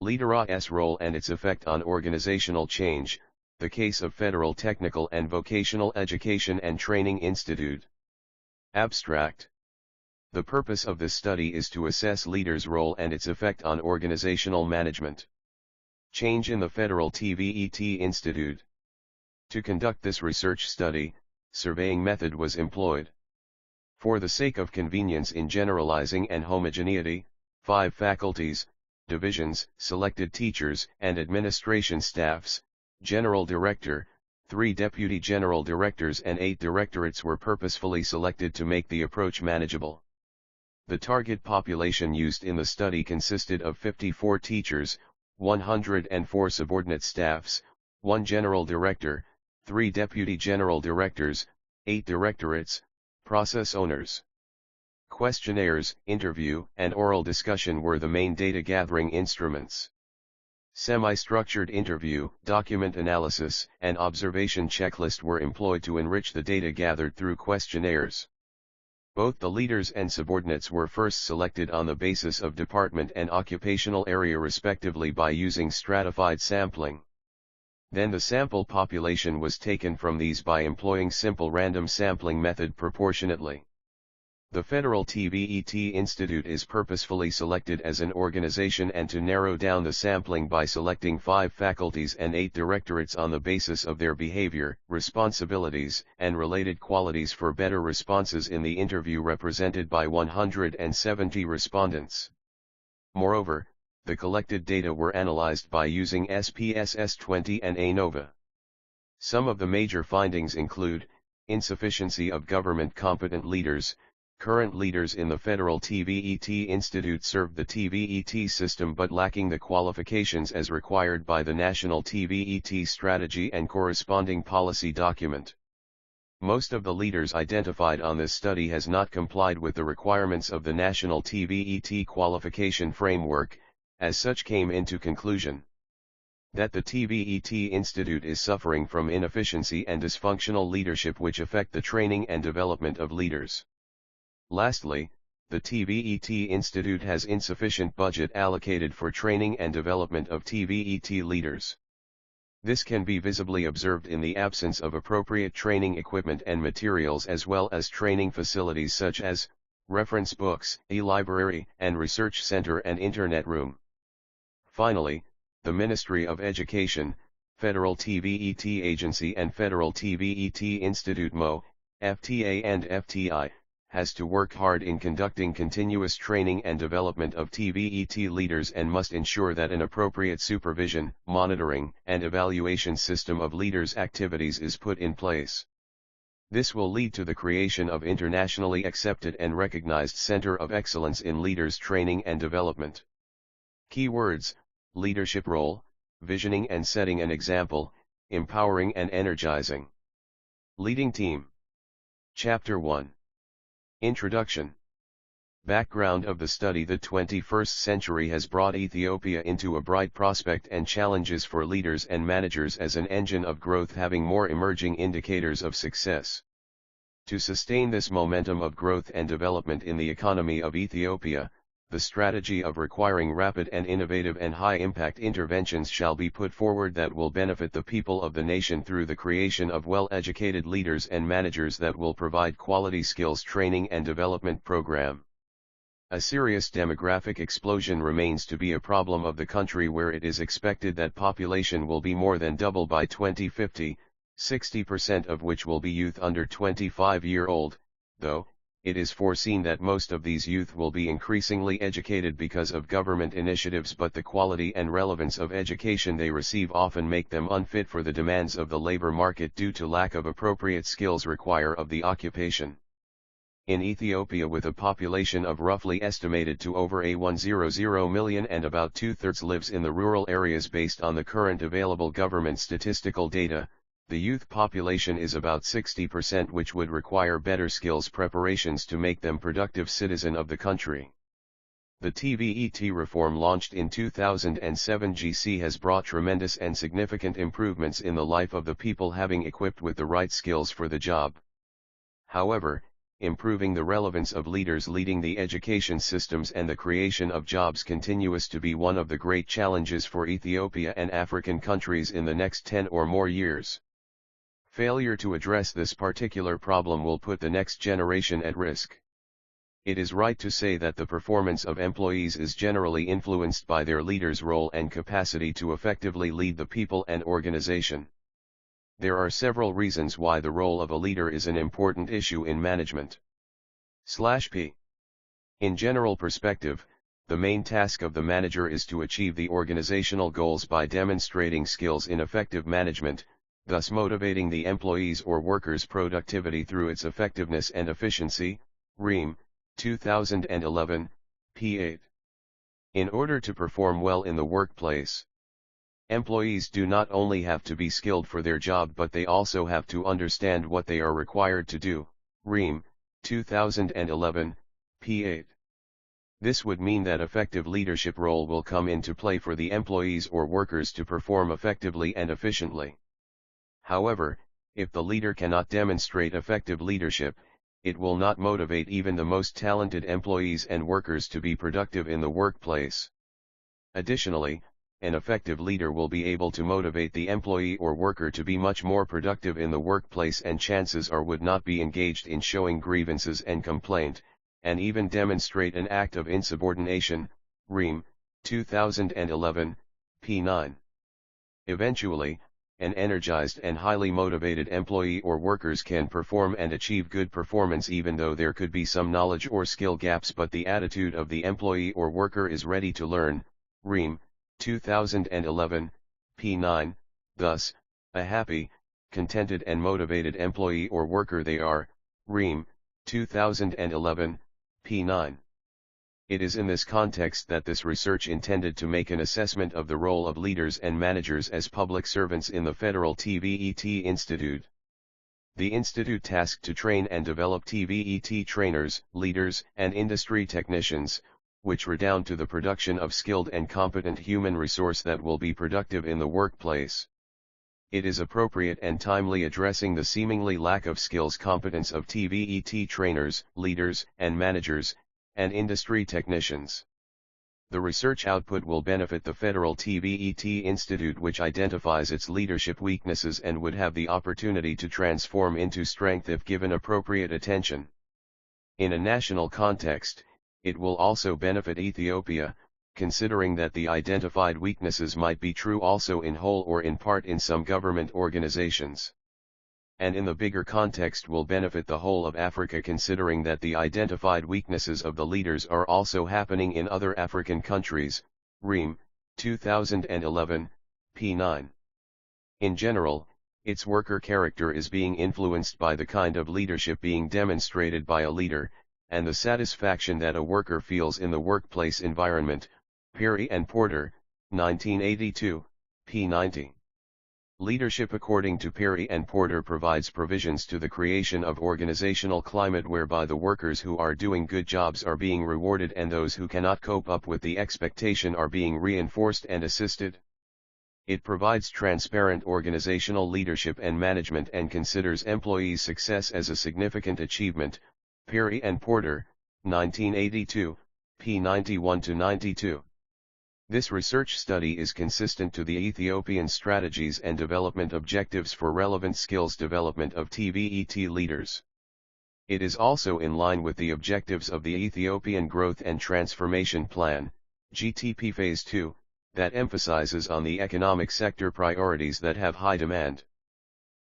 Leader's role and its effect on organizational change, the case of Federal Technical and Vocational Education and Training Institute. Abstract. The purpose of this study is to assess leaders' role and its effect on organizational management. Change in the Federal TVET Institute. To conduct this research study, surveying method was employed. For the sake of convenience in generalizing and homogeneity, 5 faculties, divisions, selected teachers and administration staffs, general director, 3 deputy general directors and 8 directorates were purposefully selected to make the approach manageable. The target population used in the study consisted of 54 teachers, 104 subordinate staffs, 1 general director, 3 deputy general directors, 8 directorates, process owners. Questionnaires, interview, and oral discussion were the main data gathering instruments. Semi-structured interview, document analysis, and observation checklist were employed to enrich the data gathered through questionnaires. Both the leaders and subordinates were first selected on the basis of department and occupational area respectively by using stratified sampling. Then the sample population was taken from these by employing simple random sampling method proportionately. The Federal TVET Institute is purposefully selected as an organization and to narrow down the sampling by selecting 5 faculties and 8 directorates on the basis of their behavior, responsibilities, and related qualities for better responses in the interview represented by 170 respondents. Moreover, the collected data were analyzed by using SPSS 20 and ANOVA. Some of the major findings include, insufficiency of government competent leaders. Current leaders in the Federal TVET Institute served the TVET system but lacking the qualifications as required by the National TVET Strategy and corresponding policy document. Most of the leaders identified on this study has not complied with the requirements of the National TVET qualification framework, as such came into conclusion that the TVET Institute is suffering from inefficiency and dysfunctional leadership which affect the training and development of leaders. Lastly, the TVET Institute has insufficient budget allocated for training and development of TVET leaders. This can be visibly observed in the absence of appropriate training equipment and materials as well as training facilities such as reference books, e-library, and research center and internet room. Finally, the Ministry of Education, Federal TVET Agency and Federal TVET Institute MO, FTA and FTI, has to work hard in conducting continuous training and development of TVET leaders and must ensure that an appropriate supervision, monitoring, and evaluation system of leaders' activities is put in place. This will lead to the creation of internationally accepted and recognized Center of Excellence in Leaders Training and Development. Keywords: leadership role, visioning and setting an example, empowering and energizing. Leading team. Chapter 1. Introduction. Background of the study: the 21st century has brought Ethiopia into a bright prospect and challenges for leaders and managers as an engine of growth having more emerging indicators of success. To sustain this momentum of growth and development in the economy of Ethiopia, the strategy of requiring rapid and innovative and high-impact interventions shall be put forward that will benefit the people of the nation through the creation of well-educated leaders and managers that will provide quality skills training and development program. A serious demographic explosion remains to be a problem of the country where it is expected that population will be more than double by 2050, 60% of which will be youth under 25-year-old, though, it is foreseen that most of these youth will be increasingly educated because of government initiatives, but the quality and relevance of education they receive often make them unfit for the demands of the labor market due to lack of appropriate skills required of the occupation. In Ethiopia, with a population of roughly estimated to over 100 million and about 2/3 lives in the rural areas based on the current available government statistical data, the youth population is about 60%, which would require better skills preparations to make them productive citizen of the country. The TVET reform launched in 2007 GC has brought tremendous and significant improvements in the life of the people having equipped with the right skills for the job. However, improving the relevance of leaders leading the education systems and the creation of jobs continues to be one of the great challenges for Ethiopia and African countries in the next 10 or more years. Failure to address this particular problem will put the next generation at risk. It is right to say that the performance of employees is generally influenced by their leader's role and capacity to effectively lead the people and organization. There are several reasons why the role of a leader is an important issue in management. /P. In general perspective, the main task of the manager is to achieve the organizational goals by demonstrating skills in effective management, thus motivating the employees or workers' productivity through its effectiveness and efficiency. Ream, 2011, p. 8. In order to perform well in the workplace, employees do not only have to be skilled for their job but they also have to understand what they are required to do. Ream, 2011, p. 8. This would mean that effective leadership role will come into play for the employees or workers to perform effectively and efficiently. However, if the leader cannot demonstrate effective leadership, it will not motivate even the most talented employees and workers to be productive in the workplace. Additionally, an effective leader will be able to motivate the employee or worker to be much more productive in the workplace, and chances are would not be engaged in showing grievances and complaint, and even demonstrate an act of insubordination. Ream, 2011, p. 9. Eventually, an energized and highly motivated employee or workers can perform and achieve good performance even though there could be some knowledge or skill gaps, but the attitude of the employee or worker is ready to learn. Ream, 2011, p. 9. Thus, a happy, contented and motivated employee or worker they are. Ream, 2011, p. 9. It is in this context that this research intended to make an assessment of the role of leaders and managers as public servants in the Federal TVET Institute. The institute tasked to train and develop TVET trainers, leaders, and industry technicians, which redound to the production of skilled and competent human resource that will be productive in the workplace. It is appropriate and timely addressing the seemingly lack of skills competence of TVET trainers, leaders, and managers, and industry technicians. The research output will benefit the Federal TVET Institute, which identifies its leadership weaknesses and would have the opportunity to transform into strength if given appropriate attention. In a national context, it will also benefit Ethiopia, considering that the identified weaknesses might be true also in whole or in part in some government organizations. And in the bigger context will benefit the whole of Africa, considering that the identified weaknesses of the leaders are also happening in other African countries. Ream, 2011, p. 9. In general, its worker character is being influenced by the kind of leadership being demonstrated by a leader, and the satisfaction that a worker feels in the workplace environment. Perry and Porter, 1982, p. 90. Leadership according to Perry and Porter provides provisions to the creation of organizational climate whereby the workers who are doing good jobs are being rewarded and those who cannot cope up with the expectation are being reinforced and assisted. It provides transparent organizational leadership and management and considers employees' success as a significant achievement. Perry and Porter, 1982, p. 91-92. This research study is consistent to the Ethiopian strategies and development objectives for relevant skills development of TVET leaders. It is also in line with the objectives of the Ethiopian Growth and Transformation Plan, GTP Phase 2, that emphasizes on the economic sector priorities that have high demand.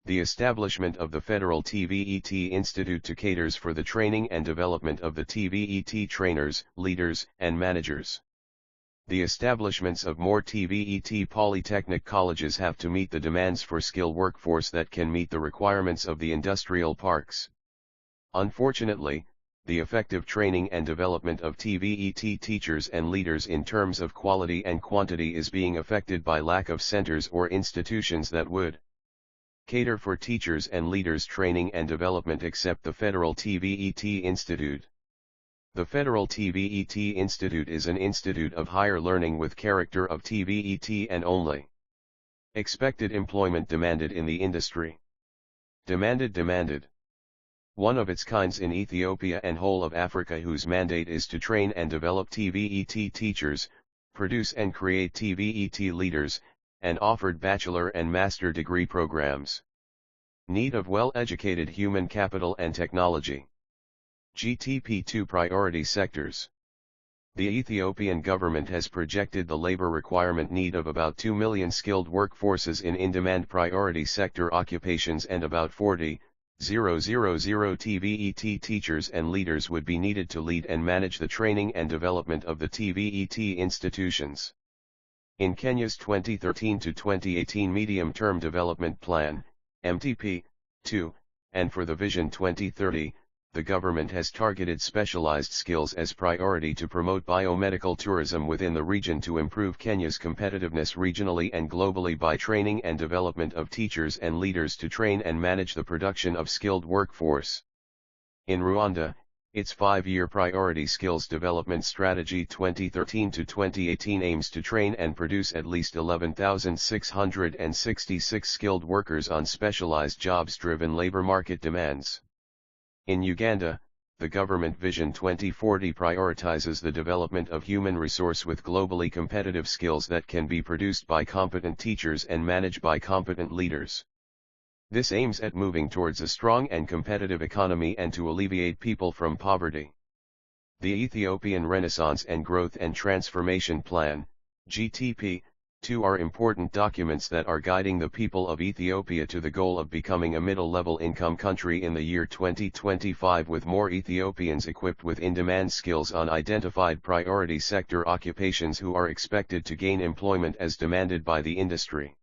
The establishment of the Federal TVET Institute to caters for the training and development of the TVET trainers, leaders, and managers. The establishments of more TVET polytechnic colleges have to meet the demands for skilled workforce that can meet the requirements of the industrial parks. Unfortunately, the effective training and development of TVET teachers and leaders in terms of quality and quantity is being affected by lack of centers or institutions that would cater for teachers and leaders training and development except the Federal TVET Institute. The Federal TVET Institute is an institute of higher learning with character of TVET and only expected employment demanded in the industry. Demanded. one of its kinds in Ethiopia and whole of Africa, whose mandate is to train and develop TVET teachers, produce and create TVET leaders, and offered bachelor and master degree programs. Need of well-educated human capital and technology. GTP2 priority sectors. The Ethiopian government has projected the labor requirement need of about 2 million skilled workforces in-demand priority sector occupations, and about 40,000 TVET teachers and leaders would be needed to lead and manage the training and development of the TVET institutions. In Kenya's 2013 to 2018 Medium-Term Development Plan, MTP, 2, and for the Vision 2030, the government has targeted specialized skills as priority to promote biomedical tourism within the region to improve Kenya's competitiveness regionally and globally by training and development of teachers and leaders to train and manage the production of skilled workforce. In Rwanda, its 5-year Priority Skills Development Strategy 2013 to 2018 aims to train and produce at least 11,666 skilled workers on specialized jobs-driven labor market demands. In Uganda, the Government Vision 2040 prioritizes the development of human resource with globally competitive skills that can be produced by competent teachers and managed by competent leaders. This aims at moving towards a strong and competitive economy and to alleviate people from poverty. The Ethiopian Renaissance and Growth and Transformation Plan, GTP, 2 are important documents that are guiding the people of Ethiopia to the goal of becoming a middle-level income country in the year 2025, with more Ethiopians equipped with in-demand skills on identified priority sector occupations who are expected to gain employment as demanded by the industry.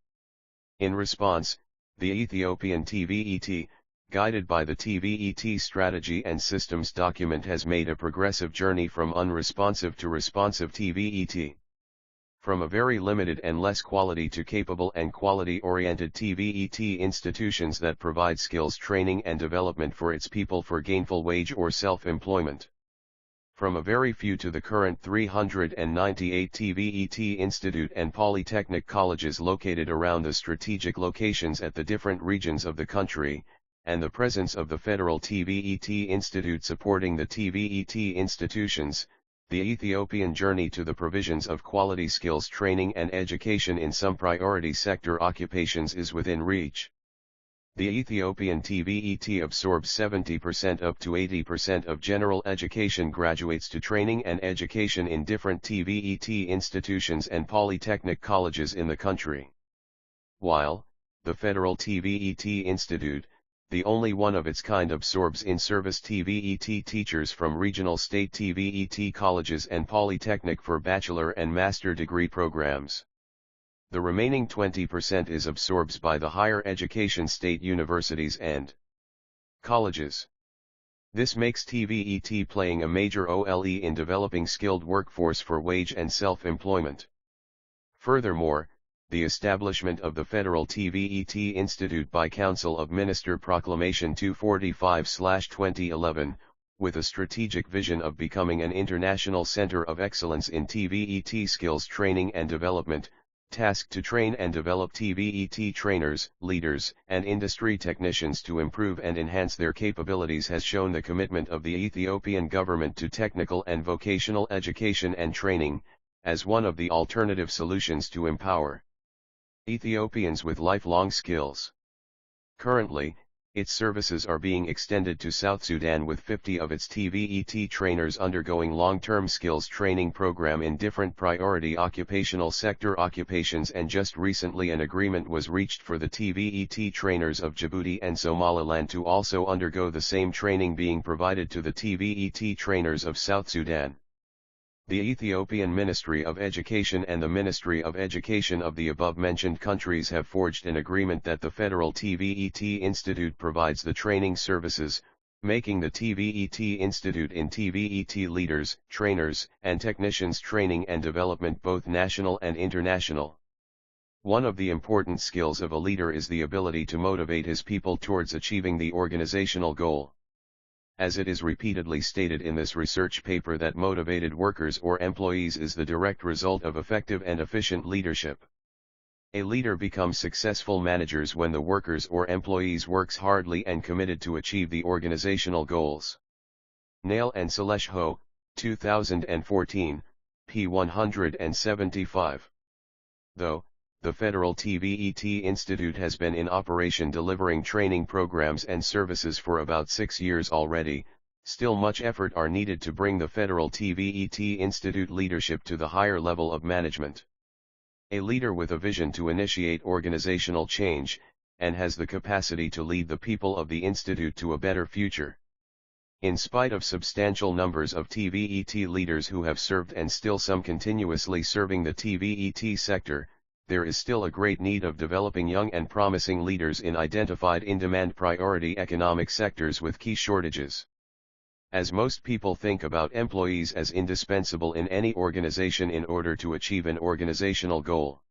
In response, the Ethiopian TVET, guided by the TVET Strategy and Systems document, has made a progressive journey from unresponsive to responsive TVET. From a very limited and less quality to capable and quality-oriented TVET institutions that provide skills training and development for its people for gainful wage or self-employment. From a very few to the current 398 TVET institute and polytechnic colleges located around the strategic locations at the different regions of the country, and the presence of the Federal TVET Institute supporting the TVET institutions, the Ethiopian journey to the provisions of quality skills training and education in some priority sector occupations is within reach. The Ethiopian TVET absorbs 70% up to 80% of general education graduates to training and education in different TVET institutions and polytechnic colleges in the country. While the Federal TVET Institute, the only one of its kind, absorbs in-service TVET teachers from regional state TVET colleges and polytechnic for bachelor and master degree programs. The remaining 20% is absorbed by the higher education state universities and colleges. This makes TVET playing a major role in developing skilled workforce for wage and self-employment. Furthermore, the establishment of the Federal TVET Institute by Council of Minister Proclamation 245/2011, with a strategic vision of becoming an international center of excellence in TVET skills training and development, tasked to train and develop TVET trainers, leaders, and industry technicians to improve and enhance their capabilities, has shown the commitment of the Ethiopian government to technical and vocational education and training, as one of the alternative solutions to empower Ethiopians with lifelong skills. Currently, its services are being extended to South Sudan, with 50 of its TVET trainers undergoing long-term skills training program in different priority occupational sector occupations, and just recently an agreement was reached for the TVET trainers of Djibouti and Somaliland to also undergo the same training being provided to the TVET trainers of South Sudan. The Ethiopian Ministry of Education and the Ministry of Education of the above-mentioned countries have forged an agreement that the Federal TVET Institute provides the training services, making the TVET Institute in TVET leaders, trainers, and technicians training and development both national and international. One of the important skills of a leader is the ability to motivate his people towards achieving the organizational goal. As it is repeatedly stated in this research paper, that motivated workers or employees is the direct result of effective and efficient leadership. A leader becomes successful managers when the workers or employees works hardly and committed to achieve the organizational goals. Nail and Salesh Ho, 2014, p. 175. Though, the Federal TVET Institute has been in operation delivering training programs and services for about 6 years already, still much effort are needed to bring the Federal TVET Institute leadership to the higher level of management. A leader with a vision to initiate organizational change, and has the capacity to lead the people of the Institute to a better future. In spite of substantial numbers of TVET leaders who have served and still some continuously serving the TVET sector, there is still a great need of developing young and promising leaders in identified in-demand priority economic sectors with key shortages. As most people think about employees as indispensable in any organization in order to achieve an organizational goal.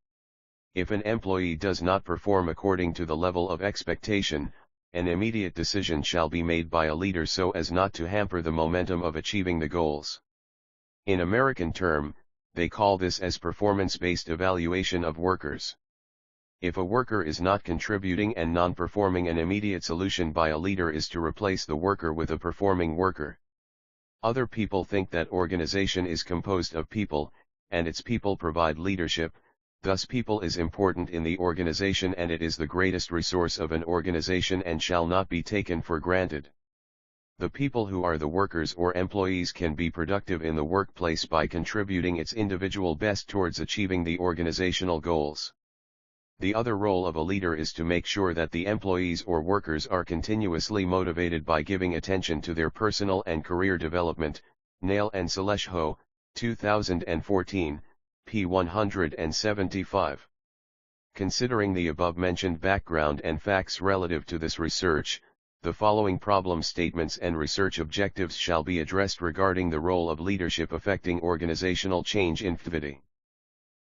If an employee does not perform according to the level of expectation, an immediate decision shall be made by a leader so as not to hamper the momentum of achieving the goals. In American term, they call this as performance-based evaluation of workers. If a worker is not contributing and non-performing, an immediate solution by a leader is to replace the worker with a performing worker. Other people think that organization is composed of people, and its people provide leadership, thus people is important in the organization and it is the greatest resource of an organization and shall not be taken for granted. The people who are the workers or employees can be productive in the workplace by contributing its individual best towards achieving the organizational goals. The other role of a leader is to make sure that the employees or workers are continuously motivated by giving attention to their personal and career development. Nail and Salesh Ho, 2014, p. 175. Considering the above-mentioned background and facts relative to this research, the following problem statements and research objectives shall be addressed regarding the role of leadership affecting organizational change in TVET.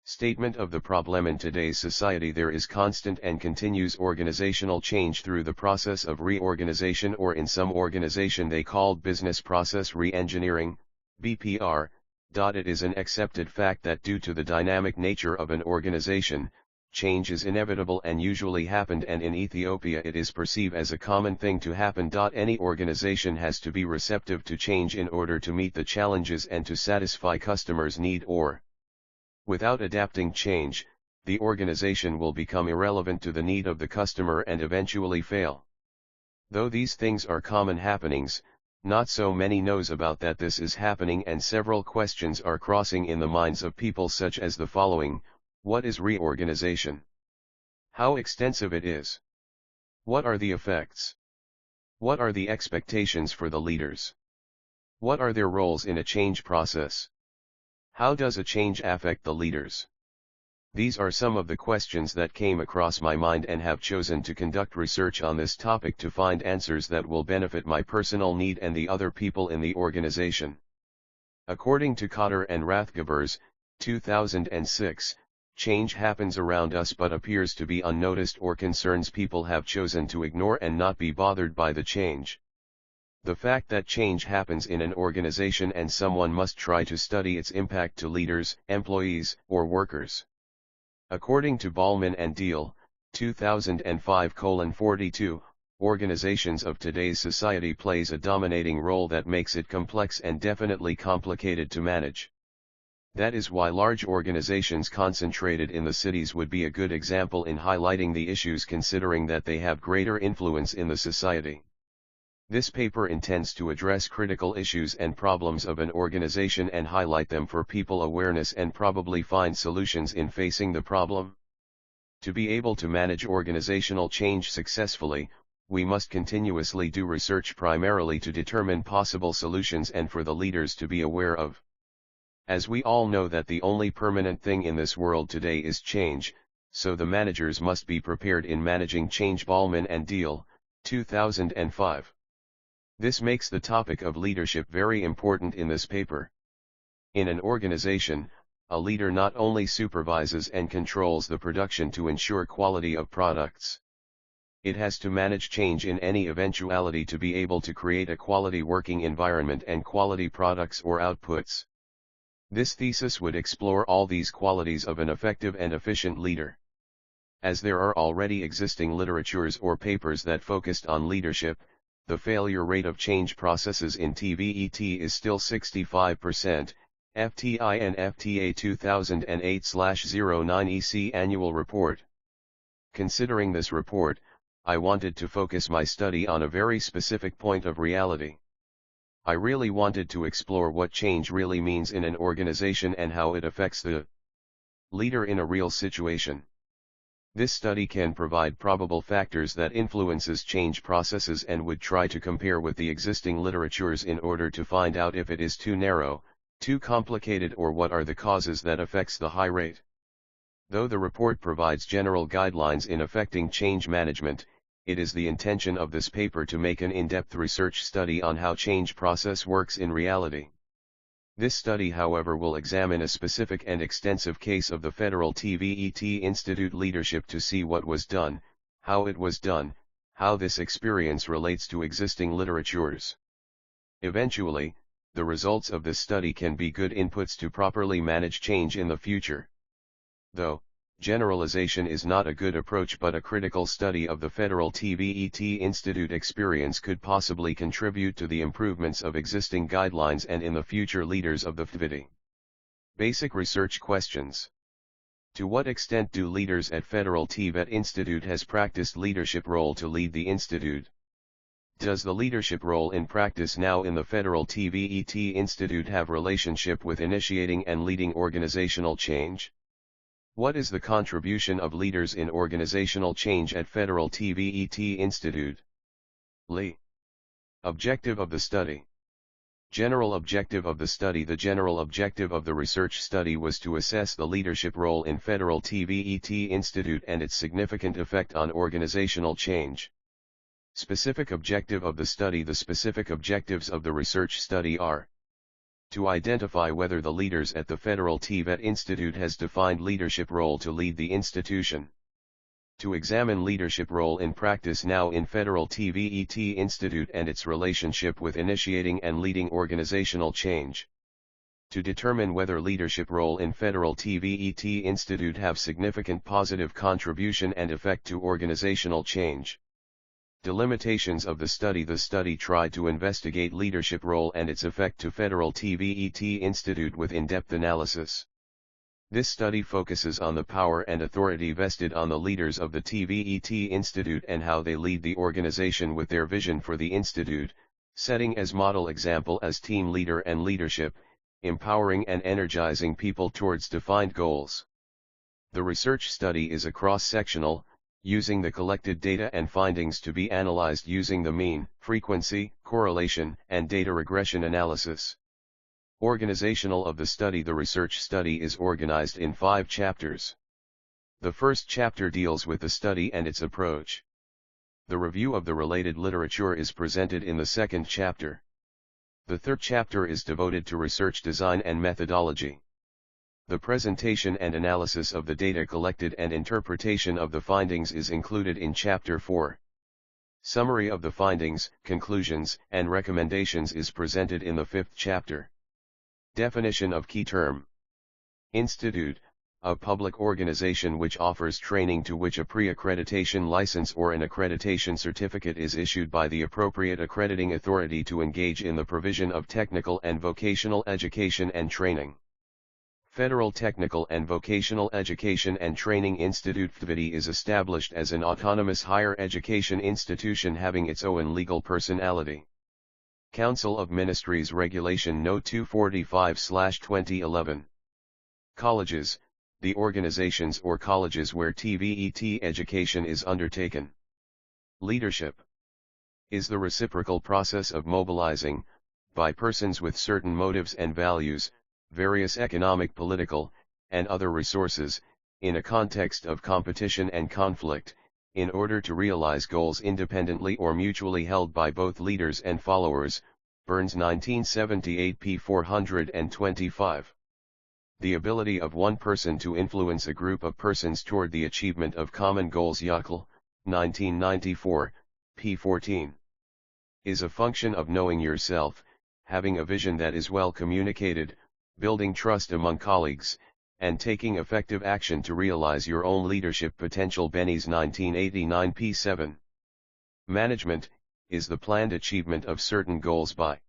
Statement of the problem: in today's society there is constant and continuous organizational change through the process of reorganization, or in some organization they called business process re-engineering, BPR. It is an accepted fact that due to the dynamic nature of an organization, change is inevitable and usually happened, and in Ethiopia it is perceived as a common thing to happen. Any organization has to be receptive to change in order to meet the challenges and to satisfy customers' need, or without adapting change, the organization will become irrelevant to the need of the customer and eventually fail. Though these things are common happenings, not so many knows about that this is happening, and several questions are crossing in the minds of people, such as the following: what is reorganization? How extensive it is? What are the effects? What are the expectations for the leaders? What are their roles in a change process? How does a change affect the leaders? These are some of the questions that came across my mind, and have chosen to conduct research on this topic to find answers that will benefit my personal need and the other people in the organization. According to Cotter and Rathgevers, 2006, change happens around us but appears to be unnoticed, or concerns people have chosen to ignore and not be bothered by the change. The fact that change happens in an organization and someone must try to study its impact to leaders, employees, or workers. According to Ballman and Deal, 2005:42, organizations of today's society plays a dominating role that makes it complex and definitely complicated to manage. That is why large organizations concentrated in the cities would be a good example in highlighting the issues, considering that they have greater influence in the society. This paper intends to address critical issues and problems of an organization and highlight them for people awareness and probably find solutions in facing the problem. To be able to manage organizational change successfully, we must continuously do research primarily to determine possible solutions and for the leaders to be aware of. As we all know that the only permanent thing in this world today is change, so the managers must be prepared in managing change. Ballman and Deal, 2005. This makes the topic of leadership very important in this paper. In an organization, a leader not only supervises and controls the production to ensure quality of products. It has to manage change in any eventuality to be able to create a quality working environment and quality products or outputs. This thesis would explore all these qualities of an effective and efficient leader. As there are already existing literatures or papers that focused on leadership, the failure rate of change processes in TVET is still 65%, FTI and FTA 2008/09 EC Annual Report. Considering this report, I wanted to focus my study on a very specific point of reality. I really wanted to explore what change really means in an organization and how it affects the leader in a real situation. This study can provide probable factors that influences change processes and would try to compare with the existing literatures in order to find out if it is too narrow, too complicated, or what are the causes that affects the high rate. Though the report provides general guidelines in affecting change management, it is the intention of this paper to make an in-depth research study on how change process works in reality. This study, however, will examine a specific and extensive case of the Federal TVET Institute leadership to see what was done, how it was done, how this experience relates to existing literatures. Eventually, the results of this study can be good inputs to properly manage change in the future. Though, generalization is not a good approach, but a critical study of the Federal TVET Institute experience could possibly contribute to the improvements of existing guidelines and in the future leaders of the FTVET. Basic research questions. To what extent do leaders at Federal TVET Institute has practiced leadership role to lead the institute? Does the leadership role in practice now in the Federal TVET Institute have relationship with initiating and leading organizational change? What is the contribution of leaders in organizational change at Federal TVET Institute? Objective of the study. General objective of the study. The general objective of the research study was to assess the leadership role in Federal TVET Institute and its significant effect on organizational change. Specific objective of the study. The specific objectives of the research study are: to identify whether the leaders at the Federal TVET Institute has defined leadership role to lead the institution. To examine leadership role in practice now in Federal TVET Institute and its relationship with initiating and leading organizational change. To determine whether leadership role in Federal TVET Institute have significant positive contribution and effect to organizational change. Delimitations of the study. The study tried to investigate leadership role and its effect to Federal TVET Institute with in-depth analysis. This study focuses on the power and authority vested on the leaders of the TVET Institute and how they lead the organization with their vision for the institute, setting as model example as team leader and leadership, empowering and energizing people towards defined goals. The research study is a cross-sectional, using the collected data and findings to be analyzed using the mean, frequency, correlation, and data regression analysis. Organizational of the study. The research study is organized in 5 chapters. The first chapter deals with the study and its approach. The review of the related literature is presented in the second chapter. The third chapter is devoted to research design and methodology. The presentation and analysis of the data collected and interpretation of the findings is included in Chapter 4. Summary of the findings, conclusions, and recommendations is presented in the 5th chapter. Definition of key term. Institute, a public organization which offers training to which a pre-accreditation license or an accreditation certificate is issued by the appropriate accrediting authority to engage in the provision of technical and vocational education and training. Federal Technical and Vocational Education and Training Institute FTVET is established as an autonomous higher education institution having its own legal personality. Council of Ministries Regulation No. 245/2011. Colleges, the organizations or colleges where TVET education is undertaken. Leadership is the reciprocal process of mobilizing, by persons with certain motives and values, various economic, political, and other resources, in a context of competition and conflict, in order to realize goals independently or mutually held by both leaders and followers. Burns 1978 p. 425. The ability of one person to influence a group of persons toward the achievement of common goals. Yockel, 1994, p. 14. Is a function of knowing yourself, having a vision that is well communicated, building trust among colleagues, and taking effective action to realize your own leadership potential. Benny's 1989 p. 7. Management is the planned achievement of certain goals by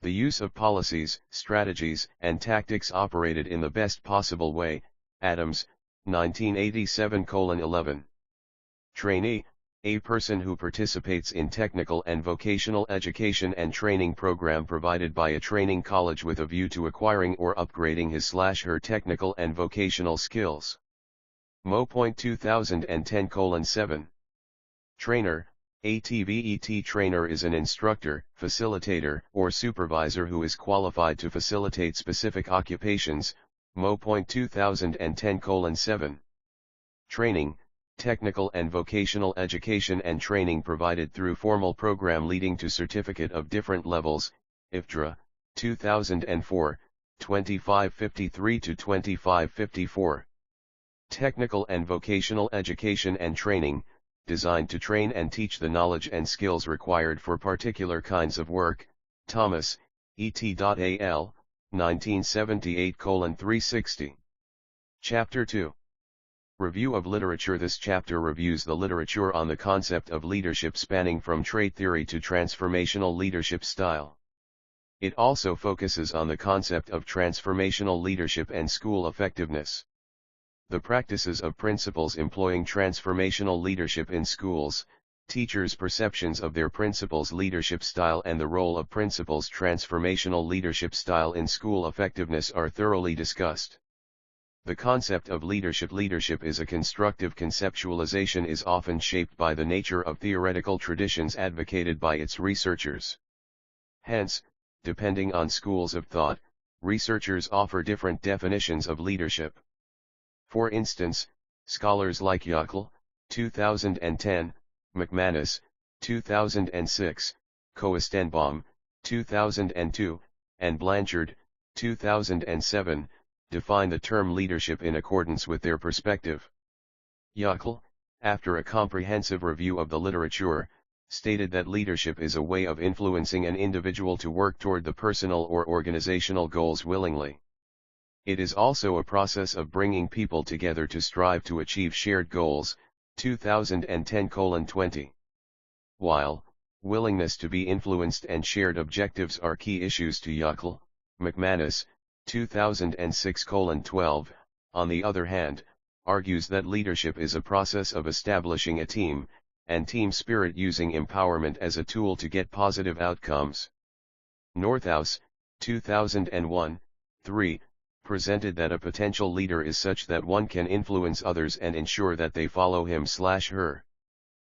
the use of policies, strategies, and tactics operated in the best possible way. Adams, 1987:11. Trainee, a person who participates in technical and vocational education and training program provided by a training college with a view to acquiring or upgrading his/her technical and vocational skills. Mo. 2010:7. Trainer, a TVET trainer is an instructor, facilitator, or supervisor who is qualified to facilitate specific occupations. Mo. 2010:7. Training, technical and vocational education and training provided through formal program leading to certificate of different levels. IFTRA, 2004, 2553-2554. Technical and vocational education and training, designed to train and teach the knowledge and skills required for particular kinds of work. Thomas, et.al., 1978:360. Chapter 2. Review of literature. This chapter reviews the literature on the concept of leadership spanning from trait theory to transformational leadership style. It also focuses on the concept of transformational leadership and school effectiveness. The practices of principals employing transformational leadership in schools, teachers' perceptions of their principals' leadership style and the role of principals' transformational leadership style in school effectiveness are thoroughly discussed. The concept of leadership is a constructive conceptualization is often shaped by the nature of theoretical traditions advocated by its researchers. Hence, depending on schools of thought, researchers offer different definitions of leadership. For instance, scholars like Yockel, 2010, McManus, 2006, Koestenbaum, 2002, and Blanchard, 2007, define the term leadership in accordance with their perspective. Yockel, after a comprehensive review of the literature, stated that leadership is a way of influencing an individual to work toward the personal or organizational goals willingly. It is also a process of bringing people together to strive to achieve shared goals. 2010:20. While willingness to be influenced and shared objectives are key issues to Yockel, McManus, 2006:12, on the other hand, argues that leadership is a process of establishing a team, and team spirit using empowerment as a tool to get positive outcomes. Northouse, 2001, 3, presented that a potential leader is such that one can influence others and ensure that they follow him/her.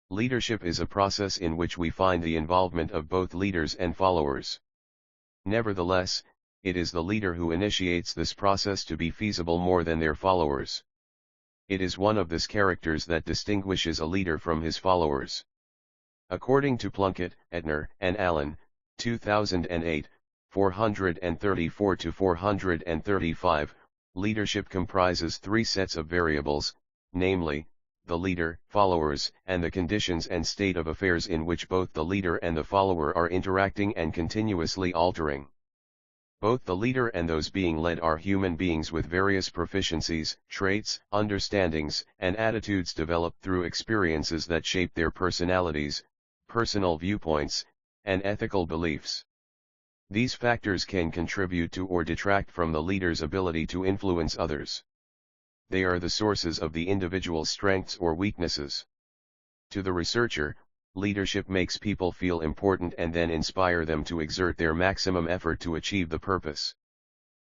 Leadership is a process in which we find the involvement of both leaders and followers. Nevertheless, it is the leader who initiates this process to be feasible more than their followers. It is one of these characters that distinguishes a leader from his followers. According to Plunkett, Etner, and Allen, 2008, 434-435, leadership comprises three sets of variables, namely, the leader, followers, and the conditions and state of affairs in which both the leader and the follower are interacting and continuously altering. Both the leader and those being led are human beings with various proficiencies, traits, understandings, and attitudes developed through experiences that shape their personalities, personal viewpoints, and ethical beliefs. These factors can contribute to or detract from the leader's ability to influence others. They are the sources of the individual's strengths or weaknesses. To the researcher, leadership makes people feel important and then inspire them to exert their maximum effort to achieve the purpose.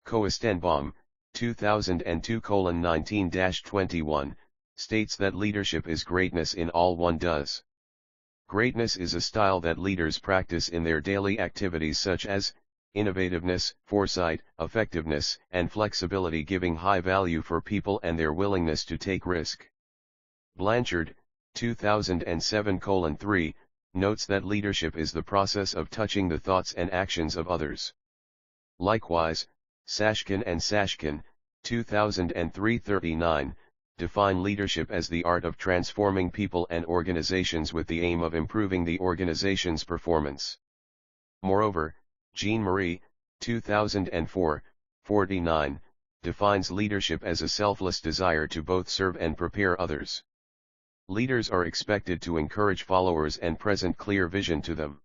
Koestenbaum, 2002:19-21, states that leadership is greatness in all one does. Greatness is a style that leaders practice in their daily activities such as innovativeness, foresight, effectiveness, and flexibility, giving high value for people and their willingness to take risk. Blanchard, 2007:3, notes that leadership is the process of touching the thoughts and actions of others. Likewise, Sashkin and Sashkin, 2003:39, define leadership as the art of transforming people and organizations with the aim of improving the organization's performance. Moreover, Jean Marie, 2004, 49, defines leadership as a selfless desire to both serve and prepare others. Leaders are expected to encourage followers and present clear vision to them.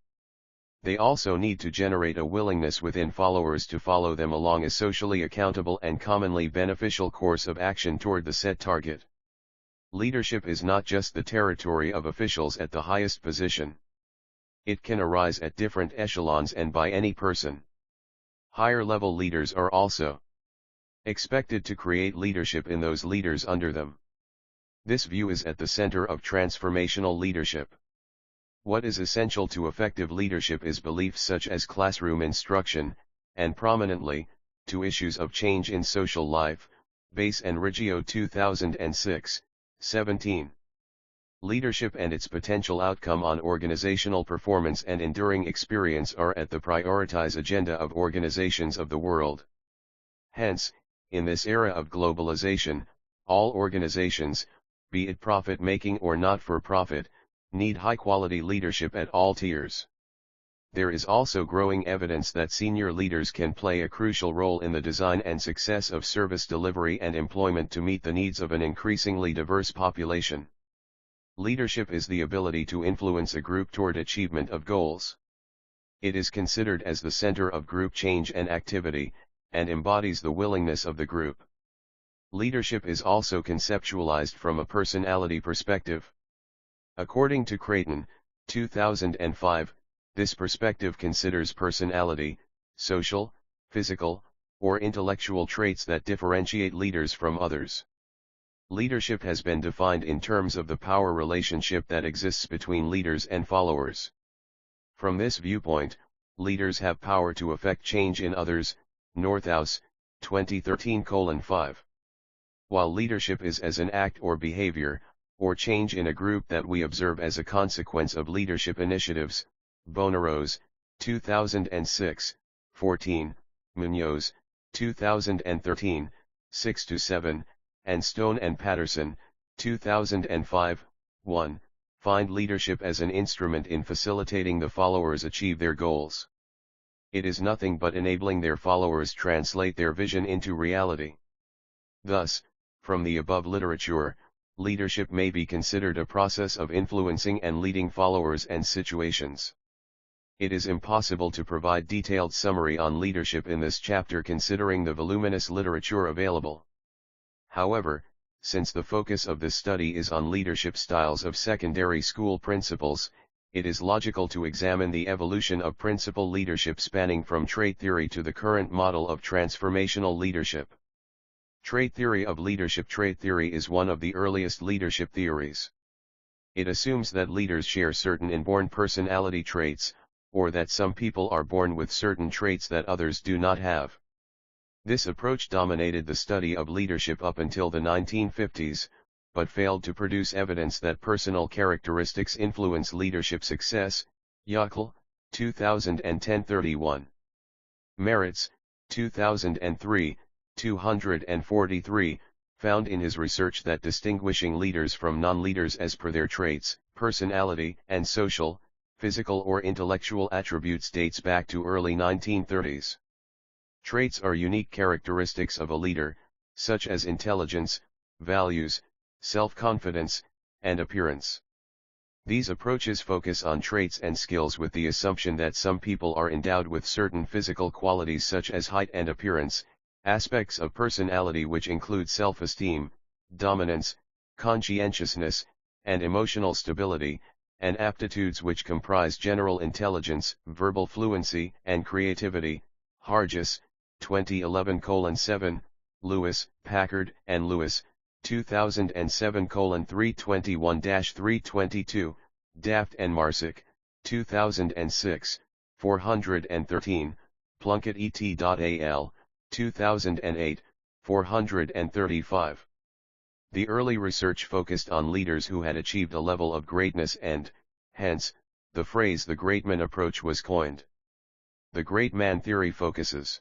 They also need to generate a willingness within followers to follow them along a socially accountable and commonly beneficial course of action toward the set target. Leadership is not just the territory of officials at the highest position. It can arise at different echelons and by any person. Higher-level leaders are also expected to create leadership in those leaders under them. This view is at the center of transformational leadership. What is essential to effective leadership is beliefs such as classroom instruction, and prominently, to issues of change in social life, Base and Reggio 2006, 17. Leadership and its potential outcome on organizational performance and enduring experience are at the prioritized agenda of organizations of the world. Hence, in this era of globalization, all organizations, be it profit-making or not-for-profit, need high-quality leadership at all tiers. There is also growing evidence that senior leaders can play a crucial role in the design and success of service delivery and employment to meet the needs of an increasingly diverse population. Leadership is the ability to influence a group toward achievement of goals. It is considered as the center of group change and activity, and embodies the willingness of the group. Leadership is also conceptualized from a personality perspective. According to Creighton, 2005, this perspective considers personality, social, physical, or intellectual traits that differentiate leaders from others. Leadership has been defined in terms of the power relationship that exists between leaders and followers. From this viewpoint, leaders have power to affect change in others, Northouse, 2013:5. While leadership is as an act or behavior, or change in a group that we observe as a consequence of leadership initiatives, Bonarose, 2006, 14, Munoz, 2013, 6-7, and Stone and Patterson, 2005, 1, find leadership as an instrument in facilitating the followers achieve their goals. It is nothing but enabling their followers translate their vision into reality. Thus, from the above literature, leadership may be considered a process of influencing and leading followers and situations. It is impossible to provide detailed summary on leadership in this chapter considering the voluminous literature available. However, since the focus of this study is on leadership styles of secondary school principals, it is logical to examine the evolution of principal leadership spanning from trait theory to the current model of transformational leadership. Trait theory of leadership. Trait theory is one of the earliest leadership theories. It assumes that leaders share certain inborn personality traits, or that some people are born with certain traits that others do not have. This approach dominated the study of leadership up until the 1950s, but failed to produce evidence that personal characteristics influence leadership success. Yockel, 2010-31. Merritz, 2003, 243, found in his research that distinguishing leaders from non-leaders as per their traits, personality, and social, physical or intellectual attributes dates back to early 1930s. Traits are unique characteristics of a leader, such as intelligence, values, self-confidence, and appearance. These approaches focus on traits and skills with the assumption that some people are endowed with certain physical qualities such as height and appearance, aspects of personality which include self-esteem, dominance, conscientiousness, and emotional stability, and aptitudes which comprise general intelligence, verbal fluency, and creativity. Hargis, 2011:7, Lewis, Packard, and Lewis, 2007:321-322, Daft and Marsick, 2006, 413, Plunkett et.al., 2008, 435. The early research focused on leaders who had achieved a level of greatness and, hence, the phrase the great man approach was coined. The great man theory focuses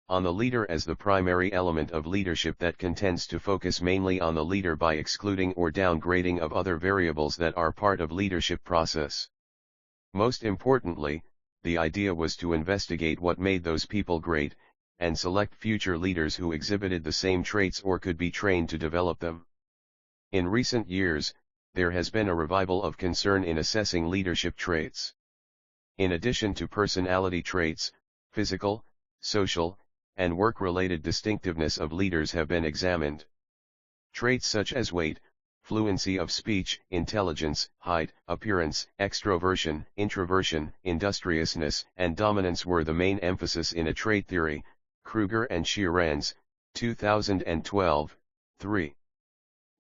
on the leader as the primary element of leadership that tends to focus mainly on the leader by excluding or downgrading of other variables that are part of leadership process. Most importantly, the idea was to investigate what made those people great, and select future leaders who exhibited the same traits or could be trained to develop them. In recent years, there has been a revival of concern in assessing leadership traits. In addition to personality traits, physical, social, and work-related distinctiveness of leaders have been examined. Traits such as weight, fluency of speech, intelligence, height, appearance, extroversion, introversion, industriousness, and dominance were the main emphasis in a trait theory, Kruger and Sheeran's, 2012, 3.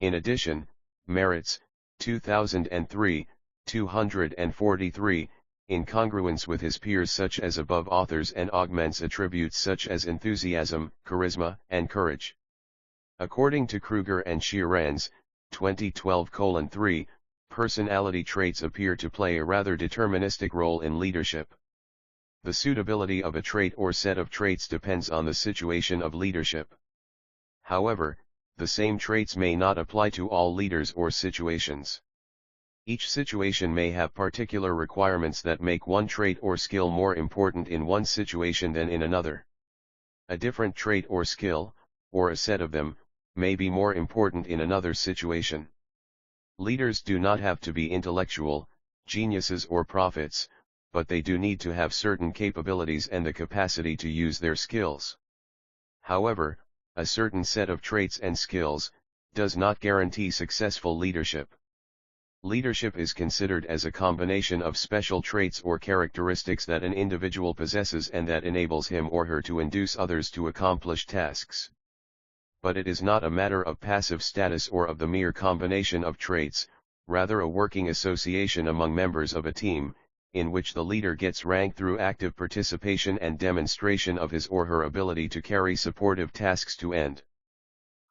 In addition, merits, 2003, 243, in congruence with his peers such as above authors and augments attributes such as enthusiasm, charisma, and courage. According to Kruger and Sheeran's, 2012:3, personality traits appear to play a rather deterministic role in leadership. The suitability of a trait or set of traits depends on the situation of leadership. However, the same traits may not apply to all leaders or situations. Each situation may have particular requirements that make one trait or skill more important in one situation than in another. A different trait or skill, or a set of them, may be more important in another situation. Leaders do not have to be intellectual, geniuses or prophets, but they do need to have certain capabilities and the capacity to use their skills. However, a certain set of traits and skills does not guarantee successful leadership. Leadership is considered as a combination of special traits or characteristics that an individual possesses and that enables him or her to induce others to accomplish tasks. But it is not a matter of passive status or of the mere combination of traits, rather a working association among members of a team, in which the leader gets rank through active participation and demonstration of his or her ability to carry supportive tasks to end.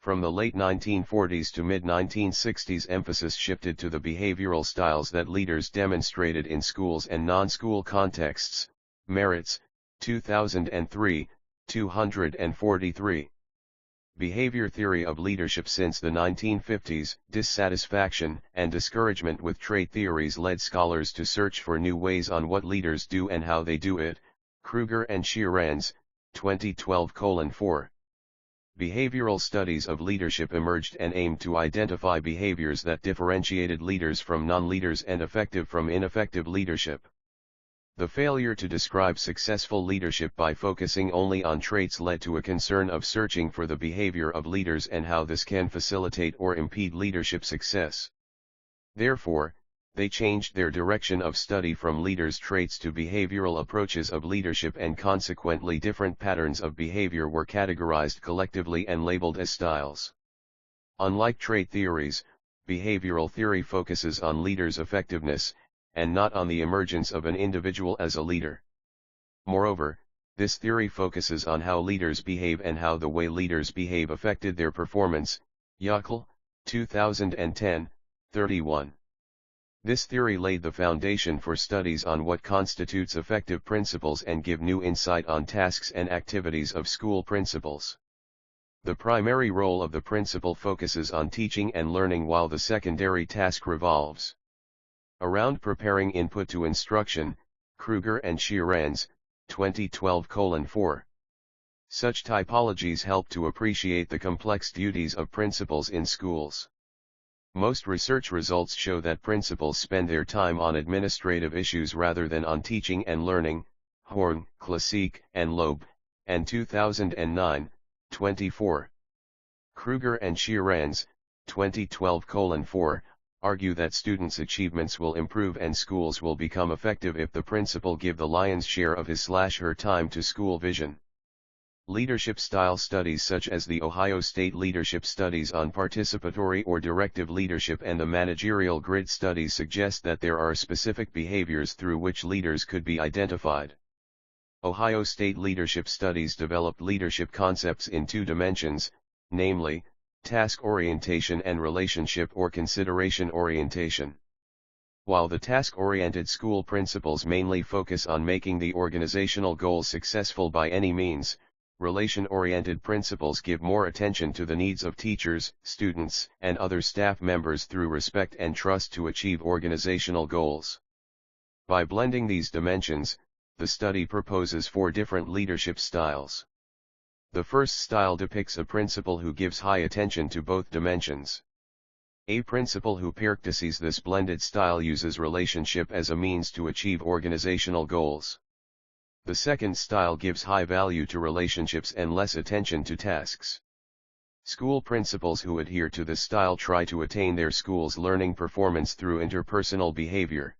From the late 1940s to mid-1960s, emphasis shifted to the behavioral styles that leaders demonstrated in schools and non-school contexts. Merits, 2003, 243. Behavior theory of leadership. Since the 1950s, dissatisfaction and discouragement with trait theories led scholars to search for new ways on what leaders do and how they do it. Kruger and Sheeran's, 2012:4. Behavioral studies of leadership emerged and aimed to identify behaviors that differentiated leaders from non-leaders and effective from ineffective leadership. The failure to describe successful leadership by focusing only on traits led to a concern of searching for the behavior of leaders and how this can facilitate or impede leadership success. Therefore, they changed their direction of study from leaders' traits to behavioral approaches of leadership, and consequently different patterns of behavior were categorized collectively and labeled as styles. Unlike trait theories, behavioral theory focuses on leaders' effectiveness, and not on the emergence of an individual as a leader. Moreover, this theory focuses on how leaders behave and how the way leaders behave affected their performance. Yackel, 2010, 31. This theory laid the foundation for studies on what constitutes effective principals and give new insight on tasks and activities of school principals. The primary role of the principal focuses on teaching and learning, while the secondary task revolves around preparing input to instruction. Kruger and Sheeran's, 2012:4. Such typologies help to appreciate the complex duties of principals in schools. Most research results show that principals spend their time on administrative issues rather than on teaching and learning. Horn, Classique, and Loeb, and 2009, 24. Kruger and Sheeran's, 2012:4, argue that students' achievements will improve and schools will become effective if the principal give the lion's share of his/her time to school vision. Leadership style studies such as the Ohio State Leadership Studies on Participatory or Directive Leadership and the Managerial Grid Studies suggest that there are specific behaviors through which leaders could be identified. Ohio State Leadership Studies developed leadership concepts in two dimensions, namely, task orientation and relationship or consideration orientation. While the task-oriented school principals mainly focus on making the organizational goals successful by any means, relation-oriented principals give more attention to the needs of teachers, students, and other staff members through respect and trust to achieve organizational goals. By blending these dimensions, the study proposes 4 different leadership styles. The first style depicts a principal who gives high attention to both dimensions. A principal who practices this blended style uses relationship as a means to achieve organizational goals. The second style gives high value to relationships and less attention to tasks. School principals who adhere to this style try to attain their school's learning performance through interpersonal behavior.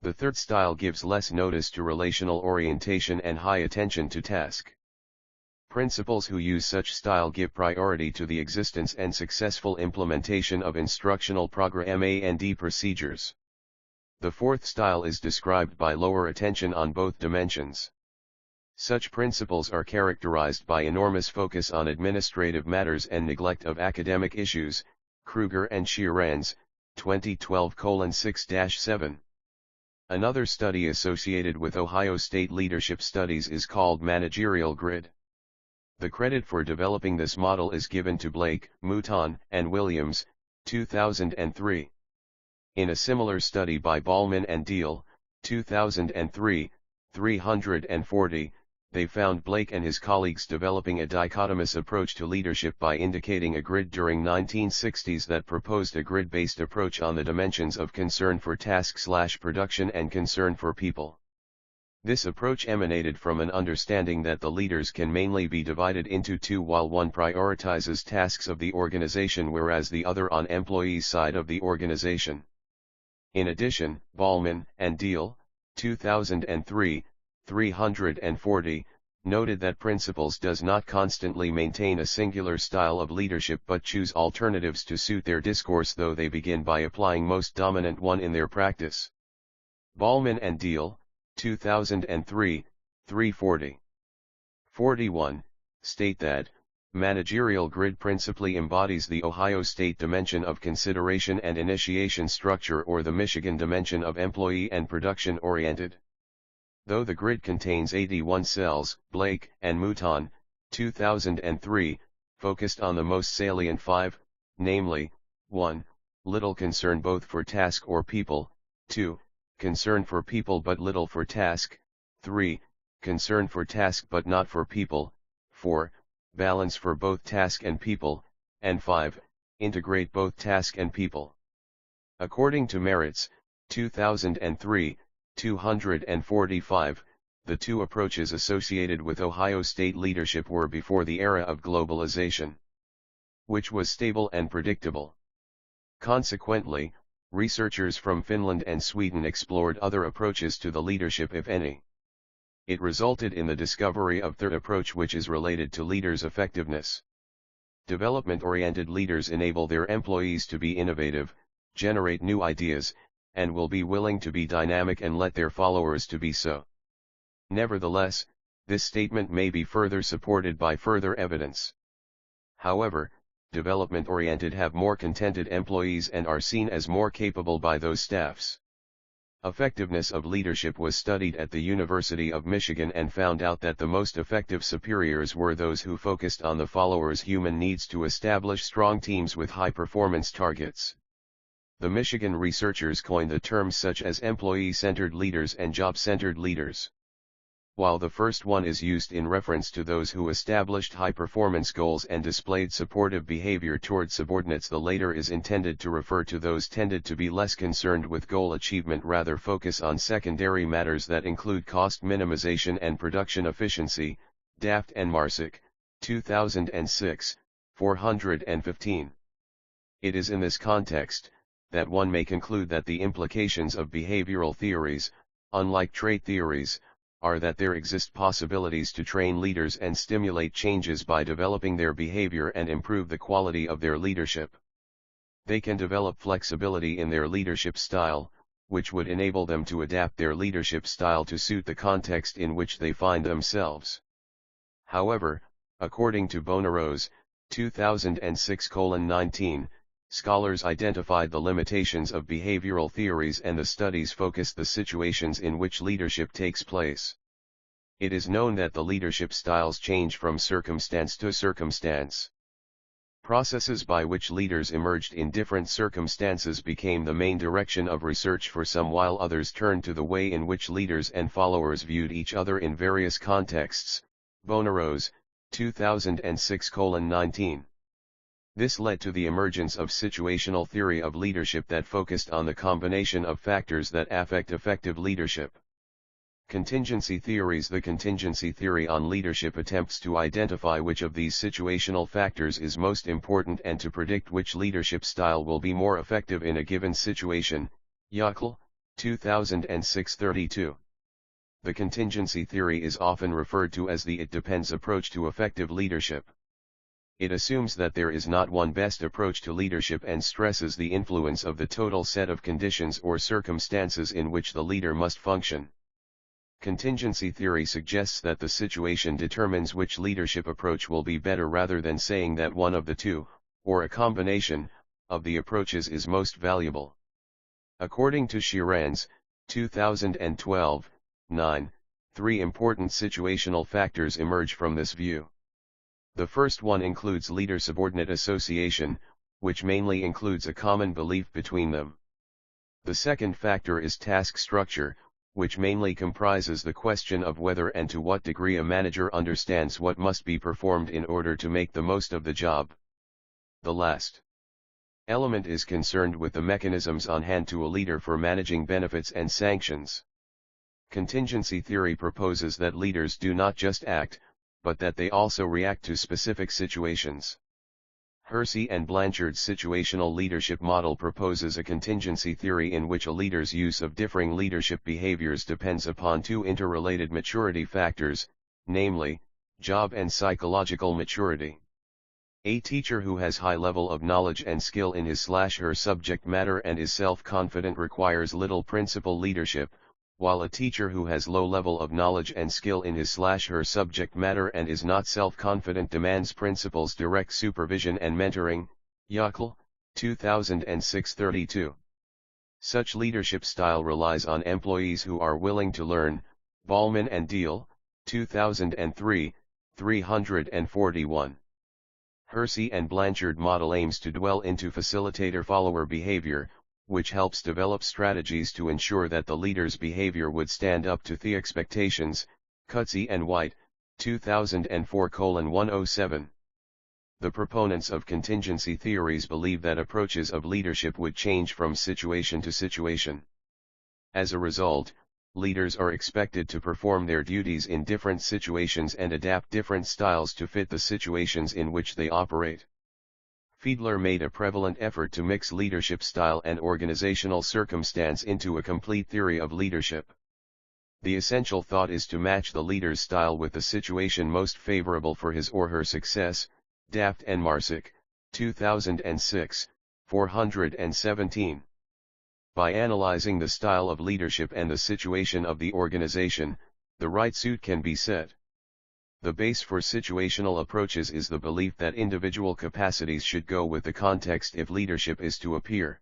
The third style gives less notice to relational orientation and high attention to task. Principals who use such style give priority to the existence and successful implementation of instructional program and procedures. The fourth style is described by lower attention on both dimensions. Such principals are characterized by enormous focus on administrative matters and neglect of academic issues. Kruger and Sheeranz, 2012:6-7. Another study associated with Ohio State leadership studies is called Managerial Grid. The credit for developing this model is given to Blake, Mouton, and Williams, 2003. In a similar study by Ballman and Deal, 2003, 340, they found Blake and his colleagues developing a dichotomous approach to leadership by indicating a grid during 1960s that proposed a grid-based approach on the dimensions of concern for task/production and concern for people. This approach emanated from an understanding that the leaders can mainly be divided into two, while one prioritizes tasks of the organization whereas the other on employees' side of the organization. In addition, Ballman and Deal, 2003, 340, noted that principals does not constantly maintain a singular style of leadership but choose alternatives to suit their discourse, though they begin by applying most dominant one in their practice. Ballman and Deal, 2003, 340. 41, state that, managerial grid principally embodies the Ohio State dimension of consideration and initiation structure or the Michigan dimension of employee and production-oriented. Though the grid contains 81 cells, Blake and Mouton, 2003, focused on the most salient five, namely, 1. Little concern both for task or people, 2. Concern for people but little for task, 3. Concern for task but not for people, 4. Balance for both task and people, and 5. Integrate both task and people. According to Merritt's, 2003, 245, the two approaches associated with Ohio State leadership were before the era of globalization, which was stable and predictable. Consequently, researchers from Finland and Sweden explored other approaches to the leadership, if any. It resulted in the discovery of third approach, which is related to leaders' effectiveness. Development-oriented leaders enable their employees to be innovative, generate new ideas, and will be willing to be dynamic and let their followers to be so. Nevertheless, this statement may be further supported by further evidence. However, development-oriented have more contented employees and are seen as more capable by those staffs. Effectiveness of leadership was studied at the University of Michigan and found out that the most effective superiors were those who focused on the followers' human needs to establish strong teams with high performance targets. The Michigan researchers coined the terms such as employee-centered leaders and job-centered leaders. While the first one is used in reference to those who established high-performance goals and displayed supportive behavior toward subordinates, the later is intended to refer to those tended to be less concerned with goal achievement, rather focus on secondary matters that include cost minimization and production efficiency. Daft and Marsick, 2006, 415. It is in this context that one may conclude that the implications of behavioral theories, unlike trait theories, are that there exist possibilities to train leaders and stimulate changes by developing their behavior and improve the quality of their leadership. They can develop flexibility in their leadership style, which would enable them to adapt their leadership style to suit the context in which they find themselves. However, according to Bonarose, 2006:19, scholars identified the limitations of behavioral theories and the studies focused the situations in which leadership takes place. It is known that the leadership styles change from circumstance to circumstance. Processes by which leaders emerged in different circumstances became the main direction of research for some, while others turned to the way in which leaders and followers viewed each other in various contexts. Bonarose, 2006:19. This led to the emergence of situational theory of leadership that focused on the combination of factors that affect effective leadership. Contingency theories. The contingency theory on leadership attempts to identify which of these situational factors is most important and to predict which leadership style will be more effective in a given situation. Vocational, 2006:32. The contingency theory is often referred to as the "it depends" approach to effective leadership. It assumes that there is not one best approach to leadership and stresses the influence of the total set of conditions or circumstances in which the leader must function. Contingency theory suggests that the situation determines which leadership approach will be better rather than saying that one of the two, or a combination, of the approaches is most valuable. According to Shiran's, 2012, 9, 3 important situational factors emerge from this view. The first one includes leader-subordinate association, which mainly includes a common belief between them. The second factor is task structure, which mainly comprises the question of whether and to what degree a manager understands what must be performed in order to make the most of the job. The last element is concerned with the mechanisms on hand to a leader for managing benefits and sanctions. Contingency theory proposes that leaders do not just act, but that they also react to specific situations. Hersey and Blanchard's situational leadership model proposes a contingency theory in which a leader's use of differing leadership behaviors depends upon two interrelated maturity factors, namely, job and psychological maturity. A teacher who has high level of knowledge and skill in his/her subject matter and is self-confident requires little principal leadership, while a teacher who has low level of knowledge and skill in his/her subject matter and is not self-confident demands principal's direct supervision and mentoring. Vocational, 2006:32. Such leadership style relies on employees who are willing to learn. Ballman and Deal, 2003, 341. Hersey and Blanchard model aims to dwell into facilitator-follower behavior, which helps develop strategies to ensure that the leader's behavior would stand up to the expectations. Cutsey and White, 2004:107. The proponents of contingency theories believe that approaches of leadership would change from situation to situation. As a result, leaders are expected to perform their duties in different situations and adapt different styles to fit the situations in which they operate. Fiedler made a prevalent effort to mix leadership style and organizational circumstance into a complete theory of leadership. The essential thought is to match the leader's style with the situation most favorable for his or her success. Daft and Marsick, 2006, 417. By analyzing the style of leadership and the situation of the organization, the right suit can be set. The base for situational approaches is the belief that individual capacities should go with the context if leadership is to appear.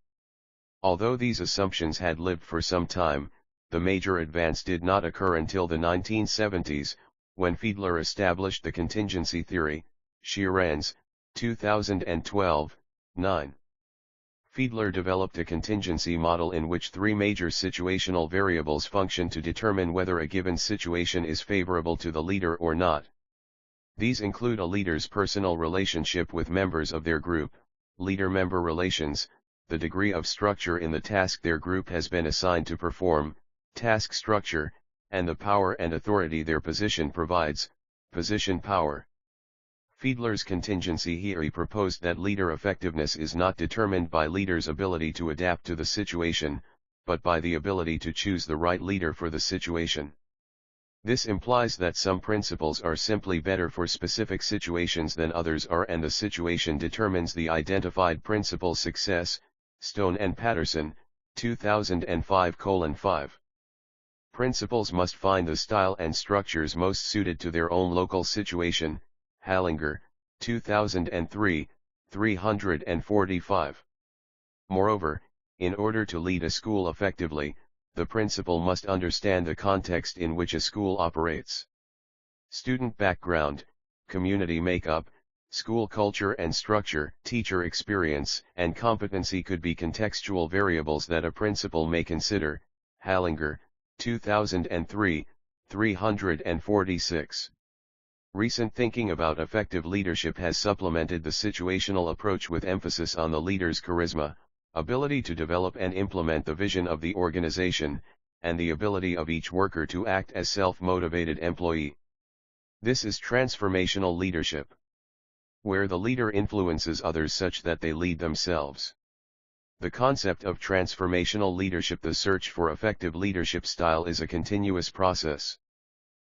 Although these assumptions had lived for some time, the major advance did not occur until the 1970s, when Fiedler established the contingency theory. Shiran's, 2012, 9. Fiedler developed a contingency model in which three major situational variables function to determine whether a given situation is favorable to the leader or not. These include a leader's personal relationship with members of their group, leader-member relations, the degree of structure in the task their group has been assigned to perform, task structure, and the power and authority their position provides, position power. Fiedler's contingency theory proposed that leader effectiveness is not determined by leaders' ability to adapt to the situation, but by the ability to choose the right leader for the situation. This implies that some principles are simply better for specific situations than others are, and the situation determines the identified principle's success. Stone and Patterson, 2005:5. Principals must find the style and structures most suited to their own local situation. Hallinger, 2003, 345. Moreover, in order to lead a school effectively, the principal must understand the context in which a school operates. Student background, community makeup, school culture and structure, teacher experience, and competency could be contextual variables that a principal may consider. Hallinger, 2003, 346. Recent thinking about effective leadership has supplemented the situational approach with emphasis on the leader's charisma, ability to develop and implement the vision of the organization, and the ability of each worker to act as self-motivated employee. This is transformational leadership, where the leader influences others such that they lead themselves. The concept of transformational leadership. The search for effective leadership style is a continuous process.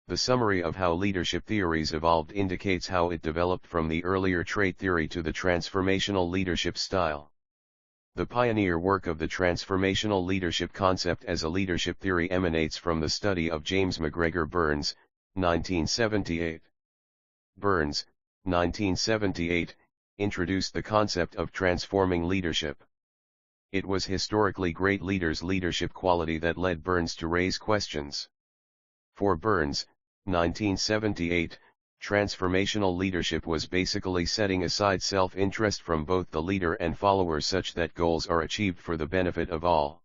The summary of how leadership theories evolved indicates how it developed from the earlier trait theory to the transformational leadership style. The pioneer work of the transformational leadership concept as a leadership theory emanates from the study of James McGregor Burns, 1978. Burns, 1978, introduced the concept of transforming leadership. It was historically great leaders' leadership quality that led Burns to raise questions. For Burns, 1978, transformational leadership was basically setting aside self-interest from both the leader and followers such that goals are achieved for the benefit of all.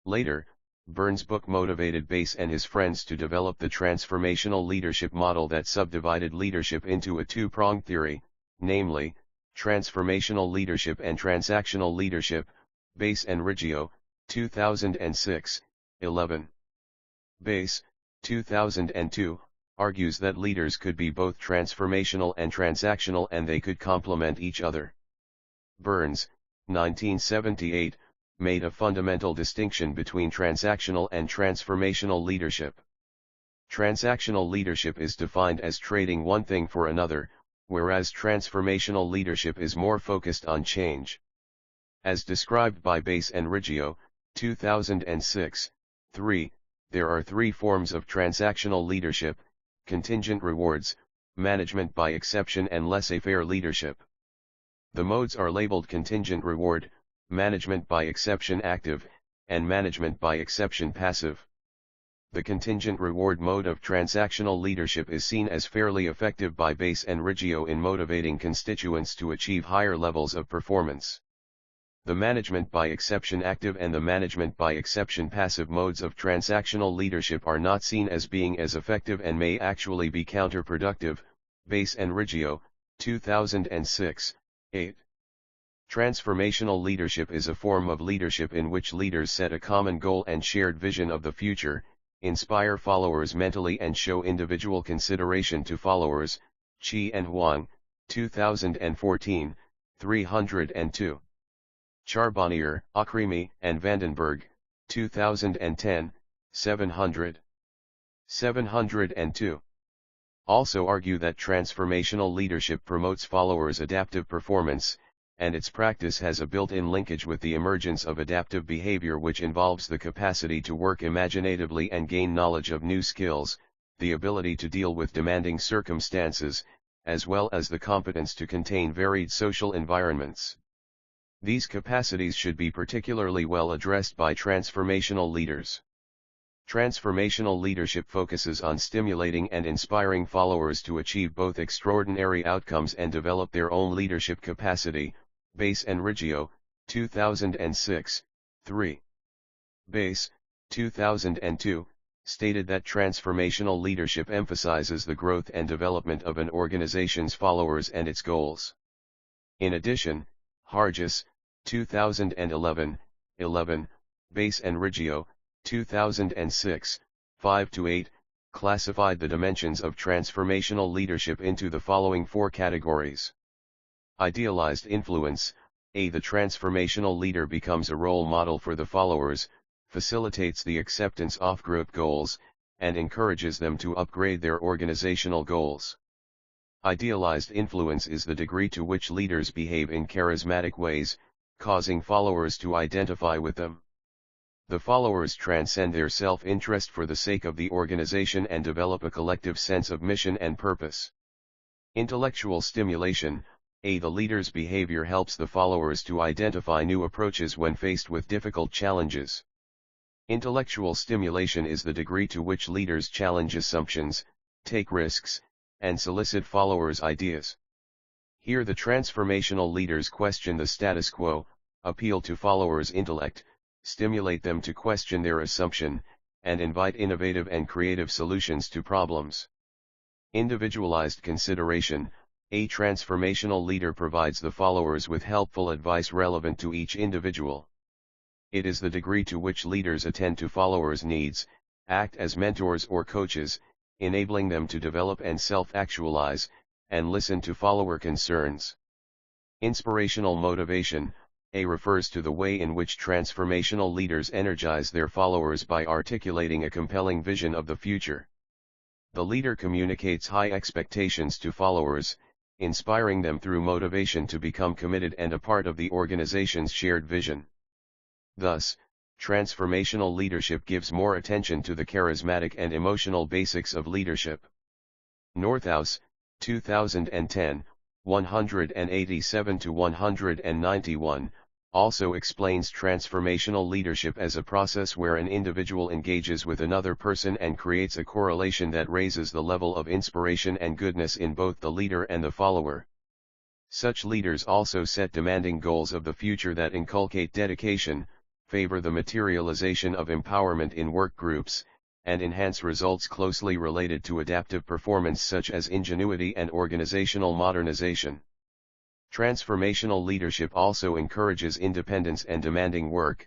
Later, Burns' book motivated Bass and his friends to develop the transformational leadership model that subdivided leadership into a two-pronged theory, namely, transformational leadership and transactional leadership. Bass and Riggio, 2006, 11. Bass, 2002, argues that leaders could be both transformational and transactional and they could complement each other. Burns, 1978, made a fundamental distinction between transactional and transformational leadership. Transactional leadership is defined as trading one thing for another, whereas transformational leadership is more focused on change. As described by Bass and Riggio, 2006, 3, there are three forms of transactional leadership: contingent rewards, management by exception and laissez-faire leadership. The modes are labeled contingent reward, management by exception active, and management by exception passive. The contingent reward mode of transactional leadership is seen as fairly effective by Bass and Riggio in motivating constituents to achieve higher levels of performance. The management by exception active and the management by exception passive modes of transactional leadership are not seen as being as effective and may actually be counterproductive. Bass and Riggio, 2006, 8. Transformational leadership is a form of leadership in which leaders set a common goal and shared vision of the future, inspire followers mentally and show individual consideration to followers. Chi and Huang, 2014, 302. Charbonnier, Akrimi, and Vandenberg, 2010, 700. 702. Also argue that transformational leadership promotes followers' adaptive performance, and its practice has a built-in linkage with the emergence of adaptive behavior, which involves the capacity to work imaginatively and gain knowledge of new skills, the ability to deal with demanding circumstances, as well as the competence to contain varied social environments. These capacities should be particularly well addressed by transformational leaders. Transformational leadership focuses on stimulating and inspiring followers to achieve both extraordinary outcomes and develop their own leadership capacity. Bass and Riggio, 2006, 3. Bass, 2002, stated that transformational leadership emphasizes the growth and development of an organization's followers and its goals. In addition, Hargis, 2011, 11, Bass and Riggio, 2006, 5-8, classified the dimensions of transformational leadership into the following four categories. Idealized influence. A. The transformational leader becomes a role model for the followers, facilitates the acceptance of group goals, and encourages them to upgrade their organizational goals. Idealized influence is the degree to which leaders behave in charismatic ways, causing followers to identify with them. The followers transcend their self-interest for the sake of the organization and develop a collective sense of mission and purpose. Intellectual stimulation. A. The leader's behavior helps the followers to identify new approaches when faced with difficult challenges. Intellectual stimulation is the degree to which leaders challenge assumptions, take risks, and solicit followers' ideas. Here the transformational leaders question the status quo, appeal to followers' intellect, stimulate them to question their assumption, and invite innovative and creative solutions to problems. Individualized consideration. A transformational leader provides the followers with helpful advice relevant to each individual. It is the degree to which leaders attend to followers' needs, act as mentors or coaches, enabling them to develop and self-actualize, and listen to follower concerns. Inspirational motivation. A refers to the way in which transformational leaders energize their followers by articulating a compelling vision of the future. The leader communicates high expectations to followers, inspiring them through motivation to become committed and a part of the organization's shared vision. Thus, transformational leadership gives more attention to the charismatic and emotional basics of leadership. Northouse, 2010, 187 to 191, also explains transformational leadership as a process where an individual engages with another person and creates a correlation that raises the level of inspiration and goodness in both the leader and the follower. Such leaders also set demanding goals of the future that inculcate dedication, favor the materialization of empowerment in work groups, and enhance results closely related to adaptive performance such as ingenuity and organizational modernization. Transformational leadership also encourages independence and demanding work,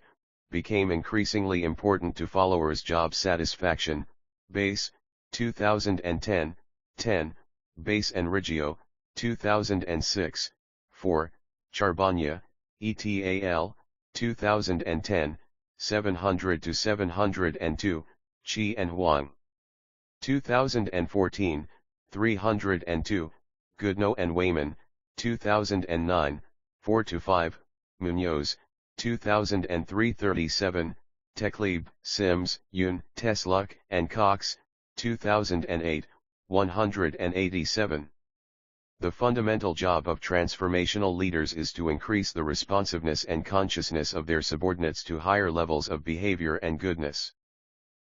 became increasingly important to followers' job satisfaction. Base, 2010, 10, Base and Riggio, 2006, 4, Charbonnier, et.al., 2010, 700 to 702, Chi and Huang. 2014, 302, Goodnow and Wayman, 2009, 4-5, Munoz, 2003 37, Teclib, Sims, Yoon, Tesluk, and Cox, 2008, 187. The fundamental job of transformational leaders is to increase the responsiveness and consciousness of their subordinates to higher levels of behavior and goodness.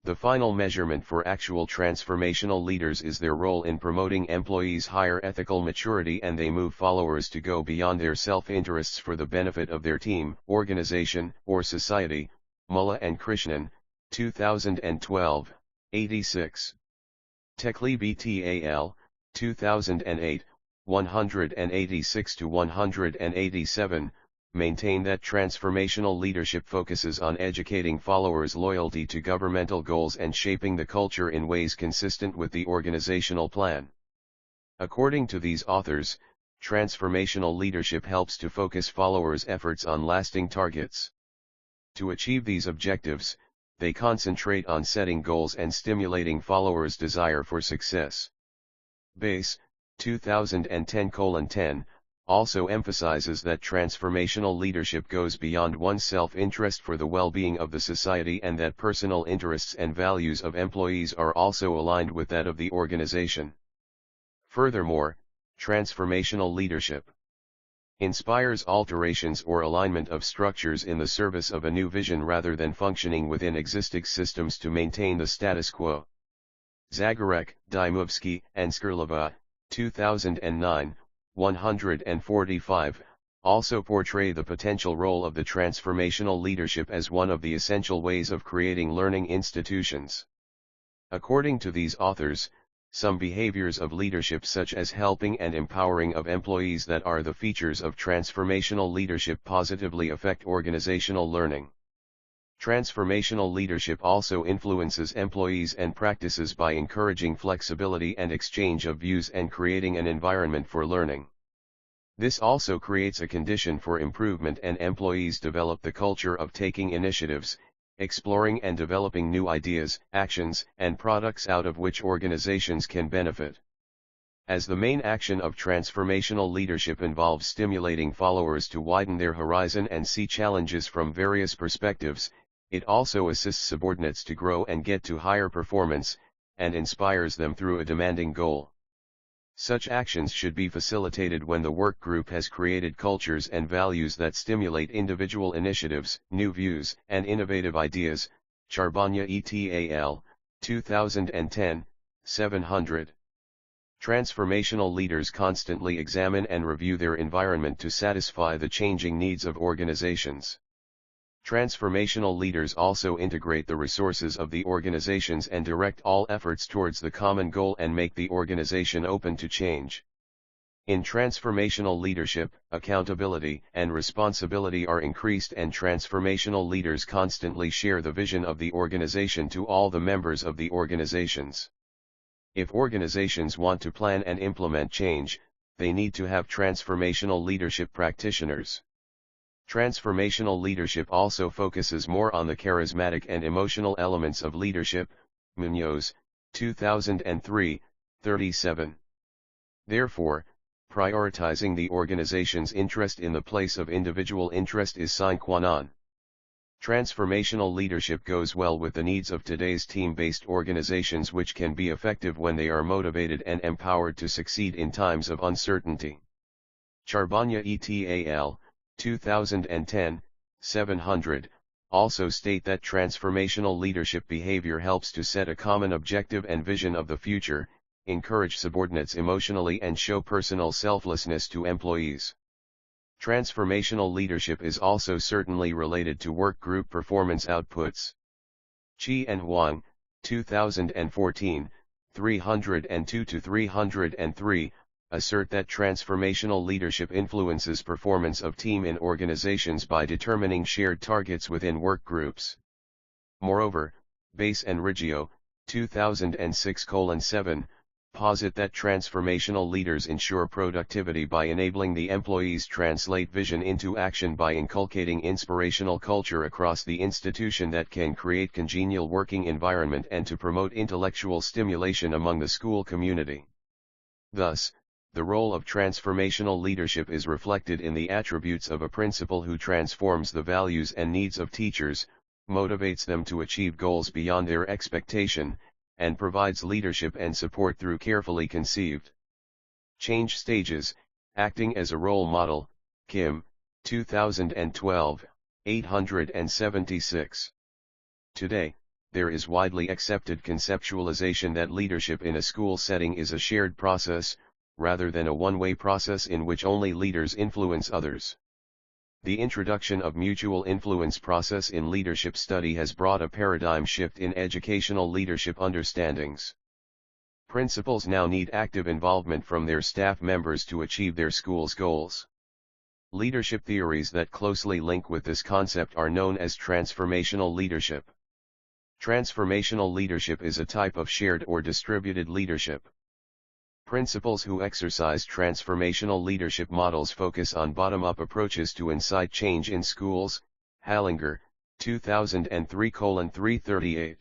The final measurement for actual transformational leaders is their role in promoting employees' higher ethical maturity, and they move followers to go beyond their self-interests for the benefit of their team, organization, or society. Mullah and Krishnan, 2012, 86. Teclib et.al., 2008, 186 to 187. Maintain that transformational leadership focuses on educating followers' loyalty to governmental goals and shaping the culture in ways consistent with the organizational plan. According to these authors, transformational leadership helps to focus followers' efforts on lasting targets. To achieve these objectives, they concentrate on setting goals and stimulating followers' desire for success. Base, 2010:10, also emphasizes that transformational leadership goes beyond one's self-interest for the well-being of the society, and that personal interests and values of employees are also aligned with that of the organization. Furthermore, transformational leadership inspires alterations or alignment of structures in the service of a new vision rather than functioning within existing systems to maintain the status quo. Zagarek, Dymovsky, and Skrlova, 2009, 145, also portray the potential role of the transformational leadership as one of the essential ways of creating learning institutions. According to these authors, some behaviors of leadership such as helping and empowering of employees that are the features of transformational leadership positively affect organizational learning. Transformational leadership also influences employees and practices by encouraging flexibility and exchange of views and creating an environment for learning. This also creates a condition for improvement, and employees develop the culture of taking initiatives, exploring and developing new ideas, actions, and products out of which organizations can benefit. As the main action of transformational leadership involves stimulating followers to widen their horizon and see challenges from various perspectives, it also assists subordinates to grow and get to higher performance, and inspires them through a demanding goal. Such actions should be facilitated when the work group has created cultures and values that stimulate individual initiatives, new views, and innovative ideas. Charbonnier et.al., 2010, 700. Transformational leaders constantly examine and review their environment to satisfy the changing needs of organizations. Transformational leaders also integrate the resources of the organizations and direct all efforts towards the common goal and make the organization open to change. In transformational leadership, accountability and responsibility are increased, and transformational leaders constantly share the vision of the organization to all the members of the organizations. If organizations want to plan and implement change, they need to have transformational leadership practitioners. Transformational leadership also focuses more on the charismatic and emotional elements of leadership. Munoz, 2003, 37. Therefore, prioritizing the organization's interest in the place of individual interest is sine qua non. Transformational leadership goes well with the needs of today's team-based organizations, which can be effective when they are motivated and empowered to succeed in times of uncertainty. Charbonnier et al., 2010, 700, also state that transformational leadership behavior helps to set a common objective and vision of the future, encourage subordinates emotionally, and show personal selflessness to employees. Transformational leadership is also certainly related to work group performance outputs. Chi and Huang, 2014, 302-303, assert that transformational leadership influences performance of team in organizations by determining shared targets within work groups. Moreover, Bass and Riggio, 2006:7, posit that transformational leaders ensure productivity by enabling the employees translate vision into action by inculcating inspirational culture across the institution that can create congenial working environment and to promote intellectual stimulation among the school community. Thus, the role of transformational leadership is reflected in the attributes of a principal who transforms the values and needs of teachers, motivates them to achieve goals beyond their expectation, and provides leadership and support through carefully conceived change stages. Acting as a role model, Kim, 2012, 876. Today, there is widely accepted conceptualization that leadership in a school setting is a shared process, rather than a one-way process in which only leaders influence others. The introduction of mutual influence process in leadership study has brought a paradigm shift in educational leadership understandings. Principals now need active involvement from their staff members to achieve their school's goals. Leadership theories that closely link with this concept are known as transformational leadership. Transformational leadership is a type of shared or distributed leadership. Principals who exercise transformational leadership models focus on bottom-up approaches to incite change in schools. Hallinger, 2003:338.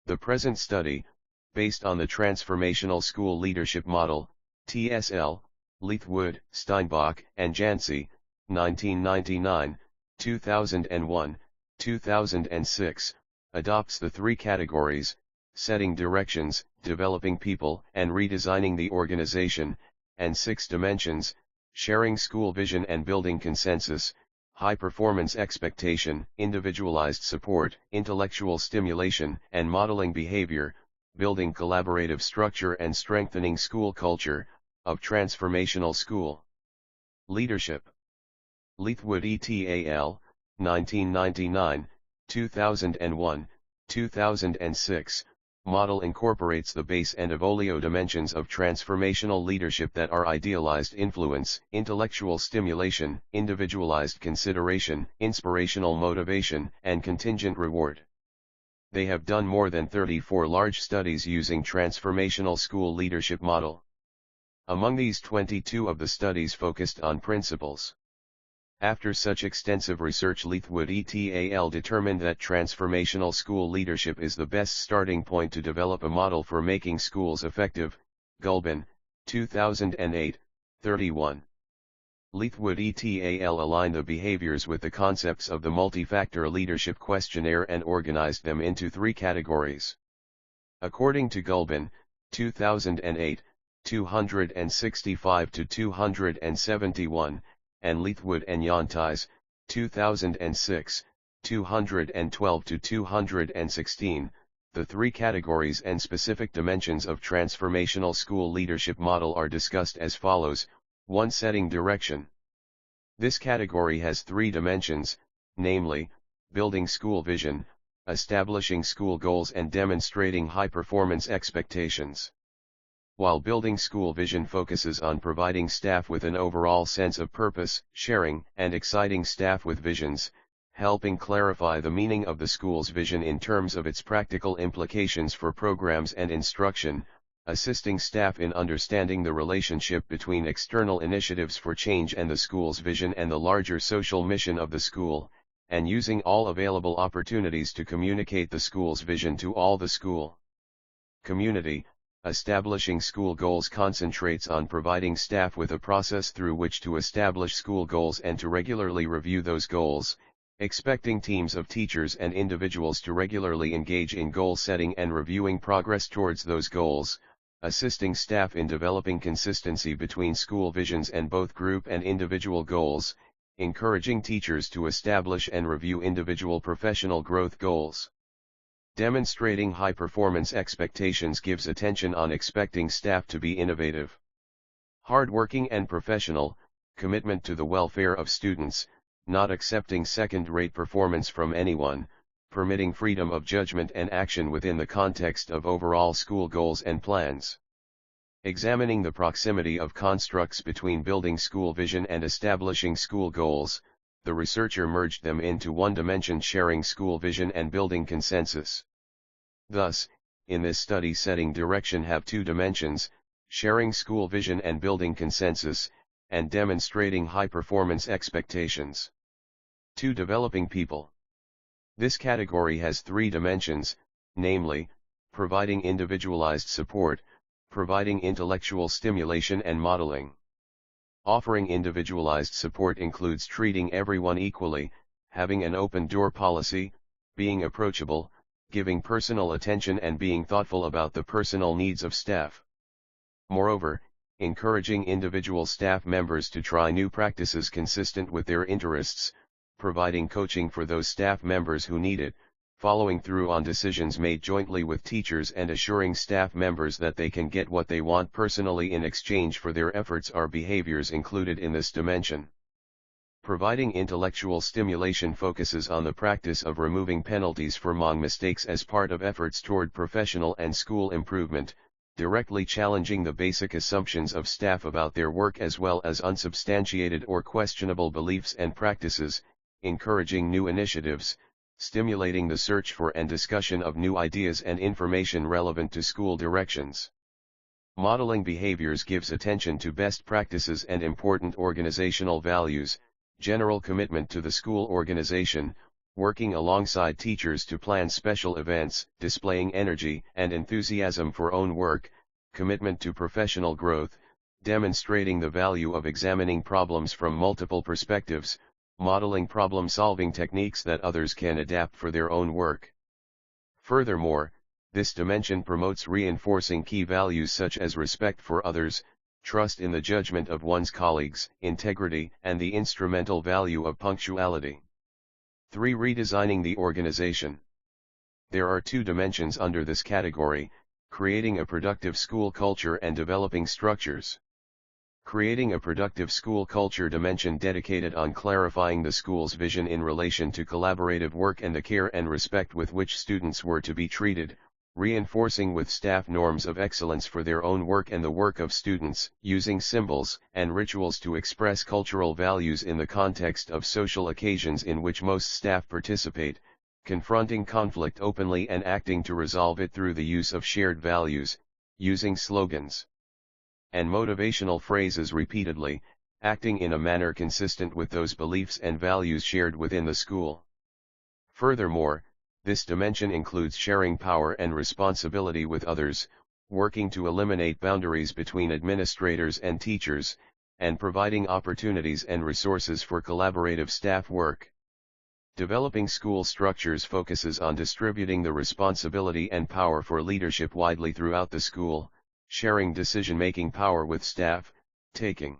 The present study, based on the Transformational School Leadership Model, TSL, Leithwood, Steinbach, and Jancy, 1999, 2001, 2006, adopts the three categories: setting directions, developing people, and redesigning the organization, and 6 dimensions: sharing school vision and building consensus, high performance expectation, individualized support, intellectual stimulation, and modeling behavior, building collaborative structure and strengthening school culture, of transformational school leadership. Leithwood et al., 1999, 2001, 2006, model incorporates the base and Evolio dimensions of transformational leadership that are idealized influence, intellectual stimulation, individualized consideration, inspirational motivation, and contingent reward. They have done more than 34 large studies using transformational school leadership model. Among these, 22 of the studies focused on principals. After such extensive research, Leithwood et al. Determined that transformational school leadership is the best starting point to develop a model for making schools effective. Gulbin, 2008, 31. Leithwood et al. Aligned the behaviors with the concepts of the multi-factor leadership questionnaire and organized them into 3 categories. According to Gulbin, 2008, 265 to 271, and Leithwood and Yantais, 2006, 212 to 216, the 3 categories and specific dimensions of transformational school leadership model are discussed as follows. 1. Setting direction. This category has 3 dimensions, namely, Building school vision, establishing school goals and demonstrating high-performance expectations. While building school vision focuses on providing staff with an overall sense of purpose, sharing and exciting staff with visions, helping clarify the meaning of the school's vision in terms of its practical implications for programs and instruction, assisting staff in understanding the relationship between external initiatives for change and the school's vision and the larger social mission of the school, and using all available opportunities to communicate the school's vision to all the school community. Establishing school goals concentrates on providing staff with a process through which to establish school goals and to regularly review those goals, expecting teams of teachers and individuals to regularly engage in goal setting and reviewing progress towards those goals, assisting staff in developing consistency between school visions and both group and individual goals, encouraging teachers to establish and review individual professional growth goals. Demonstrating high-performance expectations gives attention on expecting staff to be innovative, hardworking and professional, commitment to the welfare of students, not accepting second-rate performance from anyone, permitting freedom of judgment and action within the context of overall school goals and plans. Examining the proximity of constructs between building school vision and establishing school goals, the researcher merged them into one dimension, sharing school vision and building consensus. Thus, in this study, setting direction have two dimensions, sharing school vision and building consensus, and demonstrating high-performance expectations. 2. Developing people. This category has three dimensions, namely, providing individualized support, providing intellectual stimulation and modeling. Offering individualized support includes treating everyone equally, having an open-door policy, being approachable, giving personal attention and being thoughtful about the personal needs of staff. Moreover, encouraging individual staff members to try new practices consistent with their interests, providing coaching for those staff members who need it, following through on decisions made jointly with teachers and assuring staff members that they can get what they want personally in exchange for their efforts are behaviors included in this dimension. Providing intellectual stimulation focuses on the practice of removing penalties for wrong mistakes as part of efforts toward professional and school improvement, directly challenging the basic assumptions of staff about their work as well as unsubstantiated or questionable beliefs and practices, encouraging new initiatives, stimulating the search for and discussion of new ideas and information relevant to school directions. Modeling behaviors gives attention to best practices and important organizational values, general commitment to the school organization, working alongside teachers to plan special events, displaying energy and enthusiasm for own work, commitment to professional growth, demonstrating the value of examining problems from multiple perspectives, modeling problem-solving techniques that others can adapt for their own work. Furthermore, this dimension promotes reinforcing key values such as respect for others, trust in the judgment of one's colleagues, integrity, and the instrumental value of punctuality. 3. Redesigning the organization. There are two dimensions under this category, creating a productive school culture and developing structures. Creating a productive school culture dimension dedicated on clarifying the school's vision in relation to collaborative work and the care and respect with which students were to be treated, reinforcing with staff norms of excellence for their own work and the work of students, using symbols and rituals to express cultural values in the context of social occasions in which most staff participate, confronting conflict openly and acting to resolve it through the use of shared values, using slogans and motivational phrases repeatedly, acting in a manner consistent with those beliefs and values shared within the school. Furthermore, this dimension includes sharing power and responsibility with others, working to eliminate boundaries between administrators and teachers, and providing opportunities and resources for collaborative staff work. Developing school structures focuses on distributing the responsibility and power for leadership widely throughout the school, sharing decision-making power with staff, taking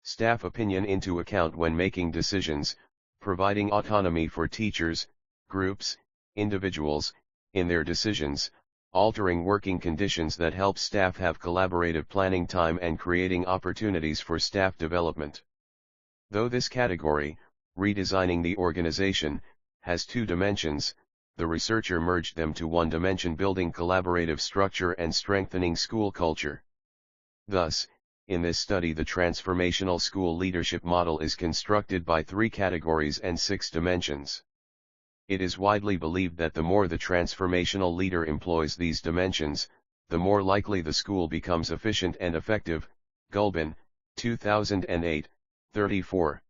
staff opinion into account when making decisions, providing autonomy for teachers, groups, individuals, in their decisions, altering working conditions that help staff have collaborative planning time and creating opportunities for staff development. Though this category, redesigning the organization, has two dimensions. The researcher merged them to one dimension, building collaborative structure and strengthening school culture. Thus, in this study, the transformational school leadership model is constructed by 3 categories and 6 dimensions. It is widely believed that the more the transformational leader employs these dimensions, the more likely the school becomes efficient and effective. Gulbin, 2008, 34.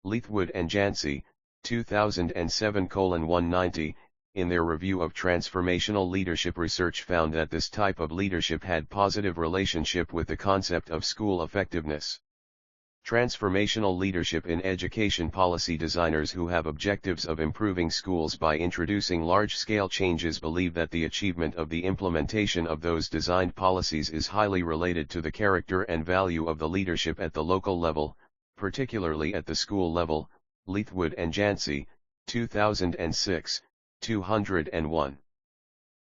Leithwood and Jancy, 2007:190, in their review of transformational leadership research found that this type of leadership had positive relationship with the concept of school effectiveness. Transformational leadership in education policy designers who have objectives of improving schools by introducing large-scale changes believe that the achievement of the implementation of those designed policies is highly related to the character and value of the leadership at the local level, particularly at the school level. Leithwood and Jancy, 2006, 201.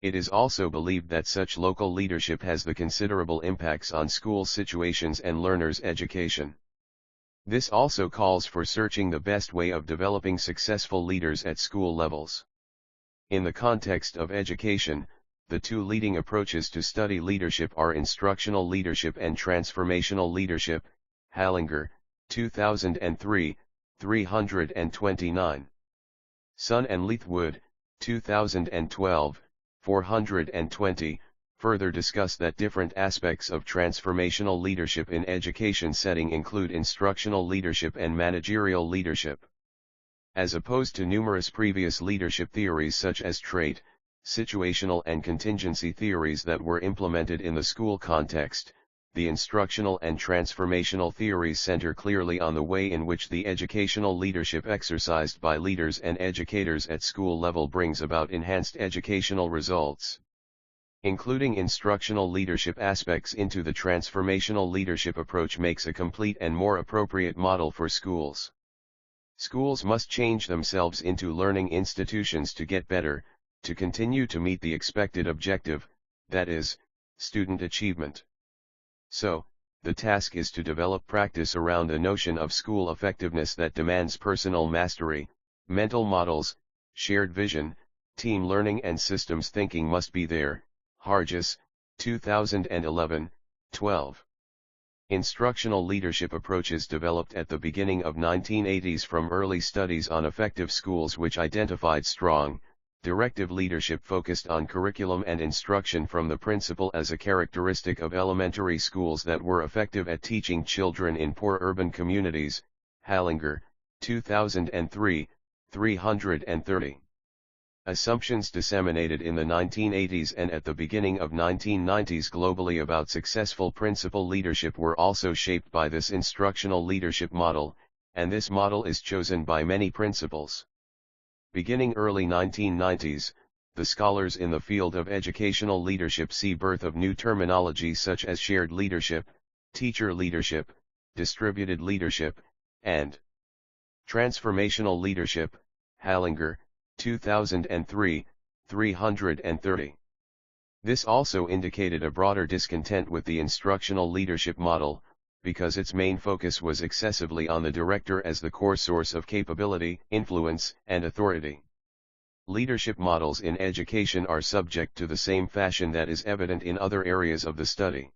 It is also believed that such local leadership has the considerable impacts on school situations and learners' education. This also calls for searching the best way of developing successful leaders at school levels. In the context of education, the 2 leading approaches to study leadership are instructional leadership and transformational leadership. Hallinger, 2003, 329. Sun and Leithwood, 2012, 420, further discuss that different aspects of transformational leadership in education setting include instructional leadership and managerial leadership. As opposed to numerous previous leadership theories such as trait, situational and contingency theories that were implemented in the school context, the instructional and transformational theories center clearly on the way in which the educational leadership exercised by leaders and educators at school level brings about enhanced educational results. Including instructional leadership aspects into the transformational leadership approach makes a complete and more appropriate model for schools. Schools must change themselves into learning institutions to get better, to continue to meet the expected objective, that is, student achievement. So, the task is to develop practice around a notion of school effectiveness that demands personal mastery, mental models, shared vision, team learning and systems thinking must be there. Hargis, 2011, 12. Instructional leadership approaches developed at the beginning of 1980s from early studies on effective schools which identified strong, directive leadership focused on curriculum and instruction from the principal as a characteristic of elementary schools that were effective at teaching children in poor urban communities. Hallinger, 2003, 330. Assumptions disseminated in the 1980s and at the beginning of 1990s globally about successful principal leadership were also shaped by this instructional leadership model, and this model is chosen by many principals. Beginning early 1990s, the scholars in the field of educational leadership see birth of new terminology such as shared leadership, teacher leadership, distributed leadership, and transformational leadership. Hallinger, 2003, 330. This also indicated a broader discontent with the instructional leadership model, because its main focus was excessively on the director as the core source of capability, influence, and authority. Leadership models in education are subject to the same fashion that is evident in other areas of the study.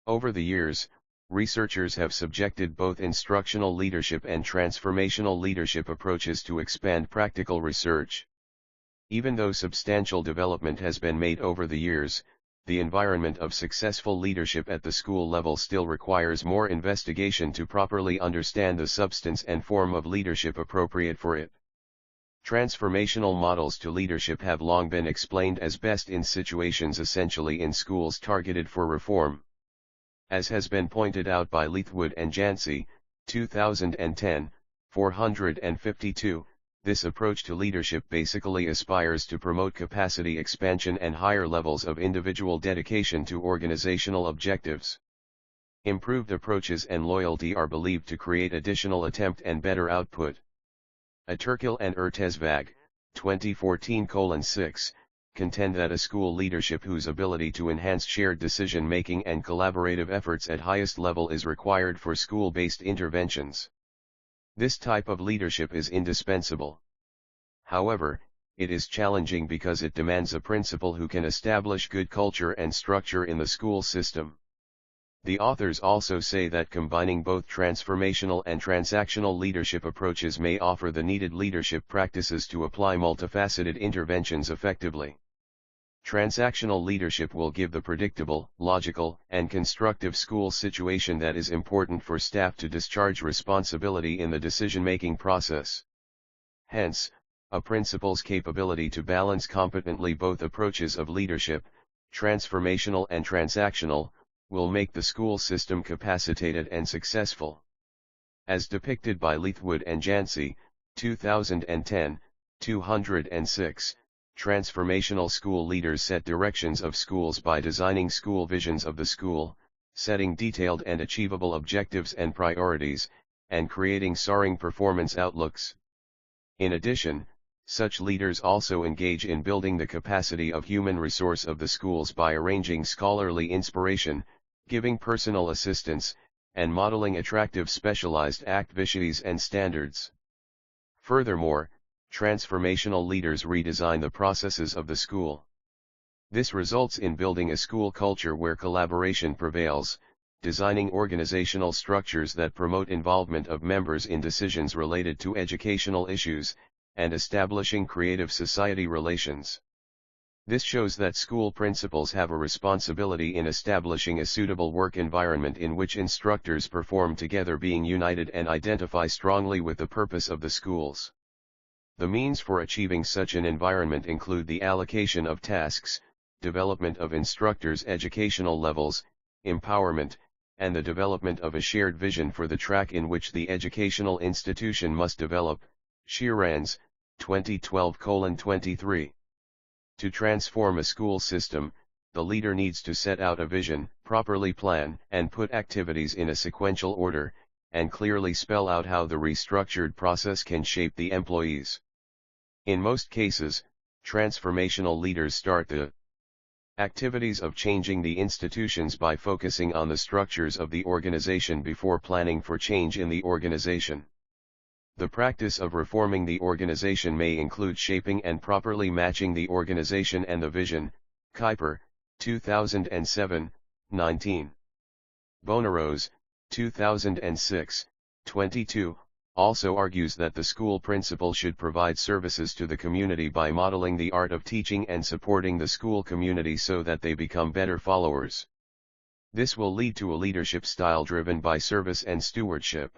Over the years, researchers have subjected both instructional leadership and transformational leadership approaches to expand practical research. Even though substantial development has been made over the years, the environment of successful leadership at the school level still requires more investigation to properly understand the substance and form of leadership appropriate for it. Transformational models to leadership have long been explained as best in situations essentially in schools targeted for reform. As has been pointed out by Leithwood and Jancy, 2010, 452, this approach to leadership basically aspires to promote capacity expansion and higher levels of individual dedication to organizational objectives. Improved approaches and loyalty are believed to create additional attempt and better output. Aturkil and Ertesvag, 2014:6, contend that a school leadership whose ability to enhance shared decision-making and collaborative efforts at highest level is required for school-based interventions. This type of leadership is indispensable. However, it is challenging because it demands a principal who can establish good culture and structure in the school system. The authors also say that combining both transformational and transactional leadership approaches may offer the needed leadership practices to apply multifaceted interventions effectively. Transactional leadership will give the predictable, logical, and constructive school situation that is important for staff to discharge responsibility in the decision-making process. Hence, a principal's capability to balance competently both approaches of leadership, transformational and transactional, will make the school system capacitated and successful. As depicted by Leithwood and Jancy, 2010, 206, transformational school leaders set directions of schools by designing school visions of the school, setting detailed and achievable objectives and priorities, and creating soaring performance outlooks. In addition, such leaders also engage in building the capacity of human resource of the schools by arranging scholarly inspiration, giving personal assistance, and modeling attractive specialized activities and standards. Furthermore, transformational leaders redesign the processes of the school. This results in building a school culture where collaboration prevails, designing organizational structures that promote involvement of members in decisions related to educational issues, and establishing creative society relations. This shows that school principals have a responsibility in establishing a suitable work environment in which instructors perform together, being united and identify strongly with the purpose of the schools. The means for achieving such an environment include the allocation of tasks, development of instructors' educational levels, empowerment, and the development of a shared vision for the track in which the educational institution must develop. Sheerans, 2012:23. To transform a school system, the leader needs to set out a vision, properly plan and put activities in a sequential order, and clearly spell out how the restructured process can shape the employees. In most cases, transformational leaders start the activities of changing the institutions by focusing on the structures of the organization before planning for change in the organization. The practice of reforming the organization may include shaping and properly matching the organization and the vision. Kuiper, 2007, 19. Bonarose, 2006, 22, also argues that the school principal should provide services to the community by modeling the art of teaching and supporting the school community so that they become better followers. This will lead to a leadership style driven by service and stewardship.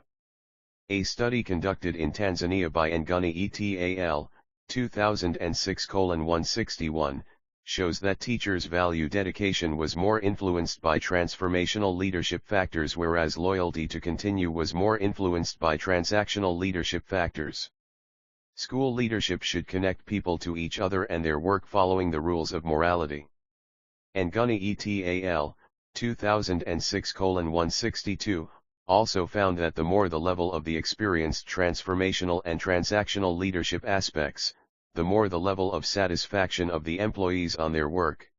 A study conducted in Tanzania by Nguni et al., 2006:161, shows that teachers' value dedication was more influenced by transformational leadership factors, whereas loyalty to continue was more influenced by transactional leadership factors. School leadership should connect people to each other and their work following the rules of morality. Nguni et al., 2006:162, also found that the more the level of the experienced transformational and transactional leadership aspects, the more the level of satisfaction of the employees on their work.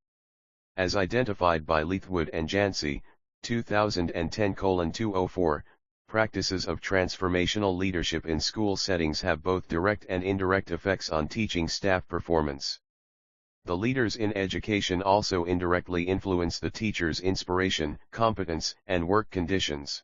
As identified by Leithwood and Jancy, 2010:204, practices of transformational leadership in school settings have both direct and indirect effects on teaching staff performance. The leaders in education also indirectly influence the teachers' inspiration, competence, and work conditions.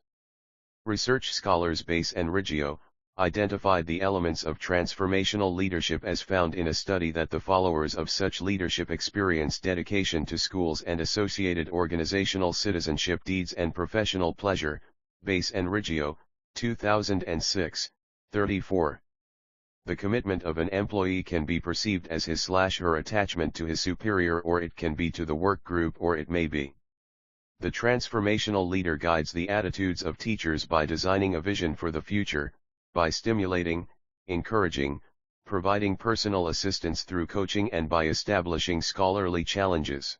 Research scholars Bass and Riggio identified the elements of transformational leadership as found in a study that the followers of such leadership experience dedication to schools and associated organizational citizenship deeds and professional pleasure. Bass and Riggio, 2006, 34. The commitment of an employee can be perceived as his/her attachment to his superior, or it can be to the work group, or it may be. The transformational leader guides the attitudes of teachers by designing a vision for the future, by stimulating, encouraging, providing personal assistance through coaching, and by establishing scholarly challenges.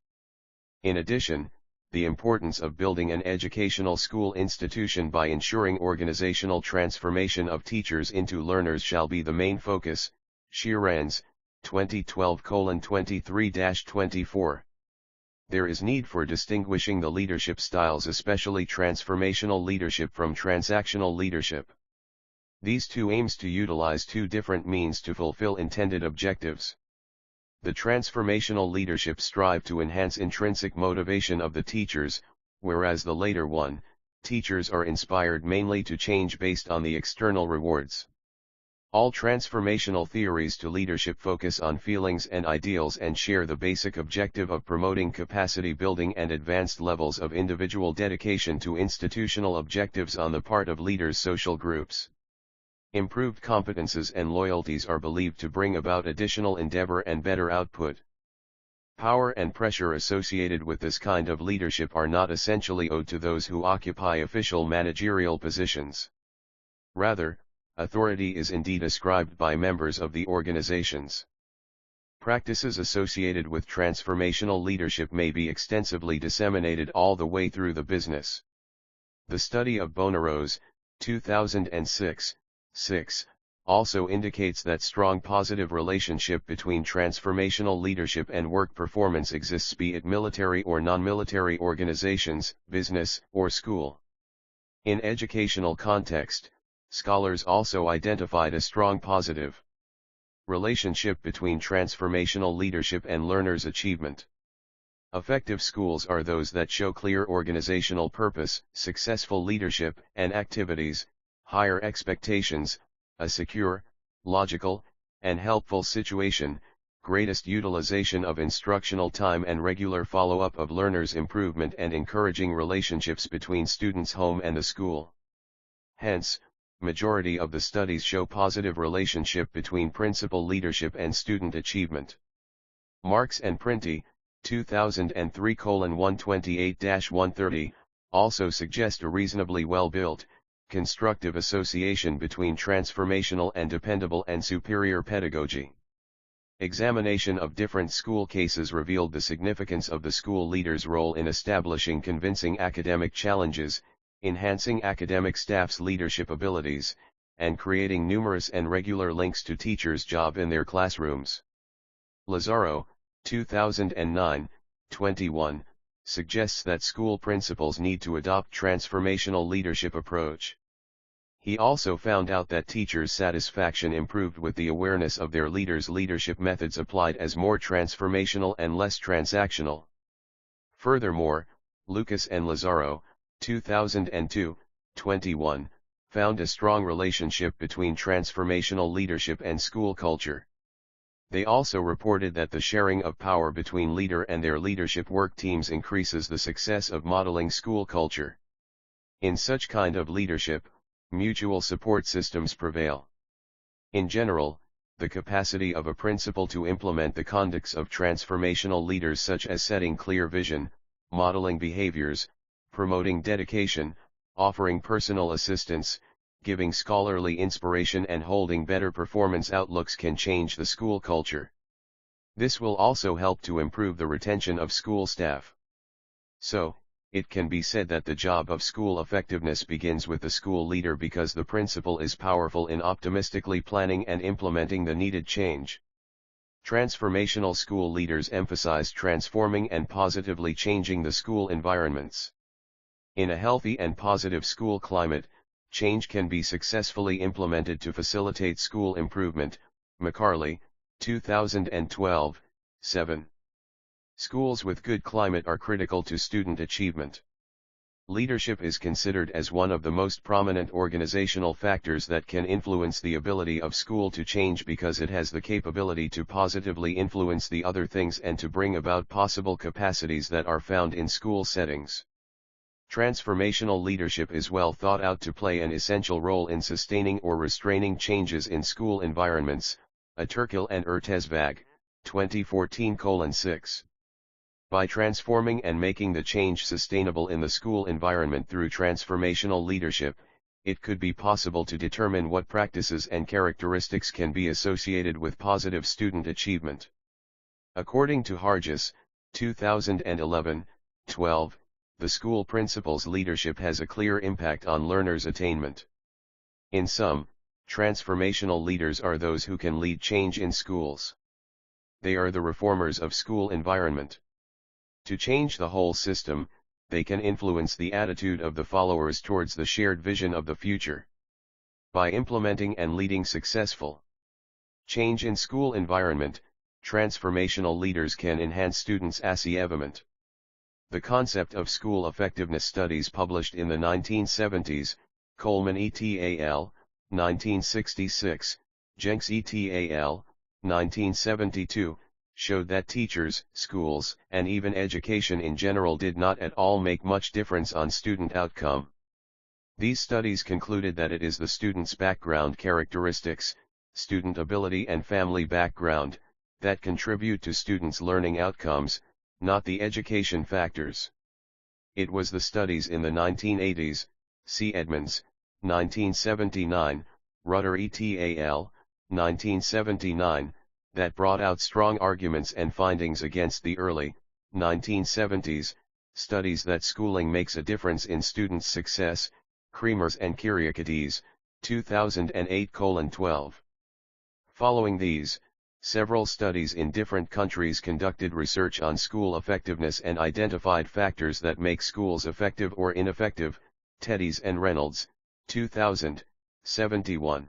In addition, the importance of building an educational school institution by ensuring organizational transformation of teachers into learners shall be the main focus. Sheerans, 2012:23-24. There is need for distinguishing the leadership styles, especially transformational leadership, from transactional leadership. These two aims to utilize two different means to fulfill intended objectives. The transformational leadership strive to enhance intrinsic motivation of the teachers, whereas the later one, teachers are inspired mainly to change based on the external rewards. All transformational theories to leadership focus on feelings and ideals and share the basic objective of promoting capacity building and advanced levels of individual dedication to institutional objectives on the part of leaders' social groups. Improved competences and loyalties are believed to bring about additional endeavor and better output. Power and pressure associated with this kind of leadership are not essentially owed to those who occupy official managerial positions. Rather, authority is indeed ascribed by members of the organizations. Practices associated with transformational leadership may be extensively disseminated all the way through the business. The study of Bonarose, 2006, also indicates that strong positive relationship between transformational leadership and work performance exists, be it military or non-military organizations, business, or school. In educational context, scholars also identified a strong positive relationship between transformational leadership and learners' achievement. Effective schools are those that show clear organizational purpose, successful leadership and activities, higher expectations, a secure, logical, and helpful situation, greatest utilization of instructional time and regular follow-up of learners' improvement and encouraging relationships between students' home and the school. Hence, majority of the studies show positive relationship between principal leadership and student achievement. Marks and Printy, 2003:128-130, also suggest a reasonably well-built, constructive association between transformational and dependable and superior pedagogy. Examination of different school cases revealed the significance of the school leader's role in establishing convincing academic challenges, enhancing academic staff's leadership abilities, and creating numerous and regular links to teachers' job in their classrooms. Lazaro, 2009, 21, suggests that school principals need to adopt transformational leadership approach. He also found out that teachers' satisfaction improved with the awareness of their leaders' leadership methods applied as more transformational and less transactional. Furthermore, Lucas and Lazaro, 2002, 21, found a strong relationship between transformational leadership and school culture. They also reported that the sharing of power between leader and their leadership work teams increases the success of modeling school culture. In such kind of leadership, mutual support systems prevail. In general, the capacity of a principal to implement the conducts of transformational leaders, such as setting clear vision, modeling behaviors, promoting dedication, offering personal assistance, giving scholarly inspiration and holding better performance outlooks, can change the school culture. This will also help to improve the retention of school staff. So, it can be said that the job of school effectiveness begins with the school leader, because the principal is powerful in optimistically planning and implementing the needed change. Transformational school leaders emphasize transforming and positively changing the school environments. In a healthy and positive school climate, change can be successfully implemented to facilitate school improvement. McCarley, 2012, 7. Schools with good climate are critical to student achievement. Leadership is considered as one of the most prominent organizational factors that can influence the ability of school to change, because it has the capability to positively influence the other things and to bring about possible capacities that are found in school settings. Transformational leadership is well thought out to play an essential role in sustaining or restraining changes in school environments. Aturkil and Ertesvag, 2014:6. By transforming and making the change sustainable in the school environment through transformational leadership, it could be possible to determine what practices and characteristics can be associated with positive student achievement. According to Hargis, 2011, 12, the school principal's leadership has a clear impact on learners' attainment. In sum, transformational leaders are those who can lead change in schools. They are the reformers of school environment. To change the whole system, they can influence the attitude of the followers towards the shared vision of the future. By implementing and leading successful change in school environment, transformational leaders can enhance students' achievement. The concept of school effectiveness studies published in the 1970s, Coleman et al., 1966, Jenks et al., 1972, showed that teachers, schools, and even education in general did not at all make much difference on student outcome. These studies concluded that it is the student's background characteristics, student ability and family background, that contribute to students' learning outcomes, not the education factors. It was the studies in the 1980s, C. Edmonds, 1979, Rutter et al., 1979, that brought out strong arguments and findings against the early, 1970s, studies that schooling makes a difference in students' success, Kremers and Kyriakides, 2008:12. Following these, several studies in different countries conducted research on school effectiveness and identified factors that make schools effective or ineffective, Teddies and Reynolds, 2000, 71.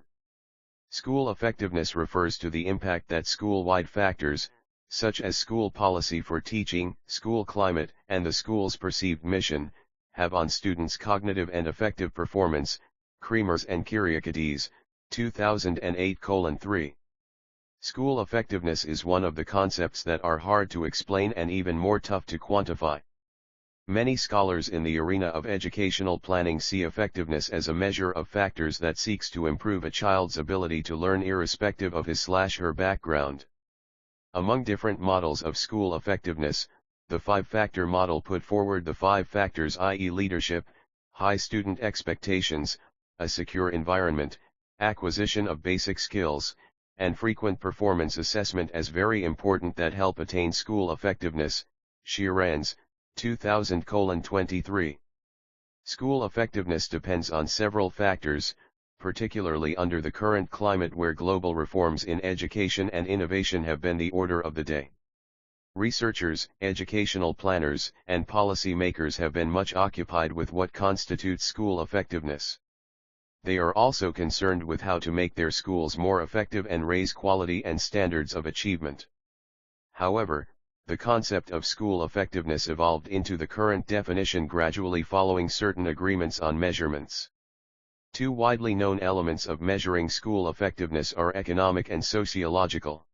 School effectiveness refers to the impact that school-wide factors, such as school policy for teaching, school climate, and the school's perceived mission, have on students' cognitive and affective performance, Kremers and Kyriakides, 2008:3. School effectiveness is one of the concepts that are hard to explain and even more tough to quantify. Many scholars in the arena of educational planning see effectiveness as a measure of factors that seeks to improve a child's ability to learn irrespective of his/her background. Among different models of school effectiveness, the 5-factor model put forward the 5 factors, i.e. leadership, high student expectations, a secure environment, acquisition of basic skills, and frequent performance assessment as very important that help attain school effectiveness. Sheeran's, 2000:23. School effectiveness depends on several factors, particularly under the current climate where global reforms in education and innovation have been the order of the day. Researchers, educational planners, and policy makers have been much occupied with what constitutes school effectiveness. They are also concerned with how to make their schools more effective and raise quality and standards of achievement. However, the concept of school effectiveness evolved into the current definition gradually following certain agreements on measurements. 2 widely known elements of measuring school effectiveness are economic and sociological.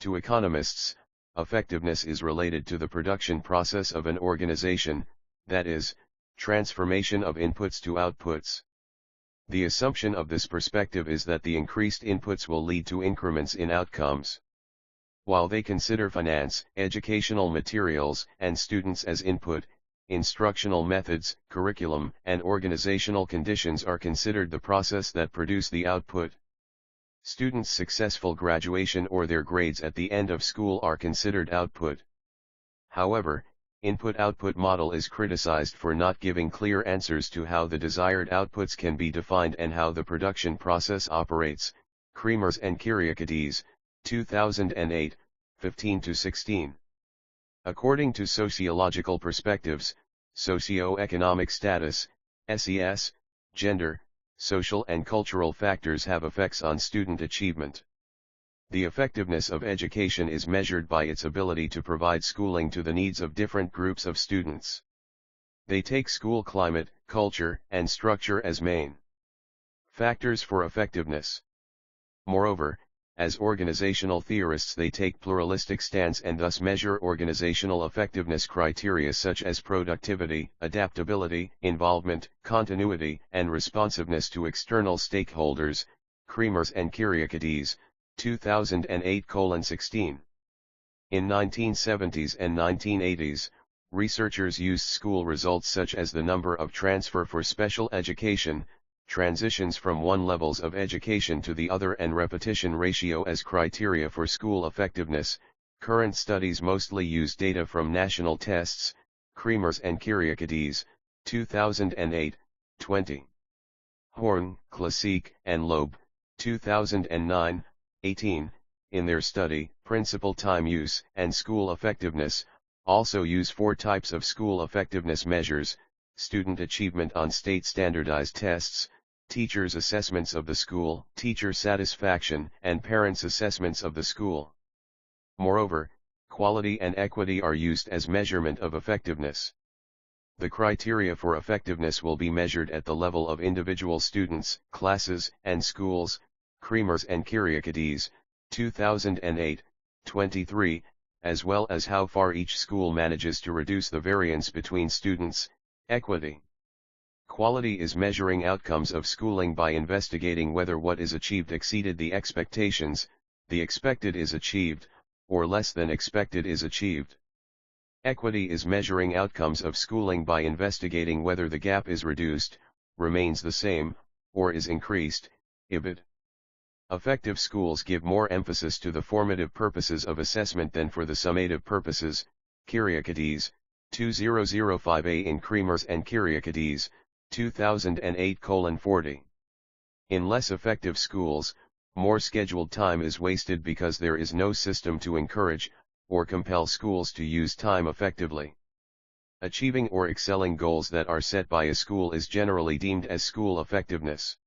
To economists, effectiveness is related to the production process of an organization, that is, transformation of inputs to outputs. The assumption of this perspective is that the increased inputs will lead to increments in outcomes. While they consider finance, educational materials, and students as input, instructional methods, curriculum, and organizational conditions are considered the process that produce the output. Students' successful graduation or their grades at the end of school are considered output. However, input-output model is criticized for not giving clear answers to how the desired outputs can be defined and how the production process operates. Kremers and Kyriakides, 2008, 15-16. According to sociological perspectives, socio-economic status, SES, gender, social and cultural factors have effects on student achievement. The effectiveness of education is measured by its ability to provide schooling to the needs of different groups of students. They take school climate, culture, and structure as main factors for effectiveness. Moreover, as organizational theorists they take pluralistic stance and thus measure organizational effectiveness criteria such as productivity, adaptability, involvement, continuity, and responsiveness to external stakeholders. Kremers and Kyriakides, 2008:16. In 1970s and 1980s, researchers used school results such as the number of transfer for special education, transitions from one levels of education to the other and repetition ratio as criteria for school effectiveness. Current studies mostly use data from national tests. Kremers and Kyriakides, 2008, 20. Horn, Classique, and Loeb, 2009, 18, in their study, Principal Time Use and School Effectiveness, also use 4 types of school effectiveness measures: student achievement on state standardized tests, teachers' assessments of the school, teacher satisfaction, and parents' assessments of the school. Moreover, quality and equity are used as measurement of effectiveness. The criteria for effectiveness will be measured at the level of individual students, classes, and schools. Kremers and Kyriakides, 2008, 23, as well as how far each school manages to reduce the variance between students. Equity. Quality is measuring outcomes of schooling by investigating whether what is achieved exceeded the expectations, the expected is achieved, or less than expected is achieved. Equity is measuring outcomes of schooling by investigating whether the gap is reduced, remains the same, or is increased. IBID. Effective schools give more emphasis to the formative purposes of assessment than for the summative purposes. Kyriakides, 2005a in Kremers and Kyriakides, 2008:40. In less effective schools, more scheduled time is wasted because there is no system to encourage, or compel schools to use time effectively. Achieving or excelling goals that are set by a school is generally deemed as school effectiveness.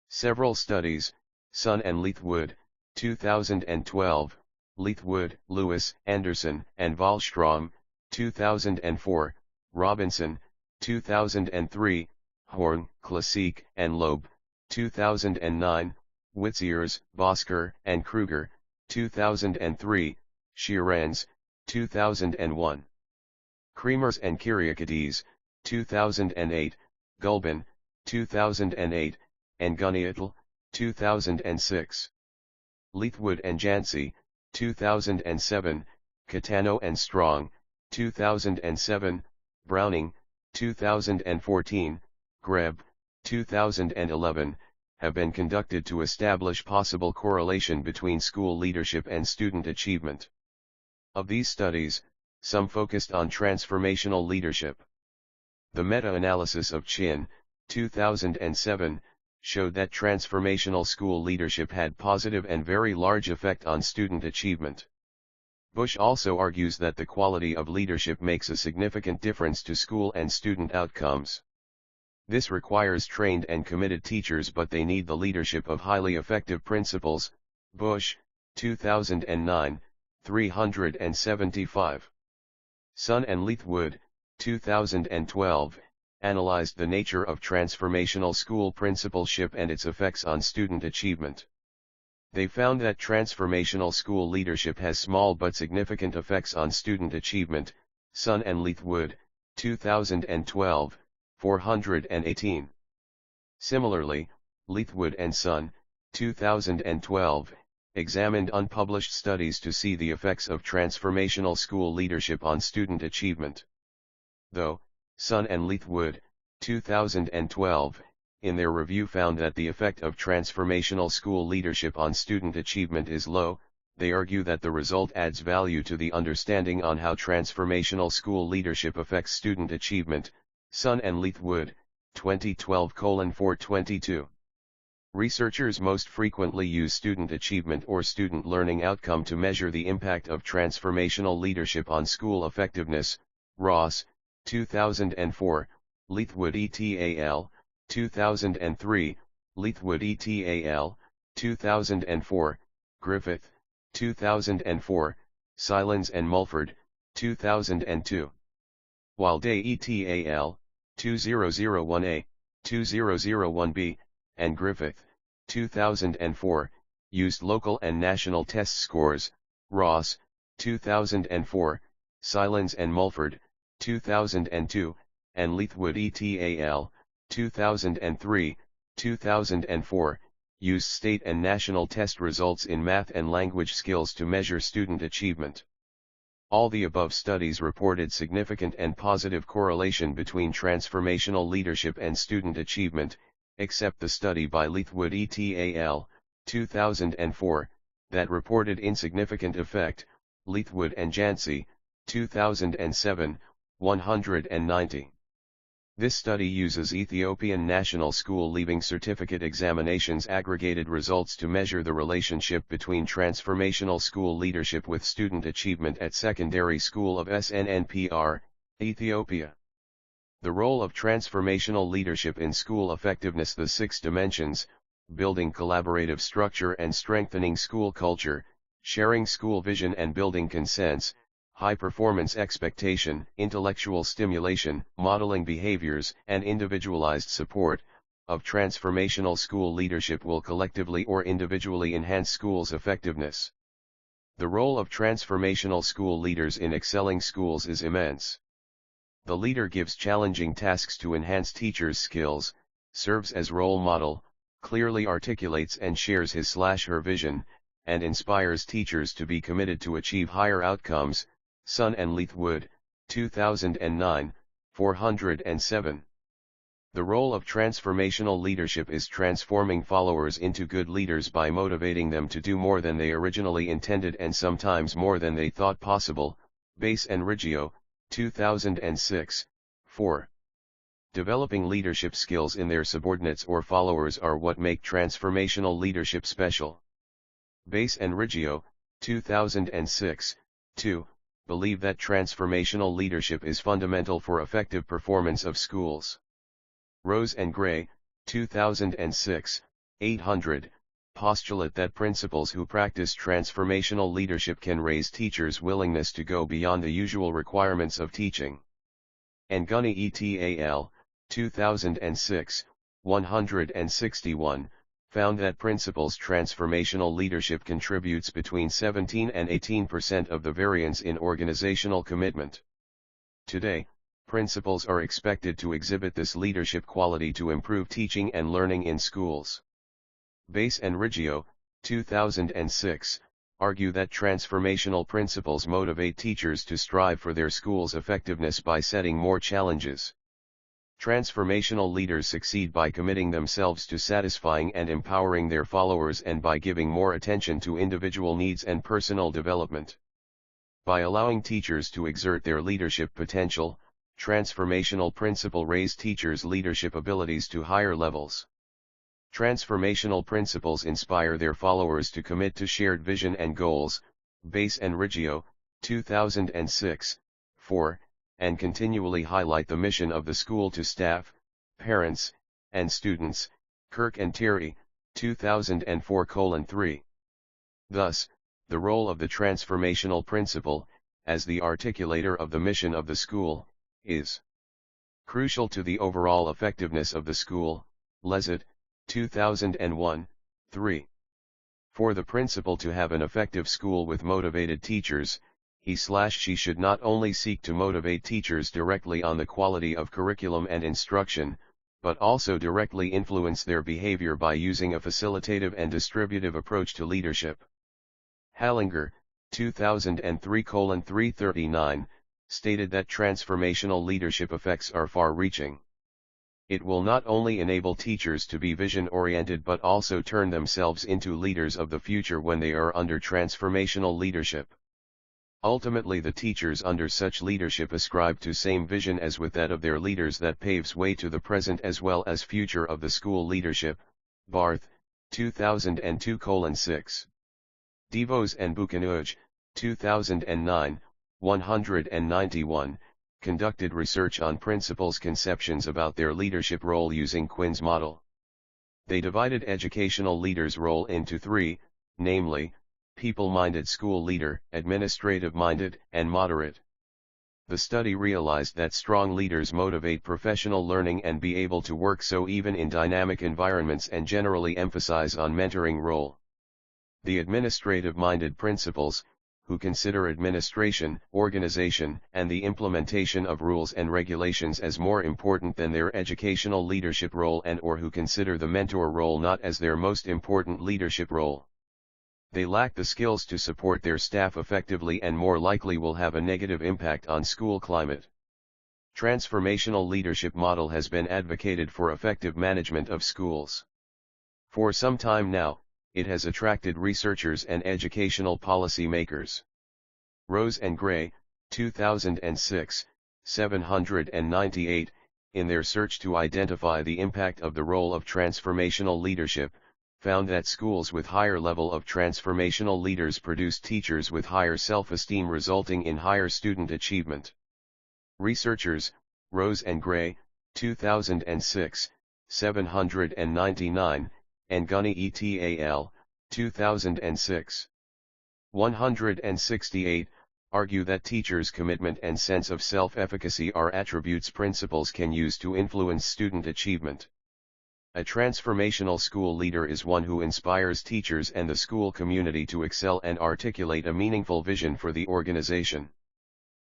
Several studies, Sun and Leithwood, 2012, Leithwood, Lewis, Anderson, and Wallstrom, 2004, Robinson, 2003, Horn, Classique, and Loeb, 2009, Witziers, Bosker, and Kruger, 2003, Sheeranz, 2001. Kremers and Kyriakides, 2008, Gulbin, 2008, and Gunnietl, 2006. Leithwood and Jancy, 2007, Catano and Strong, 2007, Browning, 2014, Greb, 2011, have been conducted to establish possible correlation between school leadership and student achievement. Of these studies, some focused on transformational leadership. The meta-analysis of Chin, 2007, showed that transformational school leadership had positive and very large effect on student achievement. Bush also argues that the quality of leadership makes a significant difference to school and student outcomes. This requires trained and committed teachers, but they need the leadership of highly effective principals. Bush, 2009, 375. Sun and Leithwood, 2012, analyzed the nature of transformational school principalship and its effects on student achievement. They found that transformational school leadership has small but significant effects on student achievement. Sun and Leithwood, 2012, 418. Similarly, Leithwood and Sun, 2012, examined unpublished studies to see the effects of transformational school leadership on student achievement. Though, Sun and Leithwood, 2012, in their review found that the effect of transformational school leadership on student achievement is low, they argue that the result adds value to the understanding on how transformational school leadership affects student achievement. Sun and Leithwood, 2012:422. Researchers most frequently use student achievement or student learning outcome to measure the impact of transformational leadership on school effectiveness. Ross, 2004, Leithwood et al., 2003, Leithwood et al., 2004, Griffith, 2004, Silens and Mulford, 2002. While Day et al., 2001a, 2001b, and Griffith, 2004, used local and national test scores. Ross, 2004, Silens and Mulford, 2002, and Leithwood et al., 2003, 2004, used state and national test results in math and language skills to measure student achievement. All the above studies reported significant and positive correlation between transformational leadership and student achievement, except the study by Leithwood et al., 2004, that reported insignificant effect. Leithwood and Jancy, 2007, 190. This study uses Ethiopian National School Leaving Certificate Examinations aggregated results to measure the relationship between transformational school leadership with student achievement at secondary school of SNNPR, Ethiopia. The role of transformational leadership in school effectiveness. The 6 dimensions: building collaborative structure and strengthening school culture, sharing school vision and building consents, high performance expectation, intellectual stimulation, modeling behaviors, and individualized support of transformational school leadership will collectively or individually enhance schools' effectiveness. The role of transformational school leaders in excelling schools is immense. The leader gives challenging tasks to enhance teachers' skills, serves as role model, clearly articulates and shares his/her vision, and inspires teachers to be committed to achieve higher outcomes. Sun and Leithwood, 2009, 407. The role of transformational leadership is transforming followers into good leaders by motivating them to do more than they originally intended and sometimes more than they thought possible. Bass and Riggio, 2006, 4. Developing leadership skills in their subordinates or followers are what make transformational leadership special. Bass and Riggio, 2006, 2, believe that transformational leadership is fundamental for effective performance of schools. Rose and Gray, 2006, 800, postulate that principals who practice transformational leadership can raise teachers' willingness to go beyond the usual requirements of teaching. And Gunny et al., 2006, 161, found that principals' transformational leadership contributes between 17 and 18% of the variance in organizational commitment. Today, principals are expected to exhibit this leadership quality to improve teaching and learning in schools. Bass and Riggio, 2006, argue that transformational principles motivate teachers to strive for their school's effectiveness by setting more challenges. Transformational leaders succeed by committing themselves to satisfying and empowering their followers and by giving more attention to individual needs and personal development. By allowing teachers to exert their leadership potential, transformational principles raise teachers' leadership abilities to higher levels. Transformational principles inspire their followers to commit to shared vision and goals. Bass and Riggio, 2006, 4, and continually highlight the mission of the school to staff, parents, and students. Kirk and Terry, 2004:3. Thus, the role of the transformational principal, as the articulator of the mission of the school, is crucial to the overall effectiveness of the school. Lezzett, 2001, 3. For the principal to have an effective school with motivated teachers, he/she should not only seek to motivate teachers directly on the quality of curriculum and instruction, but also directly influence their behavior by using a facilitative and distributive approach to leadership. Hallinger, 2003:339, stated that transformational leadership effects are far-reaching. It will not only enable teachers to be vision-oriented but also turn themselves into leaders of the future when they are under transformational leadership. Ultimately, the teachers under such leadership ascribe to same vision as with that of their leaders that paves way to the present as well as future of the school leadership. Barth, 2002:6. DeVos and Buchanuge, 2009, 191, conducted research on principals' conceptions about their leadership role using Quinn's model. They divided educational leaders' role into 3, namely, people-minded school leader, administrative-minded, and moderate. The study realized that strong leaders motivate professional learning and be able to work so even in dynamic environments and generally emphasize on mentoring role. The administrative-minded principals, who consider administration, organization, and the implementation of rules and regulations as more important than their educational leadership role and/or who consider the mentor role not as their most important leadership role. They lack the skills to support their staff effectively and more likely will have a negative impact on school climate. Transformational leadership model has been advocated for effective management of schools. For some time now, it has attracted researchers and educational policy makers. Rose and Gray, 2006, 798, in their search to identify the impact of the role of transformational leadership, found that schools with higher level of transformational leaders produce teachers with higher self-esteem resulting in higher student achievement. Researchers, Rose and Gray, 2006, 799, and Gunny et al., 2006. 168, argue that teachers' commitment and sense of self-efficacy are attributes principals can use to influence student achievement. A transformational school leader is one who inspires teachers and the school community to excel and articulate a meaningful vision for the organization.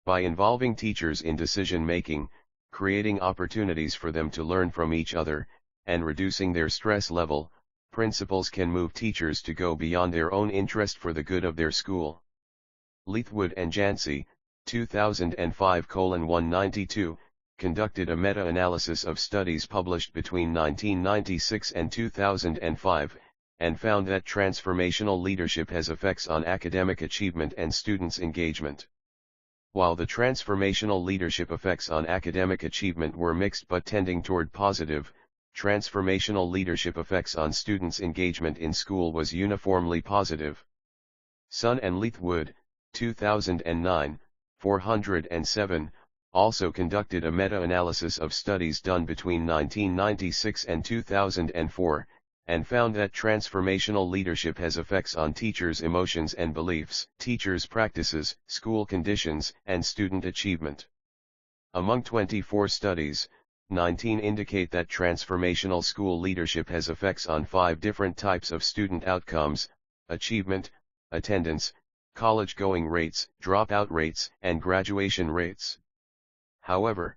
By involving teachers in decision-making, creating opportunities for them to learn from each other, and reducing their stress level, principals can move teachers to go beyond their own interest for the good of their school. Leithwood and Jancy, 2005:192, conducted a meta-analysis of studies published between 1996 and 2005, and found that transformational leadership has effects on academic achievement and students' engagement. While the transformational leadership effects on academic achievement were mixed but tending toward positive, transformational leadership effects on students' engagement in school was uniformly positive. Sun and Leithwood, 2009, 407, also conducted a meta-analysis of studies done between 1996 and 2004, and found that transformational leadership has effects on teachers' emotions and beliefs, teachers' practices, school conditions, and student achievement. Among 24 studies, 19 indicate that transformational school leadership has effects on 5 different types of student outcomes: achievement, attendance, college-going rates, dropout rates, and graduation rates. However,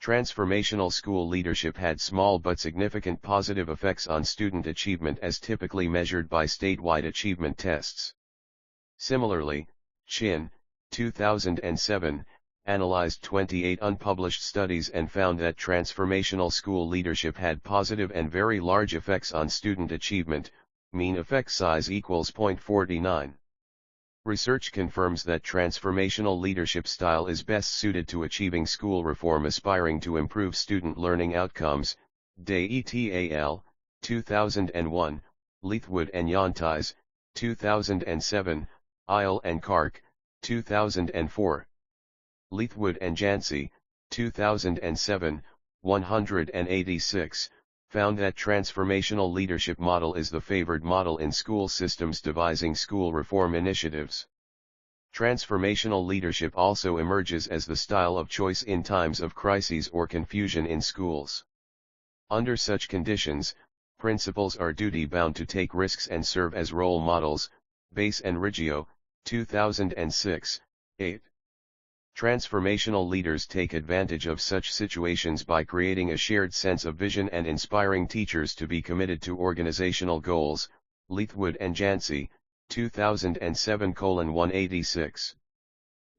transformational school leadership had small but significant positive effects on student achievement as typically measured by statewide achievement tests. Similarly, Chin, 2007, analyzed 28 unpublished studies and found that transformational school leadership had positive and very large effects on student achievement, mean effect size equals 0.49. Research confirms that transformational leadership style is best suited to achieving school reform aspiring to improve student learning outcomes. Day et al., 2001, Leithwood and Yantais, 2007, Isle and Kark, 2004. Leithwood and Jancy, 2007, 186, found that transformational leadership model is the favored model in school systems devising school reform initiatives. Transformational leadership also emerges as the style of choice in times of crises or confusion in schools. Under such conditions, principals are duty-bound to take risks and serve as role models. Bass and Riggio, 2006, 8. Transformational leaders take advantage of such situations by creating a shared sense of vision and inspiring teachers to be committed to organizational goals. Leithwood and Jancy, 2007:186.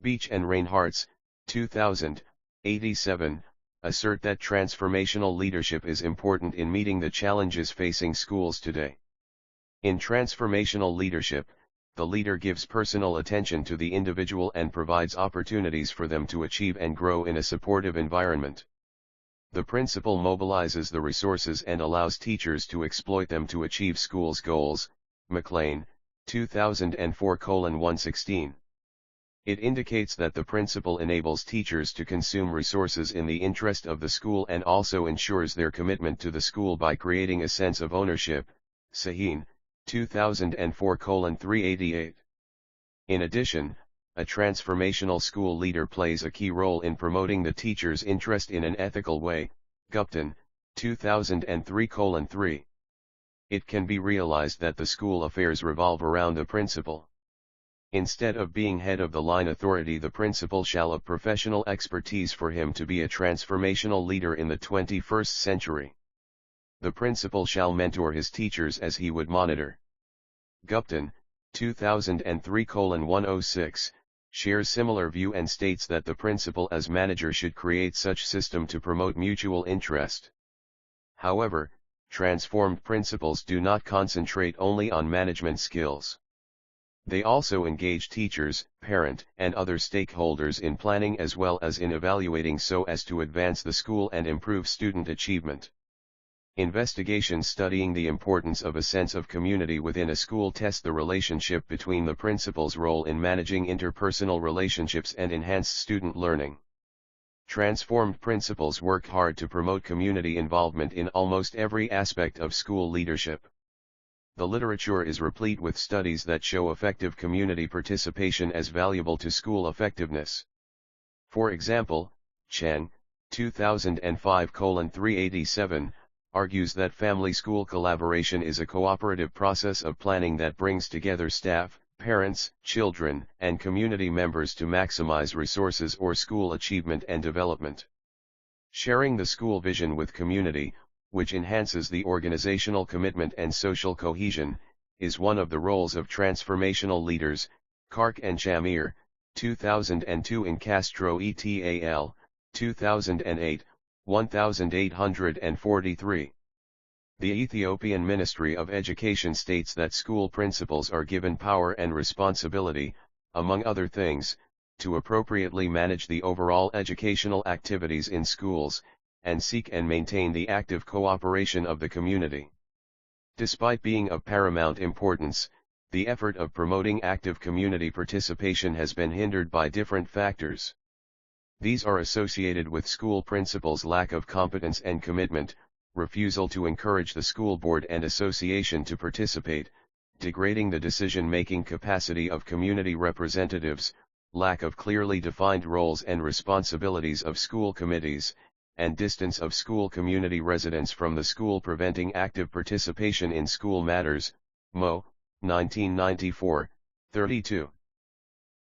Beach and Reinhartz, 2000, 87, assert that transformational leadership is important in meeting the challenges facing schools today. In transformational leadership, the leader gives personal attention to the individual and provides opportunities for them to achieve and grow in a supportive environment. The principal mobilizes the resources and allows teachers to exploit them to achieve school's goals. McLean, 2004:116. It indicates that the principal enables teachers to consume resources in the interest of the school and also ensures their commitment to the school by creating a sense of ownership. Sahin, 2004:388. In addition, a transformational school leader plays a key role in promoting the teacher's interest in an ethical way. Gupton, 2003:3. It can be realized that the school affairs revolve around the principal. Instead of being head of the line authority, the principal shall have professional expertise for him to be a transformational leader in the 21st century. The principal shall mentor his teachers as he would monitor. Gupton, 2003:106, shares similar view and states that the principal as manager should create such system to promote mutual interest. However, transformed principals do not concentrate only on management skills. They also engage teachers, parent, and other stakeholders in planning as well as in evaluating so as to advance the school and improve student achievement. Investigations studying the importance of a sense of community within a school test the relationship between the principal's role in managing interpersonal relationships and enhanced student learning. Transformed principals work hard to promote community involvement in almost every aspect of school leadership. The literature is replete with studies that show effective community participation as valuable to school effectiveness. For example, Chen, 2005:387, argues that family-school collaboration is a cooperative process of planning that brings together staff, parents, children, and community members to maximize resources or school achievement and development. Sharing the school vision with community, which enhances the organizational commitment and social cohesion, is one of the roles of transformational leaders. Kark and Shamir, 2002, in Castro et al., 2008, 1843. The Ethiopian Ministry of Education states that school principals are given power and responsibility, among other things, to appropriately manage the overall educational activities in schools, and seek and maintain the active cooperation of the community. Despite being of paramount importance, the effort of promoting active community participation has been hindered by different factors. These are associated with school principals' lack of competence and commitment, refusal to encourage the school board and association to participate, degrading the decision-making capacity of community representatives, lack of clearly defined roles and responsibilities of school committees, and distance of school community residents from the school preventing active participation in school matters. Mo, 1994, 32.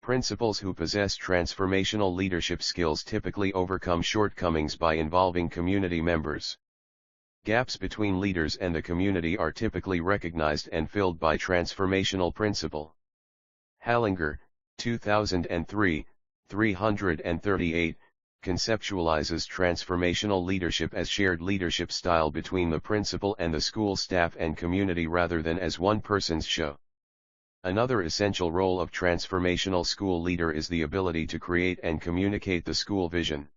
Principals who possess transformational leadership skills typically overcome shortcomings by involving community members. Gaps between leaders and the community are typically recognized and filled by transformational principle. Hallinger, 2003, 338, conceptualizes transformational leadership as shared leadership style between the principal and the school staff and community rather than as one person's show. Another essential role of transformational school leader is the ability to create and communicate the school vision.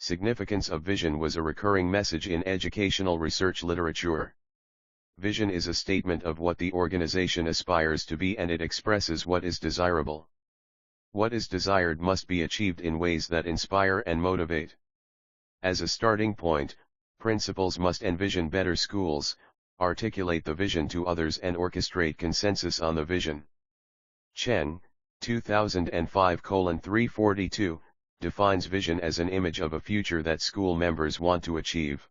Significance of vision was a recurring message in educational research literature. Vision is a statement of what the organization aspires to be, and it expresses what is desirable. What is desired must be achieved in ways that inspire and motivate. As a starting point, principals must envision better schools, articulate the vision to others and orchestrate consensus on the vision. Chen, 2005:342, defines vision as an image of a future that school members want to achieve.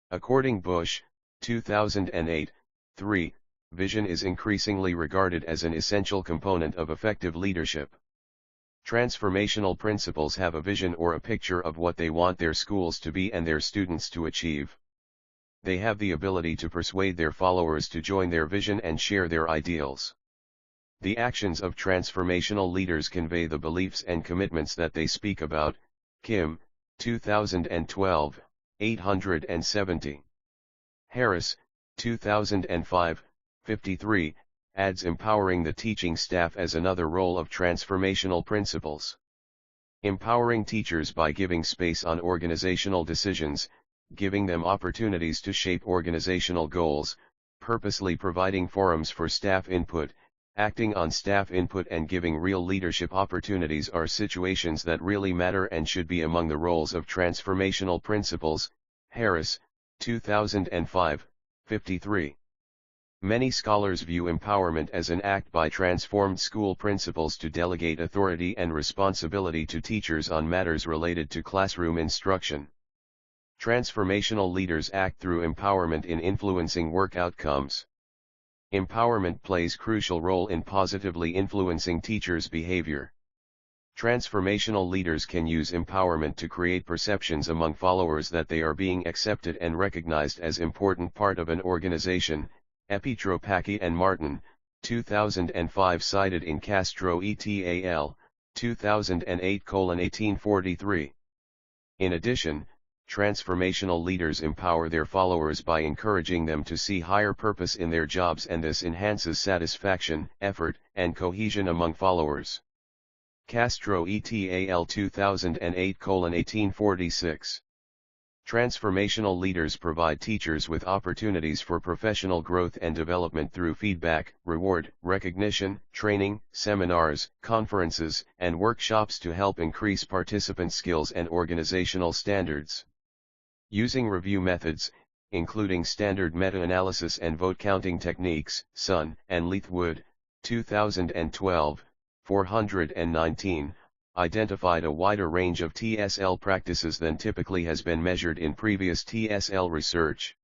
According Bush, 2008, 3, vision is increasingly regarded as an essential component of effective leadership. Transformational principals have a vision or a picture of what they want their schools to be and their students to achieve. They have the ability to persuade their followers to join their vision and share their ideals. The actions of transformational leaders convey the beliefs and commitments that they speak about. Kim, 2012, 870. Harris, 2005, 53, adds empowering the teaching staff as another role of transformational principles. Empowering teachers by giving space on organizational decisions, giving them opportunities to shape organizational goals, purposely providing forums for staff input, acting on staff input and giving real leadership opportunities are situations that really matter and should be among the roles of transformational principals. Harris, 2005, 53. Many scholars view empowerment as an act by transformed school principals to delegate authority and responsibility to teachers on matters related to classroom instruction. Transformational leaders act through empowerment in influencing work outcomes. Empowerment plays a crucial role in positively influencing teachers' behavior. Transformational leaders can use empowerment to create perceptions among followers that they are being accepted and recognized as important part of an organization. Epitropaki and Martin, 2005, cited in Castro et al., 2008:1843. In addition, transformational leaders empower their followers by encouraging them to see higher purpose in their jobs, and this enhances satisfaction, effort, and cohesion among followers. Castro et al., 2008:1846. Transformational leaders provide teachers with opportunities for professional growth and development through feedback, reward, recognition, training, seminars, conferences, and workshops to help increase participant skills and organizational standards. Using review methods, including standard meta-analysis and vote counting techniques, Sun and Leithwood, 2012, 419, identified a wider range of TSL practices than typically has been measured in previous TSL research.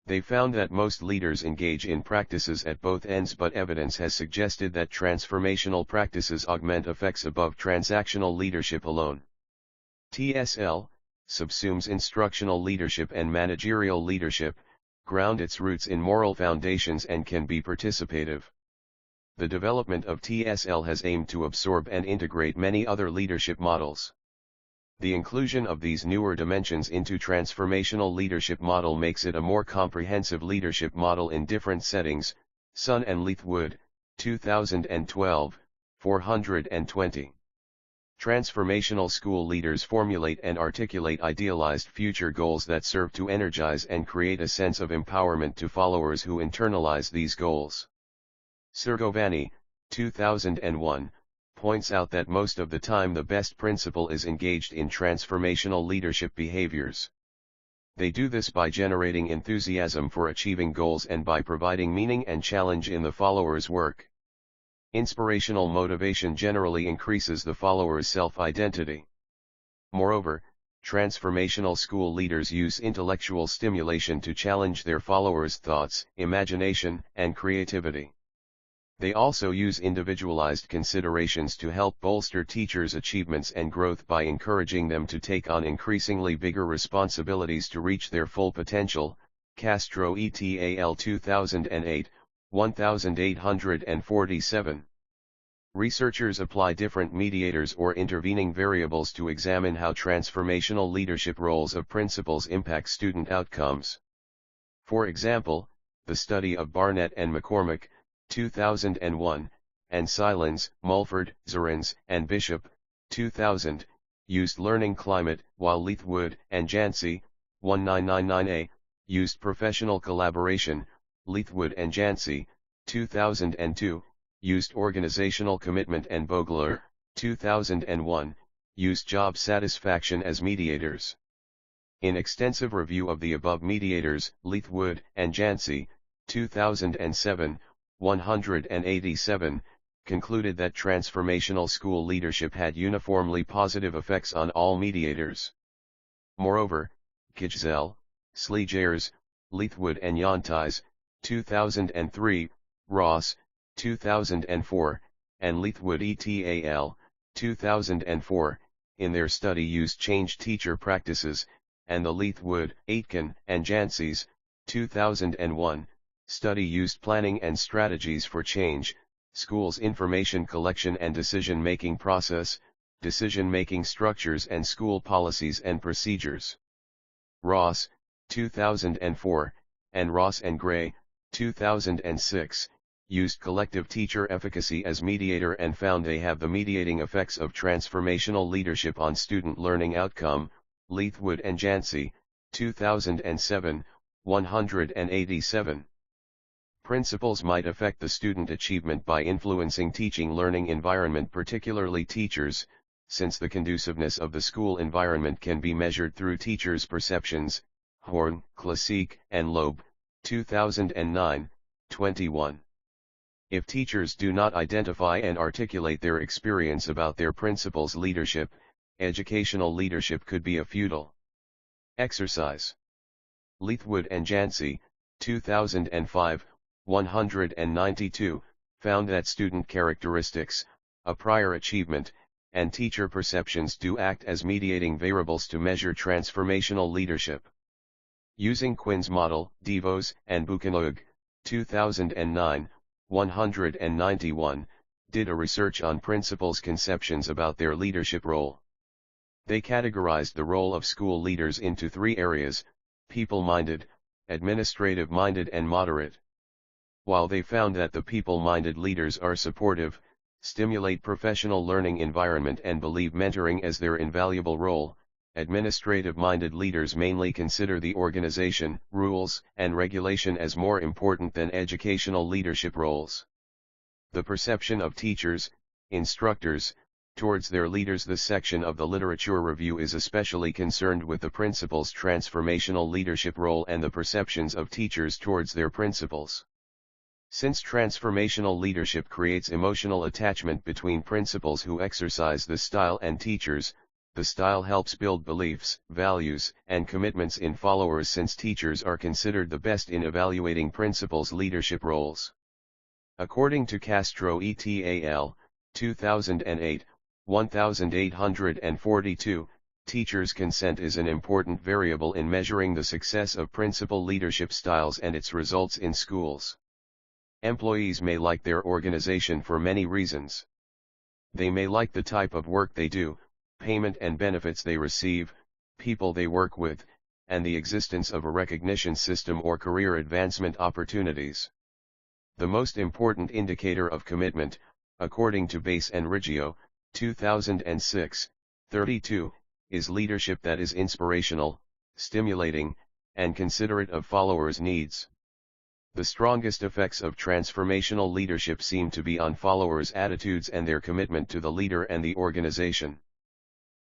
They found that most leaders engage in practices at both ends, but evidence has suggested that transformational practices augment effects above transactional leadership alone. TSL subsumes instructional leadership and managerial leadership, ground its roots in moral foundations, and can be participative. The development of TSL has aimed to absorb and integrate many other leadership models. The inclusion of these newer dimensions into transformational leadership model makes it a more comprehensive leadership model in different settings. Sun and Leithwood, 2012, 420. Transformational school leaders formulate and articulate idealized future goals that serve to energize and create a sense of empowerment to followers who internalize these goals. Sergovani, 2001, points out that most of the time the best principal is engaged in transformational leadership behaviors. They do this by generating enthusiasm for achieving goals and by providing meaning and challenge in the follower's work. Inspirational motivation generally increases the follower's self-identity. Moreover, transformational school leaders use intellectual stimulation to challenge their followers' thoughts, imagination, and creativity. They also use individualized considerations to help bolster teachers' achievements and growth by encouraging them to take on increasingly bigger responsibilities to reach their full potential. Castro et al. 2008, 1847. Researchers apply different mediators or intervening variables to examine how transformational leadership roles of principals impact student outcomes. For example, the study of Barnett and McCormick, 2001, and Silens, Mulford, Zarins, and Bishop, 2000, used learning climate, while Leithwood and Jancy, 1999a, used professional collaboration. Leithwood and Jancy, 2002, used organizational commitment, and Vogler, 2001, used job satisfaction as mediators. In extensive review of the above mediators, Leithwood and Jancy, 2007, 187, concluded that transformational school leadership had uniformly positive effects on all mediators. Moreover, Kijzel, Slegers, Leithwood and Yantais, 2003, Ross, 2004, and Leithwood et al., 2004, in their study used change teacher practices, and the Leithwood, Aitken, and Jancy's, 2001, study used planning and strategies for change, schools' information collection and decision-making process, decision-making structures, and school policies and procedures. Ross, 2004, and Ross and Gray, 2006, used collective teacher efficacy as mediator and found they have the mediating effects of transformational leadership on student learning outcome. Leithwood and Jancy, 2007, 187. Principals might affect the student achievement by influencing teaching learning environment, particularly teachers, since the conduciveness of the school environment can be measured through teachers' perceptions. Horn, Classique, and Loeb, 2009, 21. If teachers do not identify and articulate their experience about their principal's leadership, educational leadership could be a futile exercise. Leithwood and Jancy, 2005, 192, found that student characteristics, a prior achievement, and teacher perceptions do act as mediating variables to measure transformational leadership. Using Quinn's model, DeVos and Buchanug, 2009, 191, did a research on principals' conceptions about their leadership role. They categorized the role of school leaders into three areas: people-minded, administrative-minded, and moderate. While they found that the people-minded leaders are supportive, stimulate professional learning environment, and believe mentoring as their invaluable role, administrative-minded leaders mainly consider the organization, rules, and regulation as more important than educational leadership roles. The perception of teachers, instructors, towards their leaders. This section of the literature review is especially concerned with the principal's transformational leadership role and the perceptions of teachers towards their principals. Since transformational leadership creates emotional attachment between principals who exercise this style and teachers, the style helps build beliefs, values, and commitments in followers, since teachers are considered the best in evaluating principals' leadership roles. According to Castro et al., 2008, 1842, teachers' consent is an important variable in measuring the success of principal leadership styles and its results in schools. Employees may like their organization for many reasons. They may like the type of work they do, payment and benefits they receive, people they work with, and the existence of a recognition system or career advancement opportunities. The most important indicator of commitment, according to Bass and Riggio, 2006, 32, is leadership that is inspirational, stimulating, and considerate of followers' needs. The strongest effects of transformational leadership seem to be on followers' attitudes and their commitment to the leader and the organization.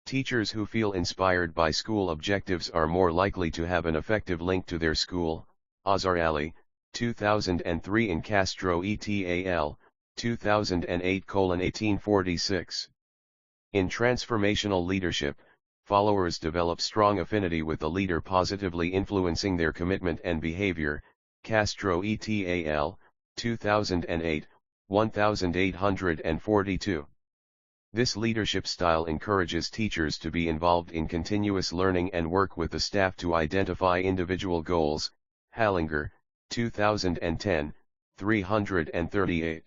Teachers who feel inspired by school objectives are more likely to have an effective link to their school. Azzarelli, 2003, in Castro et al., 2008:1846. In transformational leadership, followers develop strong affinity with the leader, positively influencing their commitment and behavior. Castro et al., 2008, 1842. This leadership style encourages teachers to be involved in continuous learning and work with the staff to identify individual goals. Hallinger, 2010, 338.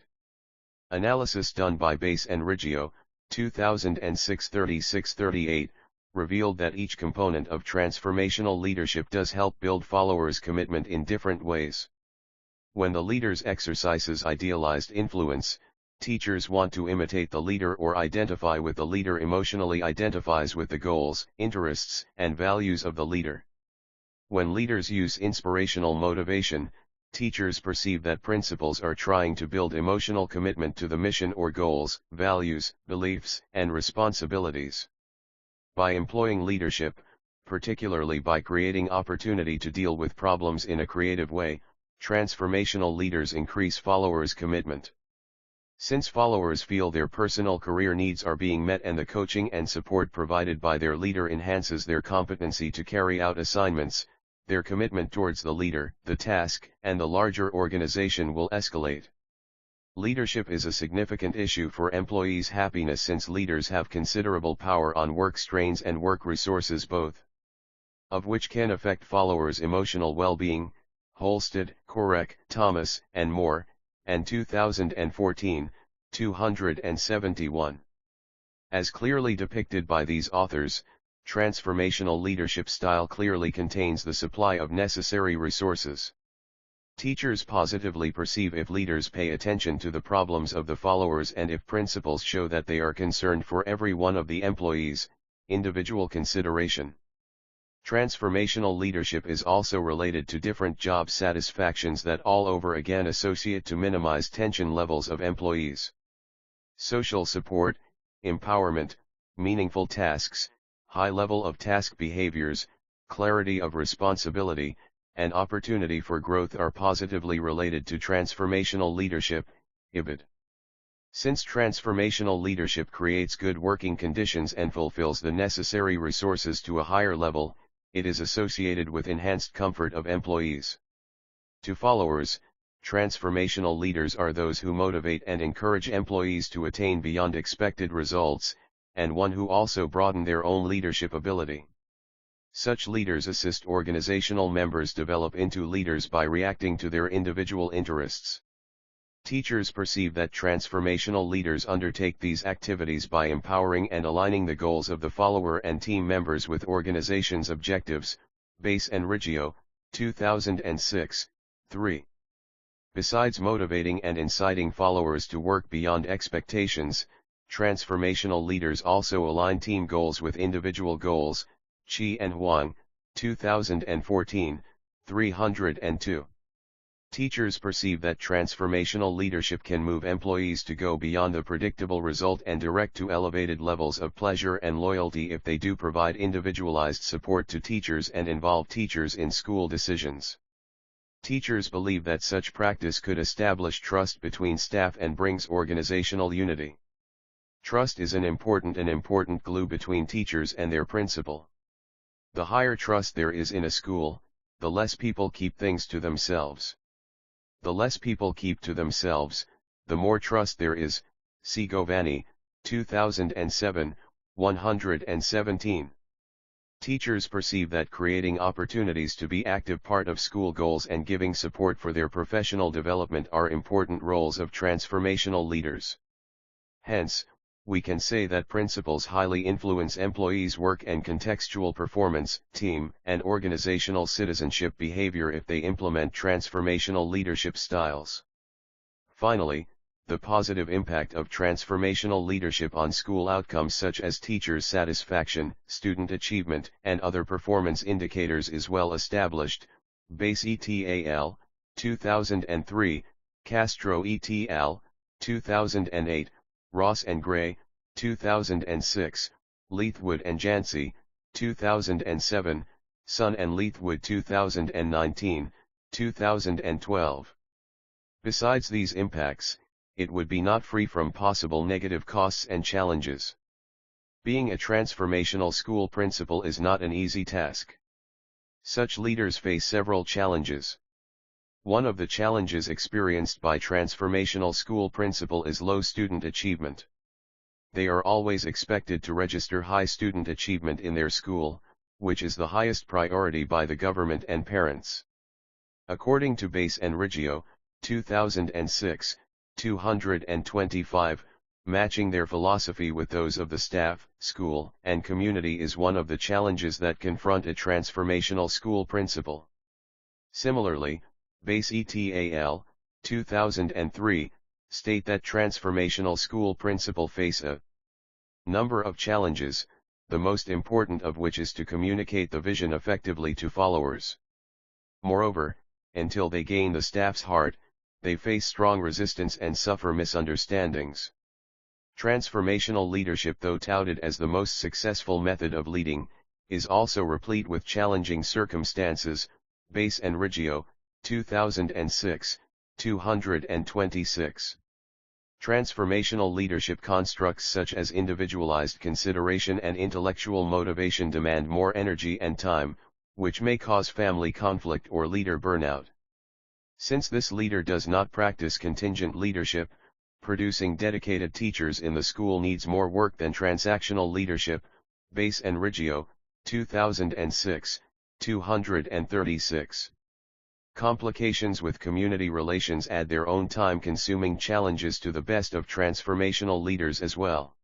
Analysis done by Bass and Riggio, 2006, 36-38, revealed that each component of transformational leadership does help build followers' commitment in different ways. When the leader exercises idealized influence, teachers want to imitate the leader or identify with the leader, emotionally identifies with the goals, interests, and values of the leader. When leaders use inspirational motivation, teachers perceive that principals are trying to build emotional commitment to the mission or goals, values, beliefs, and responsibilities. By employing leadership, particularly by creating opportunity to deal with problems in a creative way, transformational leaders increase followers' commitment. Since followers feel their personal career needs are being met and the coaching and support provided by their leader enhances their competency to carry out assignments, their commitment towards the leader, the task, and the larger organization will escalate. Leadership is a significant issue for employees' happiness, since leaders have considerable power on work strains and work resources, both of which can affect followers' emotional well-being. Holstead, Korek, Thomas, and Moore, and 2014, 271. As clearly depicted by these authors, transformational leadership style clearly contains the supply of necessary resources. Teachers positively perceive if leaders pay attention to the problems of the followers and if principals show that they are concerned for every one of the employees. Individual consideration. Transformational leadership is also related to different job satisfactions that all over again associate to minimize tension levels of employees. Social support, empowerment, meaningful tasks, high level of task behaviors, clarity of responsibility, and opportunity for growth are positively related to transformational leadership. IBID. Since transformational leadership creates good working conditions and fulfills the necessary resources to a higher level, it is associated with enhanced comfort of employees. To followers, transformational leaders are those who motivate and encourage employees to attain beyond expected results, and one who also broaden their own leadership ability. Such leaders assist organizational members develop into leaders by reacting to their individual interests. Teachers perceive that transformational leaders undertake these activities by empowering and aligning the goals of the follower and team members with organization's objectives. Bass and Riggio, 2006, 3. Besides motivating and inciting followers to work beyond expectations, transformational leaders also align team goals with individual goals. Chi and Huang, 2014, 302. Teachers perceive that transformational leadership can move employees to go beyond the predictable result and direct to elevated levels of pleasure and loyalty if they do provide individualized support to teachers and involve teachers in school decisions. Teachers believe that such practice could establish trust between staff and brings organizational unity. Trust is an important glue between teachers and their principal. The higher trust there is in a school, the less people keep things to themselves. The less people keep to themselves, the more trust there is. See Govani, 2007, 117. Teachers perceive that creating opportunities to be active part of school goals and giving support for their professional development are important roles of transformational leaders. Hence, we can say that principals highly influence employees' work and contextual performance, team, and organizational citizenship behavior if they implement transformational leadership styles. Finally, the positive impact of transformational leadership on school outcomes such as teachers' satisfaction, student achievement, and other performance indicators is well established. Base et al., 2003, Castro et al., 2008, Ross and Gray, 2006, Leithwood and Jancy, 2007, Sun and Leithwood 2019, 2012. Besides these impacts, it would be not free from possible negative costs and challenges. Being a transformational school principal is not an easy task. Such leaders face several challenges. One of the challenges experienced by transformational school principal is low student achievement. They are always expected to register high student achievement in their school, which is the highest priority by the government and parents. According to Base and Riggio, 2006, 225, matching their philosophy with those of the staff, school, and community is one of the challenges that confront a transformational school principal. Similarly, Base et al., 2003, state that transformational school principal face a number of challenges, the most important of which is to communicate the vision effectively to followers. Moreover, until they gain the staff's heart, they face strong resistance and suffer misunderstandings. Transformational leadership, though touted as the most successful method of leading, is also replete with challenging circumstances. Base and Riggio, 2006, 226. Transformational leadership constructs such as individualized consideration and intellectual motivation demand more energy and time, which may cause family conflict or leader burnout. Since this leader does not practice contingent leadership, producing dedicated teachers in the school needs more work than transactional leadership. Base and Riggio, 2006, 236. Complications with community relations add their own time-consuming challenges to the best of transformational leaders as well.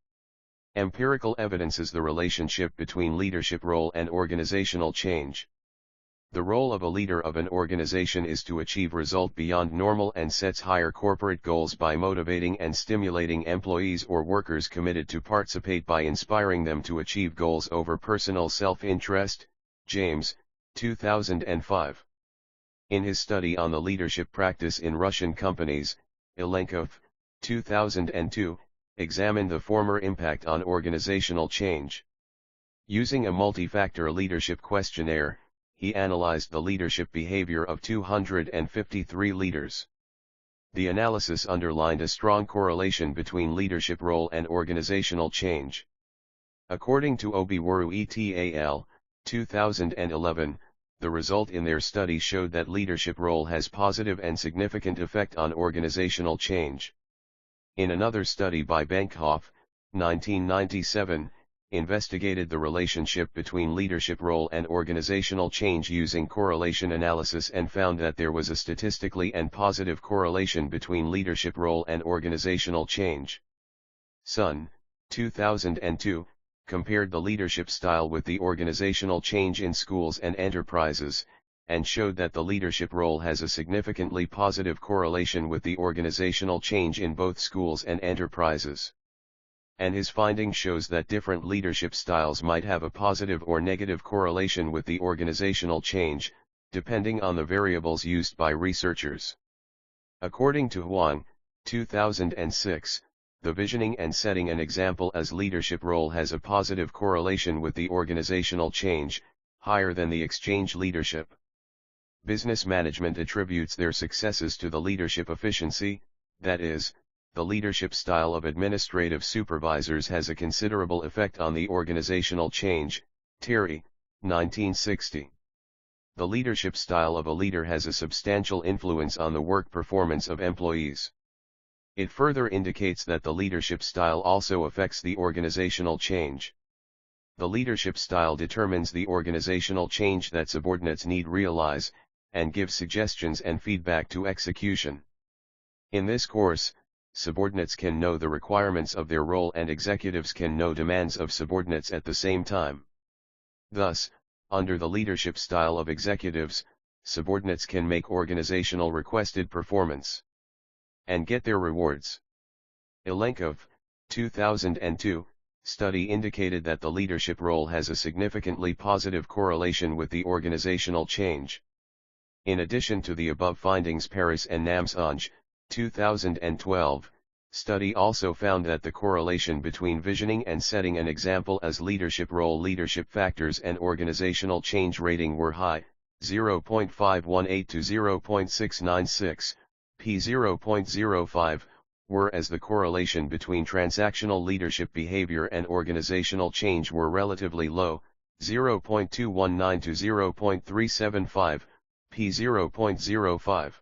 Empirical evidences the relationship between leadership role and organizational change. The role of a leader of an organization is to achieve result beyond normal and sets higher corporate goals by motivating and stimulating employees or workers committed to participate by inspiring them to achieve goals over personal self-interest. James, 2005. In his study on the leadership practice in Russian companies, Ilenkov, 2002, examined the former impact on organizational change. Using a multi-factor leadership questionnaire, he analyzed the leadership behavior of 253 leaders. The analysis underlined a strong correlation between leadership role and organizational change. According to Obiwaru et al., 2011, the result in their study showed that leadership role has positive and significant effect on organizational change. In another study by Bankhoff, 1997, investigated the relationship between leadership role and organizational change using correlation analysis and found that there was a statistically and positive correlation between leadership role and organizational change. Sun, 2002, compared the leadership style with the organizational change in schools and enterprises, and showed that the leadership role has a significantly positive correlation with the organizational change in both schools and enterprises. and his finding shows that different leadership styles might have a positive or negative correlation with the organizational change, depending on the variables used by researchers. According to Huang, 2006, the visioning and setting an example as leadership role has a positive correlation with the organizational change, higher than the exchange leadership. Business management attributes their successes to the leadership efficiency, that is, the leadership style of administrative supervisors has a considerable effect on the organizational change. Terry, 1960. The leadership style of a leader has a substantial influence on the work performance of employees. It further indicates that the leadership style also affects the organizational change. The leadership style determines the organizational change that subordinates need realize, and gives suggestions and feedback to execution. In this course, subordinates can know the requirements of their role and executives can know demands of subordinates at the same time. Thus, under the leadership style of executives, subordinates can make organizational requested performance and get their rewards. Ilenkov, 2002, study indicated that the leadership role has a significantly positive correlation with the organizational change. In addition to the above findings, Paris and Namsange, 2012, study also found that the correlation between visioning and setting an example as leadership role, leadership factors and organizational change rating were high, 0.518 to 0.696, p 0.05, whereas the correlation between transactional leadership behavior and organizational change were relatively low, 0.219 to 0.375, p 0.05.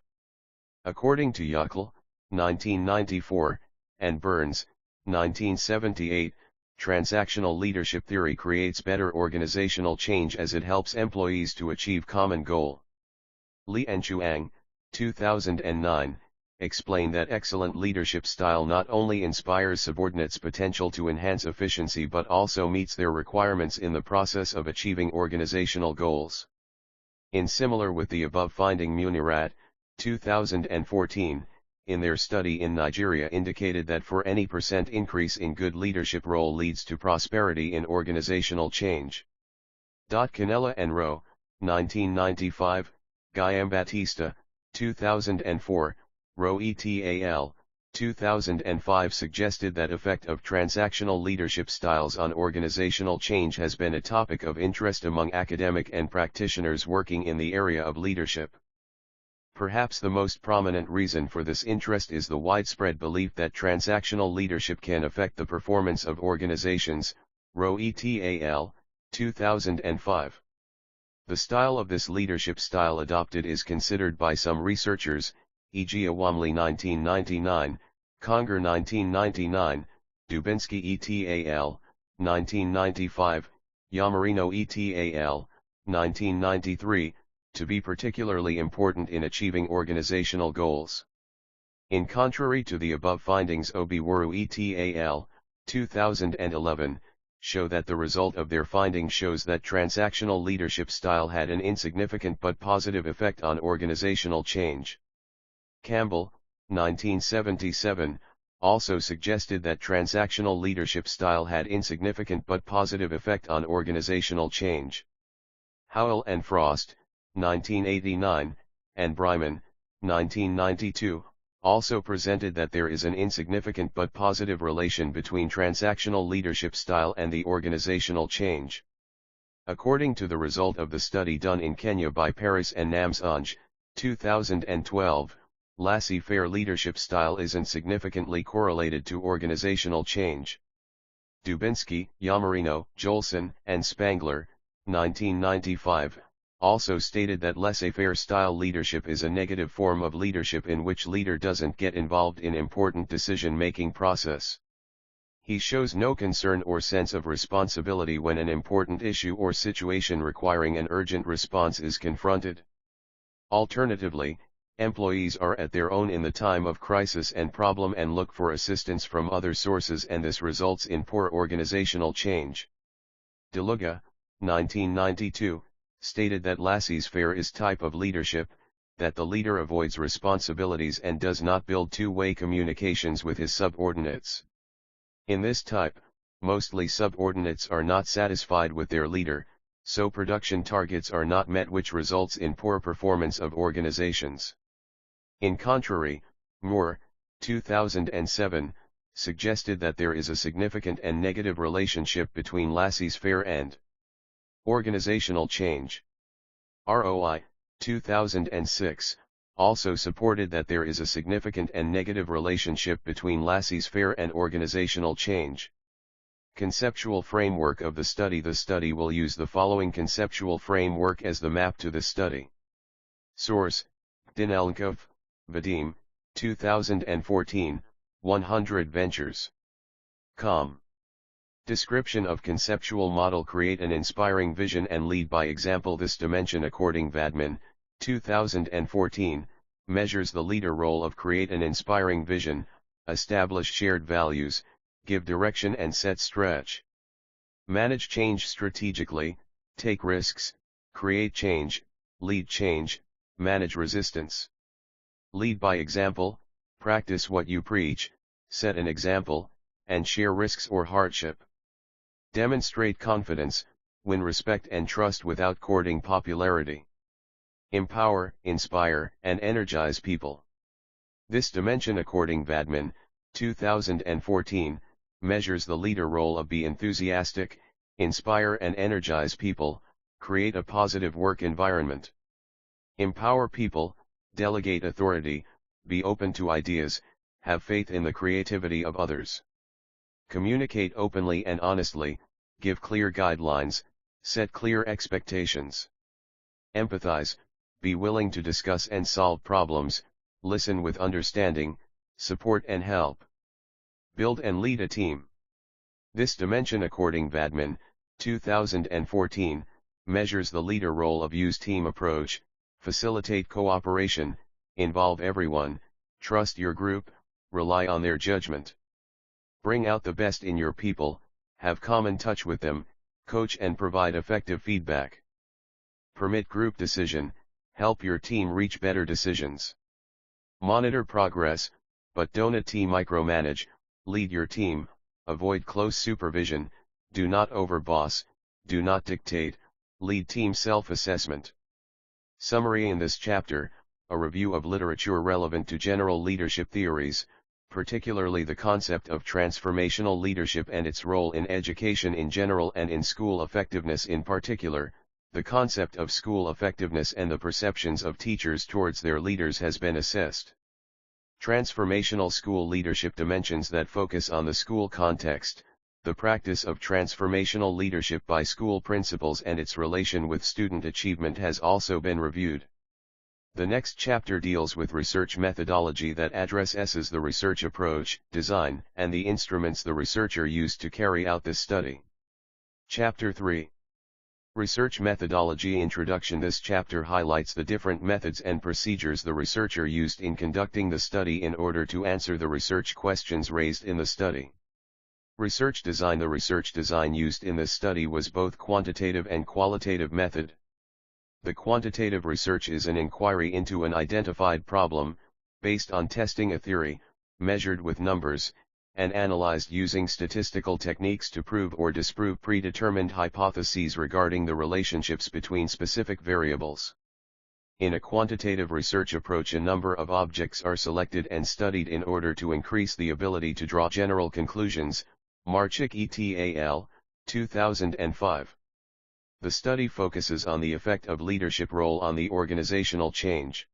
According to Yackel, 1994, and Burns, 1978, transactional leadership theory creates better organizational change as it helps employees to achieve common goal. Li and Chuang, 2009, explain that excellent leadership style not only inspires subordinates' potential to enhance efficiency but also meets their requirements in the process of achieving organizational goals. In similar with the above finding, Munirat, 2014, in their study in Nigeria indicated that for any % increase in good leadership role leads to prosperity in organizational change. Canella and Rowe, 1995, Guillaume-Baptiste, 2004, Rowe et al., 2005 suggested that effect of transactional leadership styles on organizational change has been a topic of interest among academic and practitioners working in the area of leadership. Perhaps the most prominent reason for this interest is the widespread belief that transactional leadership can affect the performance of organizations. Rowe et al., 2005. The style of this leadership style adopted is considered by some researchers, e.g. Awamli 1999, Conger 1999, Dubinsky et al., 1995, Yamarino et al., 1993, to be particularly important in achieving organizational goals. In contrary to the above findings, Obiwuru et al., 2011, show that the result of their findings shows that transactional leadership style had an insignificant but positive effect on organizational change. Campbell, 1977, also suggested that transactional leadership style had insignificant but positive effect on organizational change. Howell and Frost, 1989, and Bryman, 1992, also presented that there is an insignificant but positive relation between transactional leadership style and the organizational change. According to the result of the study done in Kenya by Paris and Namsange, 2012, laissez-faire leadership style isn't significantly correlated to organizational change. Dubinsky, Yamarino, Jolson, and Spangler, 1995, also stated that laissez-faire style leadership is a negative form of leadership in which leader doesn't get involved in important decision-making process. He shows no concern or sense of responsibility when an important issue or situation requiring an urgent response is confronted. Alternatively, employees are at their own in the time of crisis and problem and look for assistance from other sources, and this results in poor organizational change. DeLuga, 1992, stated that laissez-faire is type of leadership, that the leader avoids responsibilities and does not build two-way communications with his subordinates. In this type, mostly subordinates are not satisfied with their leader, so production targets are not met, which results in poor performance of organizations. In contrary, Moore, 2007, suggested that there is a significant and negative relationship between laissez-faire and organizational change. ROI, 2006, also supported that there is a significant and negative relationship between laissez-faire and organizational change. Conceptual framework of the study. The study will use the following conceptual framework as the map to the study. Source: Dinelnkov, Vadim, 2014, 100 Ventures. Com. Description of conceptual model: create an inspiring vision and lead by example. This dimension, according Vadman, 2014, measures the leader role of create an inspiring vision, establish shared values, give direction and set stretch. Manage change strategically, take risks, create change, lead change, manage resistance. Lead by example, practice what you preach, set an example, and share risks or hardship. Demonstrate confidence, win respect and trust without courting popularity. Empower, inspire, and energize people. This dimension, according Vadman, 2014, measures the leader role of be enthusiastic, inspire and energize people, create a positive work environment. Empower people, delegate authority, be open to ideas, have faith in the creativity of others. Communicate openly and honestly, give clear guidelines, set clear expectations. Empathize, be willing to discuss and solve problems, listen with understanding, support and help. Build and lead a team. This dimension, according Vadman, 2014, measures the leader role of use team approach, facilitate cooperation, involve everyone, trust your group, rely on their judgment. Bring out the best in your people, have common touch with them, coach and provide effective feedback. Permit group decision, help your team reach better decisions. Monitor progress, but don't micromanage, lead your team, avoid close supervision, do not overboss, do not dictate, lead team self-assessment. Summary: in this chapter, a review of literature relevant to general leadership theories, particularly the concept of transformational leadership and its role in education in general and in school effectiveness in particular. The concept of school effectiveness and the perceptions of teachers towards their leaders has been assessed. Transformational school leadership dimensions that focus on the school context, the practice of transformational leadership by school principals and its relation with student achievement has also been reviewed. The next chapter deals with research methodology that addresses the research approach, design, and the instruments the researcher used to carry out this study. Chapter 3. Research Methodology Introduction. This chapter highlights the different methods and procedures the researcher used in conducting the study in order to answer the research questions raised in the study. Research design. The research design used in this study was both quantitative and qualitative method. The quantitative research is an inquiry into an identified problem, based on testing a theory, measured with numbers, and analyzed using statistical techniques to prove or disprove predetermined hypotheses regarding the relationships between specific variables. In a quantitative research approach, a number of objects are selected and studied in order to increase the ability to draw general conclusions. Marchik et al., 2005. The study focuses on the effect of leadership role on the organizational change.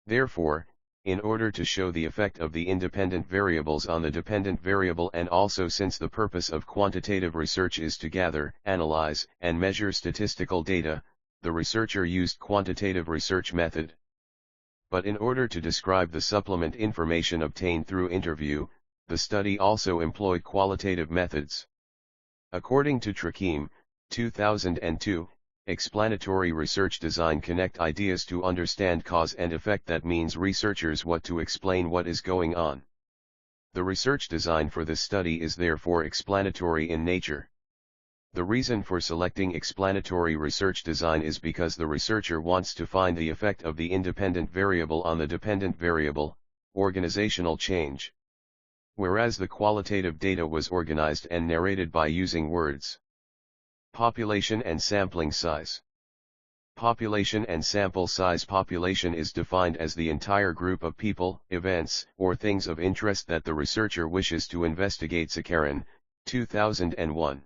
Therefore, in order to show the effect of the independent variables on the dependent variable, and also since the purpose of quantitative research is to gather, analyze, and measure statistical data, the researcher used quantitative research method. But in order to describe the supplement information obtained through interview, the study also employed qualitative methods. According to Trakim, 2002, explanatory research design connect ideas to understand cause and effect. That means researchers what to explain what is going on. The research design for this study is therefore explanatory in nature. The reason for selecting explanatory research design is because the researcher wants to find the effect of the independent variable on the dependent variable, organizational change. whereas the qualitative data was organized and narrated by using words. Population and sampling size. Population and sample size. Population is defined as the entire group of people, events, or things of interest that the researcher wishes to investigate. Sakharin, 2001.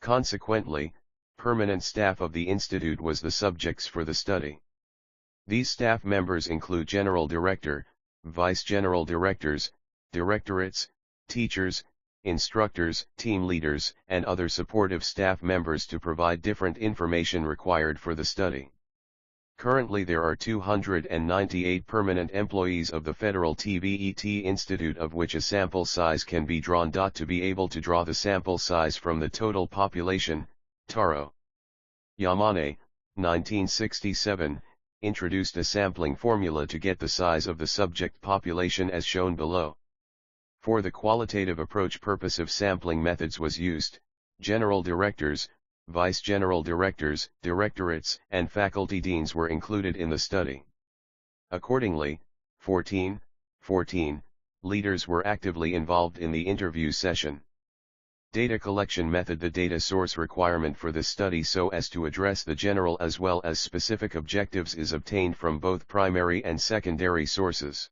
Consequently, permanent staff of the institute was the subjects for the study. These staff members include General Director, Vice General Directors, Directorates, teachers, instructors, team leaders, and other supportive staff members to provide different information required for the study. Currently there are 298 permanent employees of the Federal TVET Institute, of which a sample size can be drawn. To be able to draw the sample size from the total population, Taro Yamane, 1967, introduced a sampling formula to get the size of the subject population as shown below. For the qualitative approach, purposive sampling methods was used. General directors, vice general directors, directorates, and faculty deans were included in the study. Accordingly, 14 leaders were actively involved in the interview session. Data collection method. The data source requirement for this study so as to address the general as well as specific objectives is obtained from both primary and secondary sources.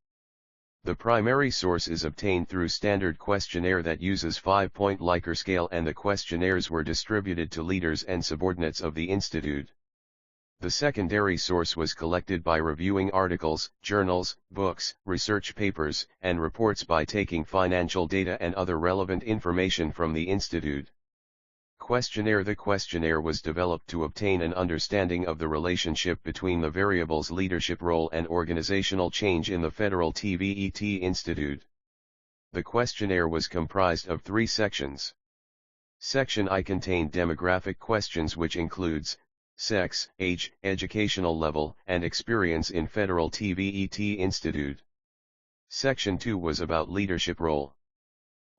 The primary source is obtained through standard questionnaire that uses 5-point Likert scale, and the questionnaires were distributed to leaders and subordinates of the institute. The secondary source was collected by reviewing articles, journals, books, research papers, and reports by taking financial data and other relevant information from the institute. Questionnaire. The questionnaire was developed to obtain an understanding of the relationship between the variables leadership role and organizational change in the Federal TVET Institute. The questionnaire was comprised of 3 sections. Section I contained demographic questions, which includes sex, age, educational level, and experience in Federal TVET Institute. Section 2 was about leadership role.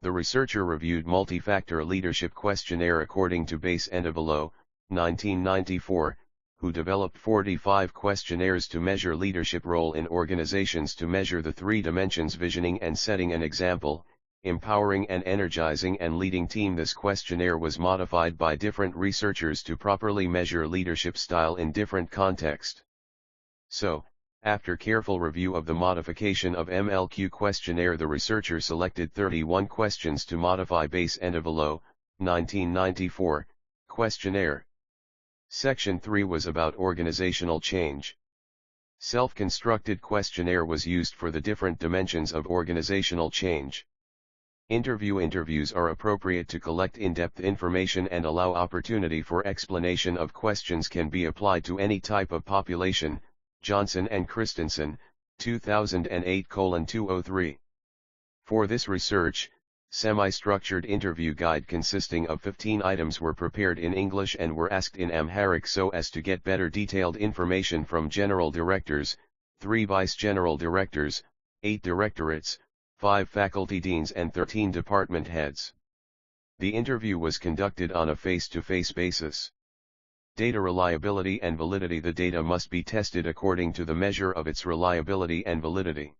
The researcher reviewed multi-factor leadership questionnaire according to Base and Avalo, 1994, who developed 45 questionnaires to measure leadership role in organizations to measure the 3 dimensions: visioning and setting an example, empowering and energizing, and leading team. This questionnaire was modified by different researchers to properly measure leadership style in different contexts. So, after careful review of the modification of MLQ questionnaire, the researcher selected 31 questions to modify Base and Avalo, 1994, questionnaire. Section 3 was about organizational change. Self-constructed questionnaire was used for the different dimensions of organizational change. Interviews are appropriate to collect in-depth information and allow opportunity for explanation of questions. Can be applied to any type of population. Johnson and Christensen, 2008:203. For this research, semi-structured interview guide consisting of 15 items were prepared in English and were asked in Amharic so as to get better detailed information from general directors, 3 vice general directors, 8 directorates, 5 faculty deans, and 13 department heads. The interview was conducted on a face-to-face basis. Data reliability and validity. The data must be tested according to the measure of its reliability and validity.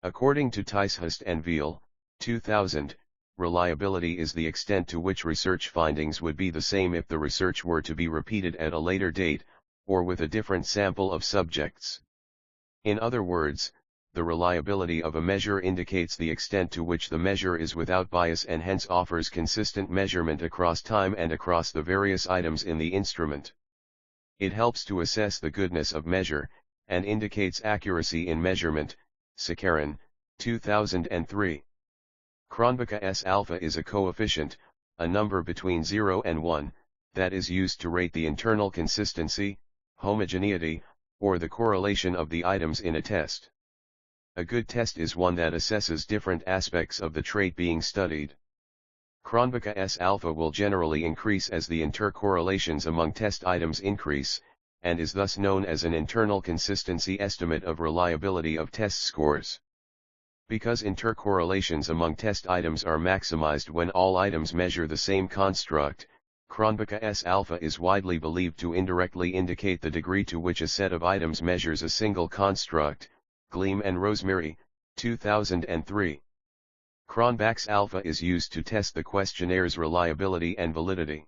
According to Ticehurst and Veal, 2000, reliability is the extent to which research findings would be the same if the research were to be repeated at a later date, or with a different sample of subjects. In other words, the reliability of a measure indicates the extent to which the measure is without bias and hence offers consistent measurement across time and across the various items in the instrument. It helps to assess the goodness of measure, and indicates accuracy in measurement. Sakharin, 2003. Cronbacca S alpha is a coefficient, a number between 0 and 1, that is used to rate the internal consistency, homogeneity, or the correlation of the items in a test. A good test is one that assesses different aspects of the trait being studied. Cronbacca S alpha will generally increase as the intercorrelations among test items increase, and is thus known as an internal consistency estimate of reliability of test scores. Because intercorrelations among test items are maximized when all items measure the same construct, Cronbacca S alpha is widely believed to indirectly indicate the degree to which a set of items measures a single construct. Gleam and Rosemary, 2003. Cronbach's alpha is used to test the questionnaires' reliability and validity.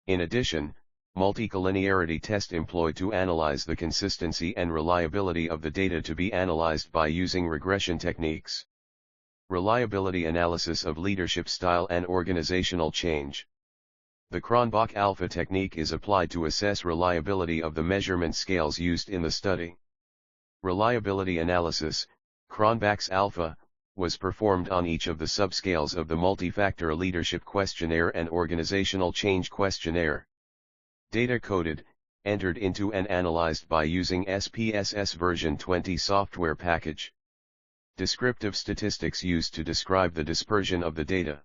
In addition, multicollinearity test employed to analyze the consistency and reliability of the data to be analyzed by using regression techniques. Reliability analysis of leadership style and organizational change. The Cronbach alpha technique is applied to assess reliability of the measurement scales used in the study. Reliability analysis, Cronbach's alpha, was performed on each of the subscales of the multi-factor leadership questionnaire and organizational change questionnaire. Data coded, entered into and analyzed by using SPSS version 20 software package. Descriptive statistics used to describe the dispersion of the data.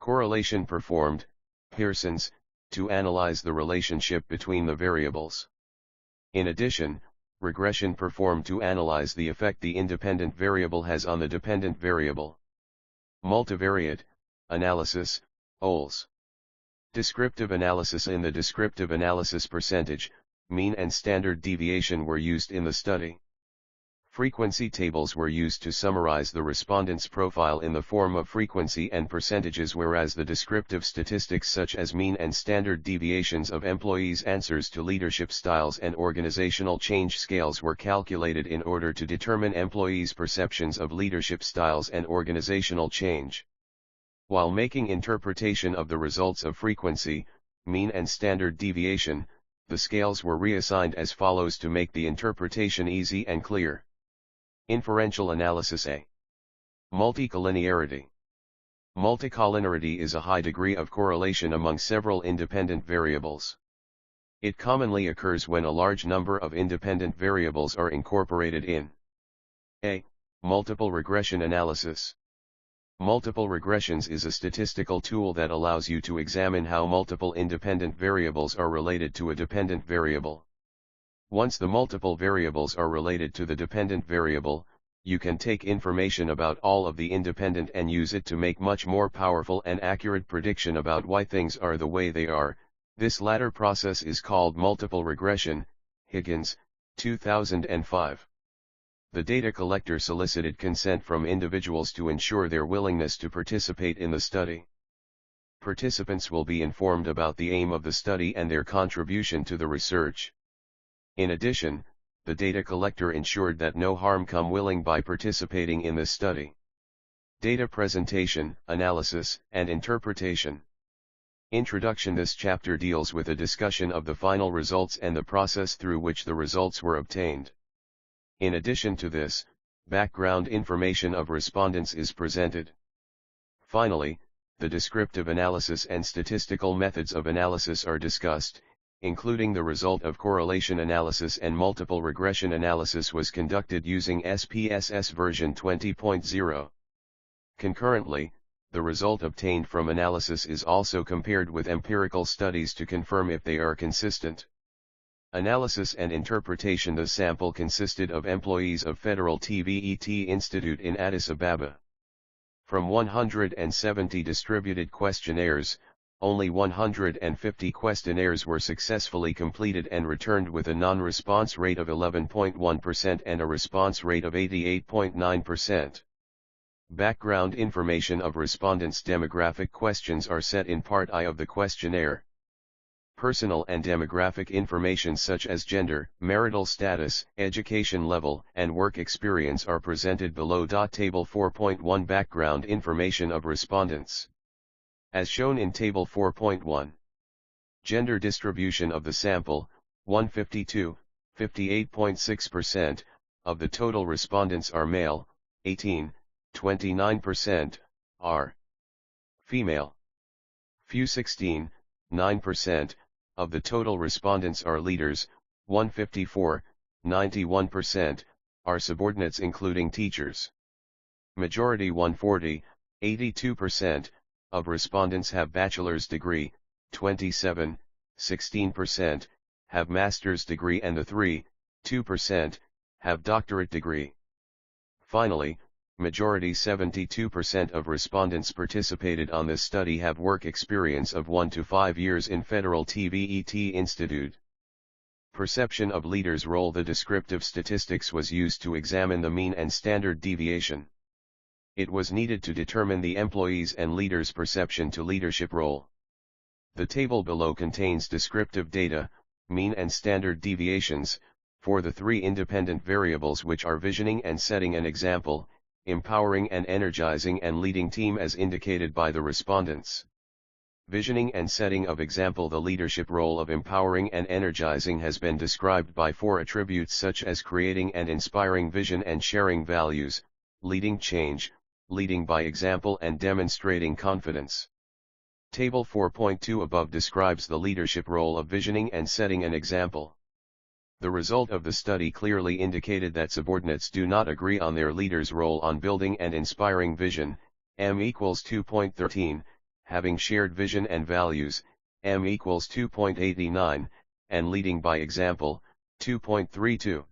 Correlation performed, Pearson's, to analyze the relationship between the variables. In addition, regression performed to analyze the effect the independent variable has on the dependent variable. Multivariate analysis, OLS. Descriptive analysis. In the descriptive analysis, percentage, mean and standard deviation were used in the study. Frequency tables were used to summarize the respondent's profile in the form of frequency and percentages, whereas the descriptive statistics such as mean and standard deviations of employees' answers to leadership styles and organizational change scales were calculated in order to determine employees' perceptions of leadership styles and organizational change. While making interpretation of the results of frequency, mean and standard deviation, the scales were reassigned as follows to make the interpretation easy and clear. Inferential analysis. A. Multicollinearity. Multicollinearity is a high degree of correlation among several independent variables. It commonly occurs when a large number of independent variables are incorporated in a. Multiple regression analysis. Multiple regressions is a statistical tool that allows you to examine how multiple independent variables are related to a dependent variable. Once the multiple variables are related to the dependent variable, you can take information about all of the independent and use it to make much more powerful and accurate prediction about why things are the way they are. This latter process is called multiple regression, Higgins, 2005. The data collector solicited consent from individuals to ensure their willingness to participate in the study. Participants will be informed about the aim of the study and their contribution to the research. In addition, the data collector ensured that no harm come willing by participating in this study. Data presentation, analysis, and interpretation. Introduction. This chapter deals with a discussion of the final results and the process through which the results were obtained. In addition to this, background information of respondents is presented. Finally, the descriptive analysis and statistical methods of analysis are discussed, including the result of correlation analysis and multiple regression analysis was conducted using SPSS version 20.0. Concurrently, the result obtained from analysis is also compared with empirical studies to confirm if they are consistent. Analysis and interpretation. The sample consisted of employees of Federal TVET Institute in Addis Ababa. From 170 distributed questionnaires, only 150 questionnaires were successfully completed and returned with a non-response rate of 11.1% and a response rate of 88.9%. Background information of respondents' demographic questions are set in Part I of the questionnaire. Personal and demographic information such as gender, marital status, education level, and work experience are presented below. Table 4.1 Background information of respondents. As shown in Table 4.1. Gender distribution of the sample, 152, 58.6%, of the total respondents are male, 18, 29%, are female. Few 16, 9%, of the total respondents are leaders, 154, 91%, are subordinates including teachers. Majority 140, 82%, of respondents have bachelor's degree, 27, 16%, have master's degree and the 3, 2%, have doctorate degree. Finally, majority 72% of respondents participated on this study have work experience of 1 to 5 years in Federal TVET Institute. Perception of leaders' role. The descriptive statistics was used to examine the mean and standard deviation. It was needed to determine the employees' and leaders' perception to leadership role. The table below contains descriptive data, mean and standard deviations, for the three independent variables which are visioning and setting an example, empowering and energizing and leading team as indicated by the respondents. Visioning and setting of example. The leadership role of empowering and energizing has been described by four attributes such as creating and inspiring vision and sharing values, leading change, leading by example and demonstrating confidence. Table 4.2 above describes the leadership role of visioning and setting an example. The result of the study clearly indicated that subordinates do not agree on their leader's role on building and inspiring vision, M equals 2.13, having shared vision and values, M equals 2.89, and leading by example, 2.32.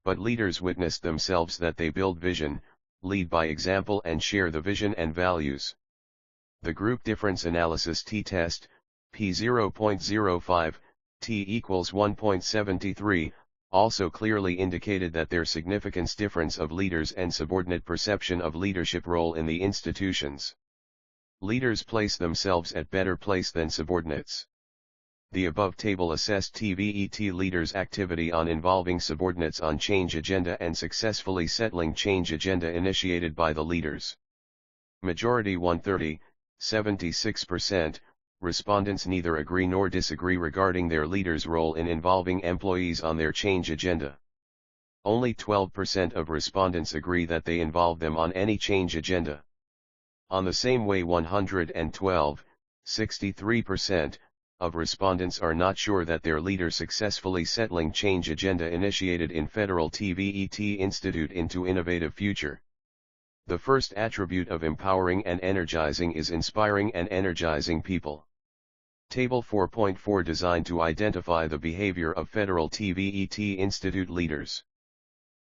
But leaders witnessed themselves that they build vision, lead by example and share the vision and values. The group difference analysis t-test, P0.05, t equals 1.73, also clearly indicated that there significance difference of leaders and subordinate perception of leadership role in the institutions. Leaders place themselves at better place than subordinates. The above table assessed TVET leaders' activity on involving subordinates on change agenda and successfully settling change agenda initiated by the leaders. Majority 130, 76%, respondents neither agree nor disagree regarding their leaders' role in involving employees on their change agenda. Only 12% of respondents agree that they involve them on any change agenda. On the same way 112, 63%, of respondents are not sure that their leader successfully settling change agenda initiated in Federal TVET Institute into Innovative Future. The first attribute of empowering and energizing is inspiring and energizing people. Table 4.4 designed to identify the behavior of Federal TVET Institute leaders.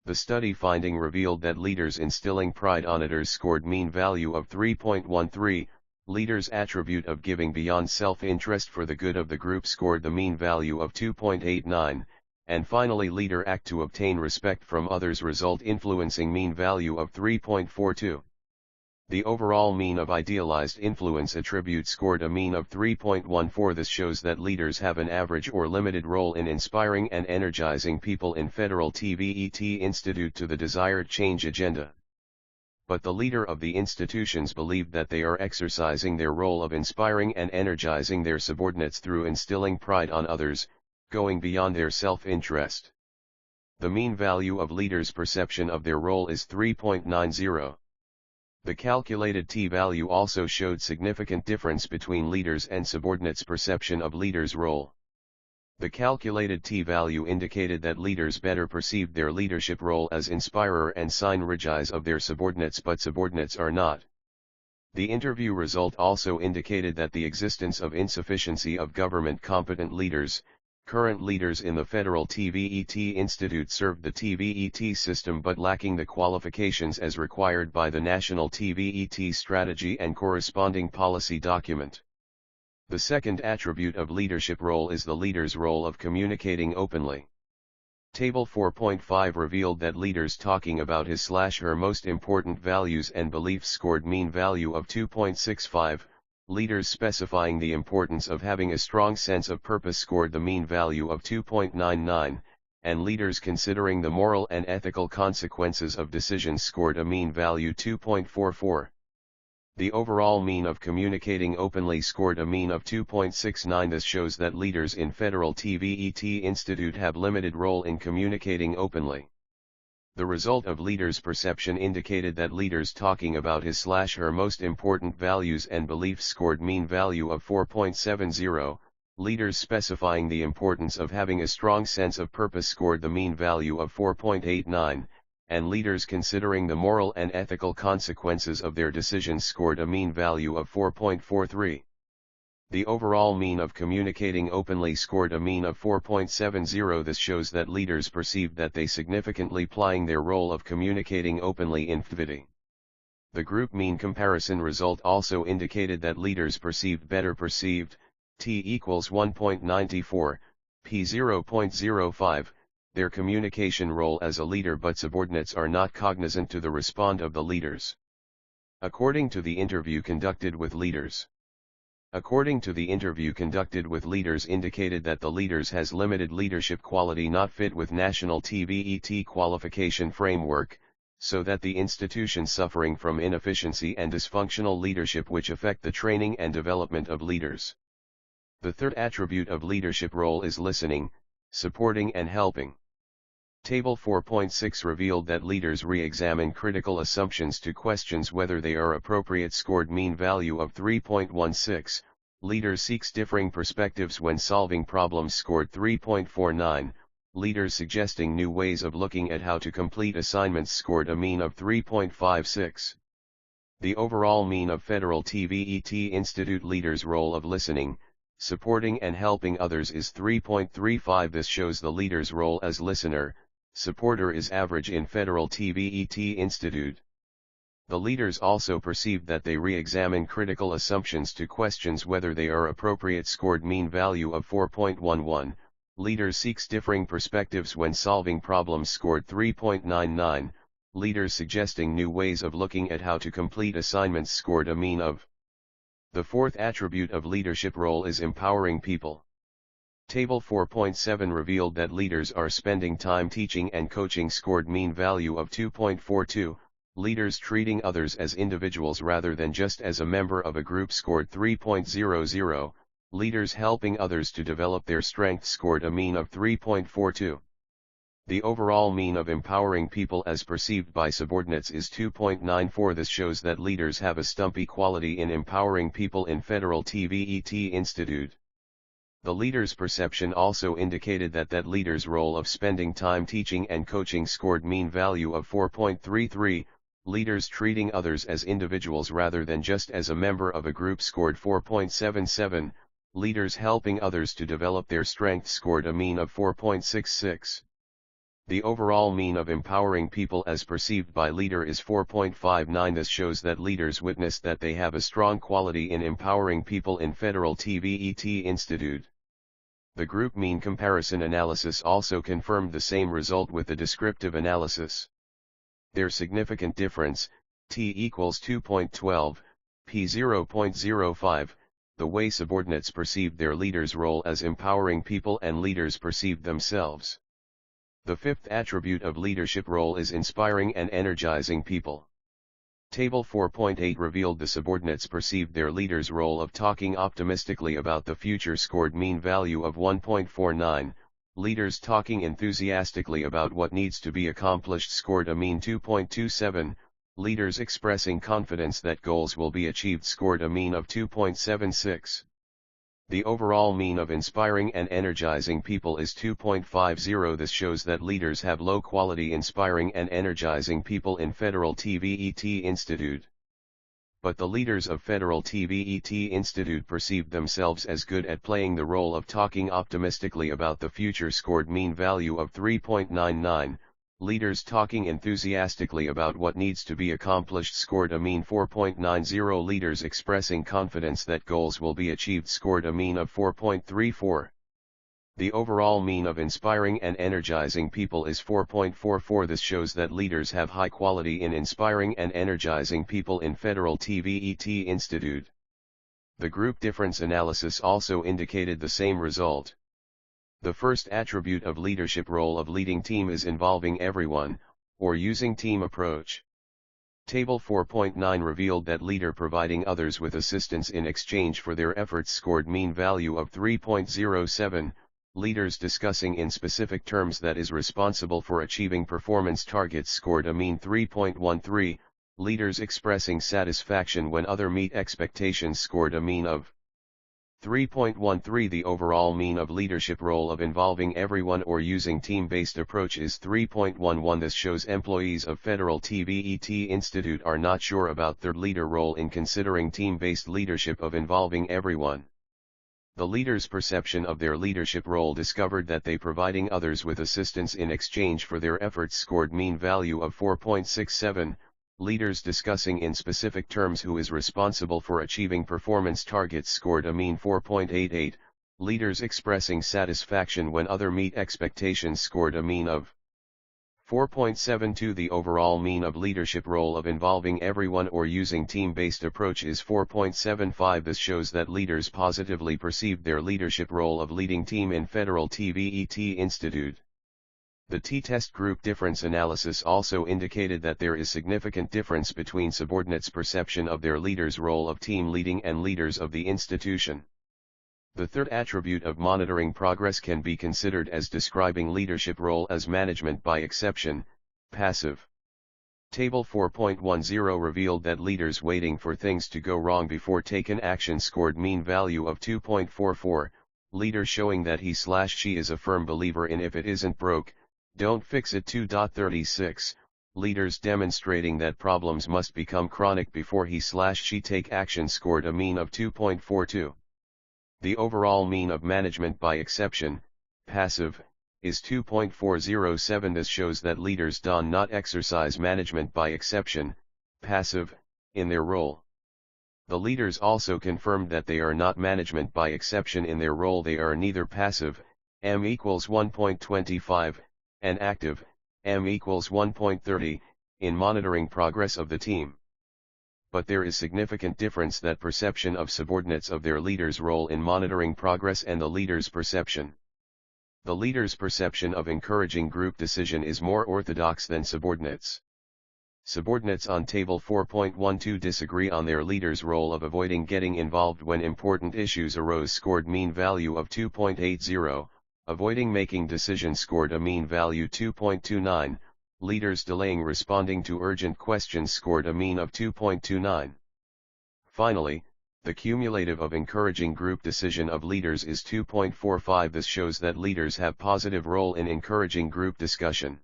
The study finding revealed that leaders instilling pride auditors scored mean value of 3.13, leaders' attribute of giving beyond self-interest for the good of the group scored the mean value of 2.89, and finally leader act to obtain respect from others result influencing mean value of 3.42. The overall mean of idealized influence attribute scored a mean of 3.14. This shows that leaders have an average or limited role in inspiring and energizing people in Federal TVET Institute to the desired change agenda. But the leader of the institutions believed that they are exercising their role of inspiring and energizing their subordinates through instilling pride on others, going beyond their self-interest. The mean value of leaders' perception of their role is 3.90. The calculated t-value also showed significant difference between leaders and subordinates' perception of leaders' role. The calculated t-value indicated that leaders better perceived their leadership role as inspirer and synergize of their subordinates, but subordinates are not. The interview result also indicated that the existence of insufficiency of government competent leaders. Current leaders in the Federal TVET Institute served the TVET system but lacking the qualifications as required by the National TVET Strategy and corresponding policy document. The second attribute of leadership role is the leader's role of communicating openly. Table 4.5 revealed that leaders talking about his/her most important values and beliefs scored mean value of 2.65. Leaders specifying the importance of having a strong sense of purpose scored the mean value of 2.99, and leaders considering the moral and ethical consequences of decisions scored a mean value 2.44. The overall mean of communicating openly scored a mean of 2.69. This shows that leaders in Federal TVET Institute have limited role in communicating openly. The result of leaders' perception indicated that leaders talking about his/her most important values and beliefs scored mean value of 4.70, leaders specifying the importance of having a strong sense of purpose scored the mean value of 4.89, and leaders considering the moral and ethical consequences of their decisions scored a mean value of 4.43. The overall mean of communicating openly scored a mean of 4.70. This shows that leaders perceived that they significantly plying their role of communicating openly in activity. The group mean comparison result also indicated that leaders perceived t equals 1.94, p0.05, their communication role as a leader, but subordinates are not cognizant to the respond of the leaders. According to the interview conducted with leaders. According to the interview conducted with leaders indicated that the leaders has limited leadership quality not fit with national TVET qualification framework, so that the institution suffering from inefficiency and dysfunctional leadership which affect the training and development of leaders. The third attribute of leadership role is listening, supporting and helping. Table 4.6 revealed that leaders re-examine critical assumptions to questions whether they are appropriate. Scored mean value of 3.16, leaders seeks differing perspectives when solving problems. Scored 3.49, leaders suggesting new ways of looking at how to complete assignments. Scored a mean of 3.56. The overall mean of Federal TVET Institute leaders' role of listening, supporting and helping others is 3.35. This shows the leader's role as listener, supporter is average in Federal TVET Institute. The leaders also perceived that they re-examine critical assumptions to questions whether they are appropriate. Scored mean value of 4.11, leaders seeks differing perspectives when solving problems. Scored 3.99, leaders suggesting new ways of looking at how to complete assignments. Scored a mean of. The fourth attribute of leadership role is empowering people. Table 4.7 revealed that leaders are spending time teaching and coaching. Scored mean value of 2.42, leaders treating others as individuals rather than just as a member of a group. Scored 3.00, leaders helping others to develop their strengths. Scored a mean of 3.42. The overall mean of empowering people as perceived by subordinates is 2.94. This shows that leaders have a stumpy quality in empowering people in Federal TVET Institute. The leader's perception also indicated that leader's role of spending time teaching and coaching. Scored mean value of 4.33, leaders treating others as individuals rather than just as a member of a group. Scored 4.77, leaders helping others to develop their strengths. Scored a mean of 4.66. The overall mean of empowering people as perceived by leader is 4.59. This shows that leaders witness that they have a strong quality in empowering people in Federal TVET Institute. The group mean comparison analysis also confirmed the same result with the descriptive analysis. Their significant difference, T equals 2.12, P 0.05, the way subordinates perceived their leader's role as empowering people and leaders perceived themselves. The fifth attribute of leadership role is inspiring and energizing people. Table 4.8 revealed the subordinates perceived their leader's role of talking optimistically about the future. Scored mean value of 1.49, leaders talking enthusiastically about what needs to be accomplished. Scored a mean 2.27, leaders expressing confidence that goals will be achieved. Scored a mean of 2.76. The overall mean of inspiring and energizing people is 2.50. This shows that leaders have low quality inspiring and energizing people in Federal TVET Institute. But the leaders of Federal TVET Institute perceived themselves as good at playing the role of talking optimistically about the future. Scored mean value of 3.99, leaders talking enthusiastically about what needs to be accomplished. Scored a mean 4.90. Leaders expressing confidence that goals will be achieved. Scored a mean of 4.34. The overall mean of inspiring and energizing people is 4.44. This shows that leaders have high quality in inspiring and energizing people in Federal TVET Institute. The group difference analysis also indicated the same result. The first attribute of leadership role of leading team is involving everyone, or using team approach. Table 4.9 revealed that leader providing others with assistance in exchange for their efforts. Scored mean value of 3.07, leaders discussing in specific terms that is responsible for achieving performance targets. Scored a mean 3.13, leaders expressing satisfaction when others meet expectations. Scored a mean of 3.13. The overall mean of leadership role of involving everyone or using team-based approach is 3.11. This shows employees of Federal TVET Institute are not sure about their leader role in considering team-based leadership of involving everyone. The leader's perception of their leadership role discovered that they providing others with assistance in exchange for their efforts. Scored mean value of 4.67. Leaders discussing in specific terms who is responsible for achieving performance targets. Scored a mean 4.88, leaders expressing satisfaction when others meet expectations. Scored a mean of 4.72 The overall mean of leadership role of involving everyone or using team-based approach is 4.75. This shows that leaders positively perceived their leadership role of leading team in Federal TVET Institute. The t-test group difference analysis also indicated that there is significant difference between subordinates' perception of their leaders' role of team leading and leaders of the institution. The third attribute of monitoring progress can be considered as describing leadership role as management by exception, passive. Table 4.10 revealed that leaders waiting for things to go wrong before taken action scored mean value of 2.44, leader showing that he/she is a firm believer in if it isn't broke, don't fix it. 2.36, leaders demonstrating that problems must become chronic before he/she take action scored a mean of 2.42. The overall mean of management by exception, passive, is 2.407. This shows that leaders do not exercise management by exception, passive, in their role. The leaders also confirmed that they are not management by exception in their role. They are neither passive, m equals 1.25, and active, m equals 1.30, in monitoring progress of the team. But there is significant difference that perception of subordinates of their leader's role in monitoring progress and the leader's perception. The leader's perception of encouraging group decision is more orthodox than subordinates. Subordinates on Table 4.12 disagree on their leader's role of avoiding getting involved when important issues arose scored mean value of 2.80, avoiding making decisions scored a mean value 2.29, leaders delaying responding to urgent questions scored a mean of 2.29. Finally, the cumulative of encouraging group decision of leaders is 2.45. This shows that leaders have positive role in encouraging group discussion.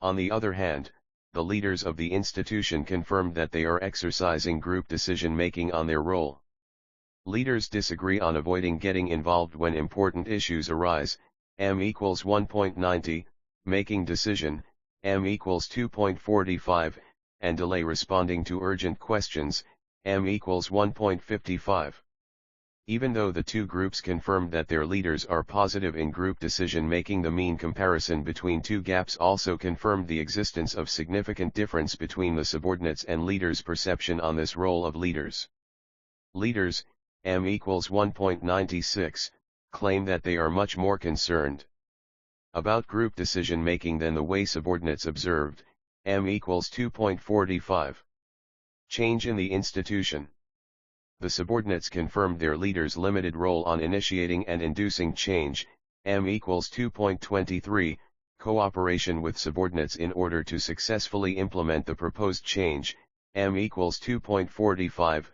On the other hand, the leaders of the institution confirmed that they are exercising group decision-making on their role. Leaders disagree on avoiding getting involved when important issues arise, m equals 1.90, making decision, m equals 2.45, and delay responding to urgent questions, m equals 1.55. Even though the two groups confirmed that their leaders are positive in group decision-making, the mean comparison between two gaps also confirmed the existence of significant difference between the subordinates and leaders' perception on this role of leaders. Leaders, m equals 1.96, claim that they are much more concerned about group decision-making than the way subordinates observed, m equals 2.45. Change in the institution. The subordinates confirmed their leaders' limited role on initiating and inducing change, m equals 2.23, cooperation with subordinates in order to successfully implement the proposed change, m equals 2.45,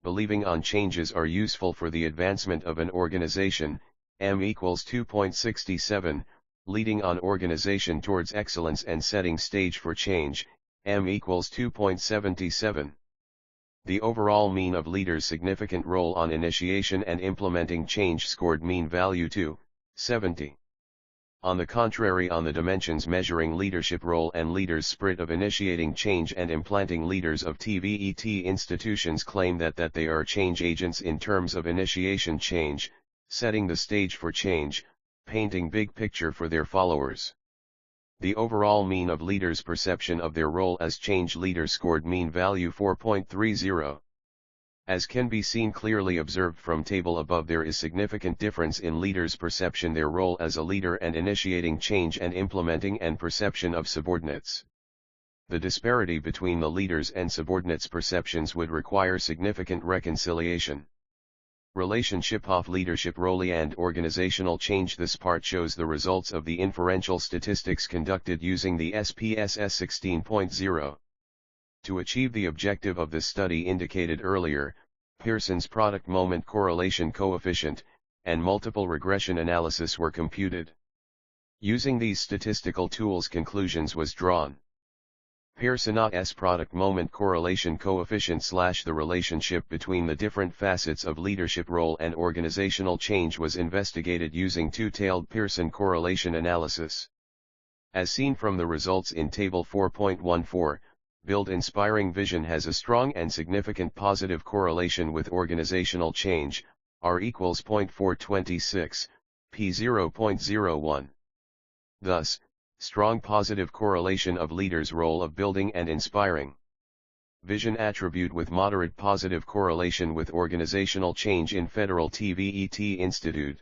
believing on changes are useful for the advancement of an organization, m equals 2.67, leading on organization towards excellence and setting stage for change, m equals 2.77. The overall mean of leaders' significant role on initiation and implementing change scored mean value 2.70. On the contrary, on the dimensions measuring leadership role and leaders' spirit of initiating change and implanting, leaders of TVET institutions claim that they are change agents in terms of initiation change, setting the stage for change, painting big picture for their followers. The overall mean of leaders' perception of their role as change leader scored mean value 4.30. As can be seen clearly observed from table above, there is significant difference in leaders' perception their role as a leader and initiating change and implementing, and perception of subordinates. The disparity between the leaders' and subordinates' perceptions would require significant reconciliation. Relationship of leadership role and organizational change. This part shows the results of the inferential statistics conducted using the SPSS 16.0. To achieve the objective of this study indicated earlier, Pearson's product moment correlation coefficient, and multiple regression analysis were computed. Using these statistical tools, conclusions was drawn. Pearson's product moment correlation coefficient / the relationship between the different facets of leadership role and organizational change was investigated using two-tailed Pearson correlation analysis. As seen from the results in Table 4.14, Build Inspiring Vision has a strong and significant positive correlation with organizational change, R equals 0.426, P 0.01. Thus, Strong positive correlation of leaders' role of building and inspiring. Vision attribute with moderate positive correlation with organizational change in Federal TVET Institute.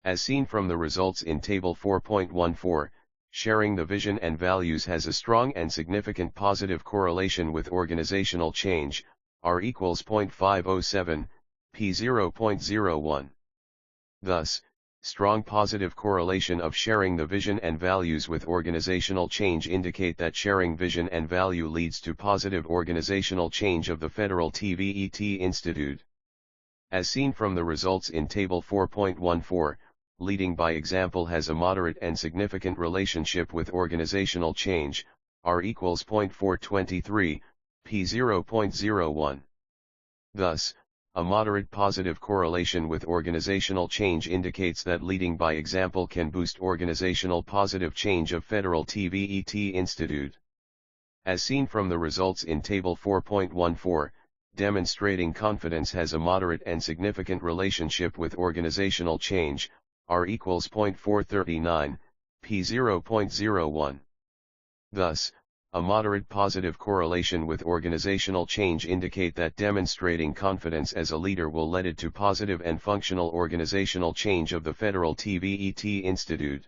As seen from the results in Table 4.14, sharing the vision and values has a strong and significant positive correlation with organizational change, R equals 0.507, P 0.01. Thus, strong positive correlation of sharing the vision and values with organizational change indicate that sharing vision and value leads to positive organizational change of the Federal TVET Institute. As seen from the results in Table 4.14, leading by example has a moderate and significant relationship with organizational change, R equals 0.423, P 0.01. Thus, a moderate positive correlation with organizational change indicates that leading by example can boost organizational positive change of Federal TVET Institute. As seen from the results in Table 4.14, demonstrating confidence has a moderate and significant relationship with organizational change, R equals 0.439, P 0.01. Thus, a moderate positive correlation with organizational change indicate that demonstrating confidence as a leader will lead to positive and functional organizational change of the Federal TVET Institute.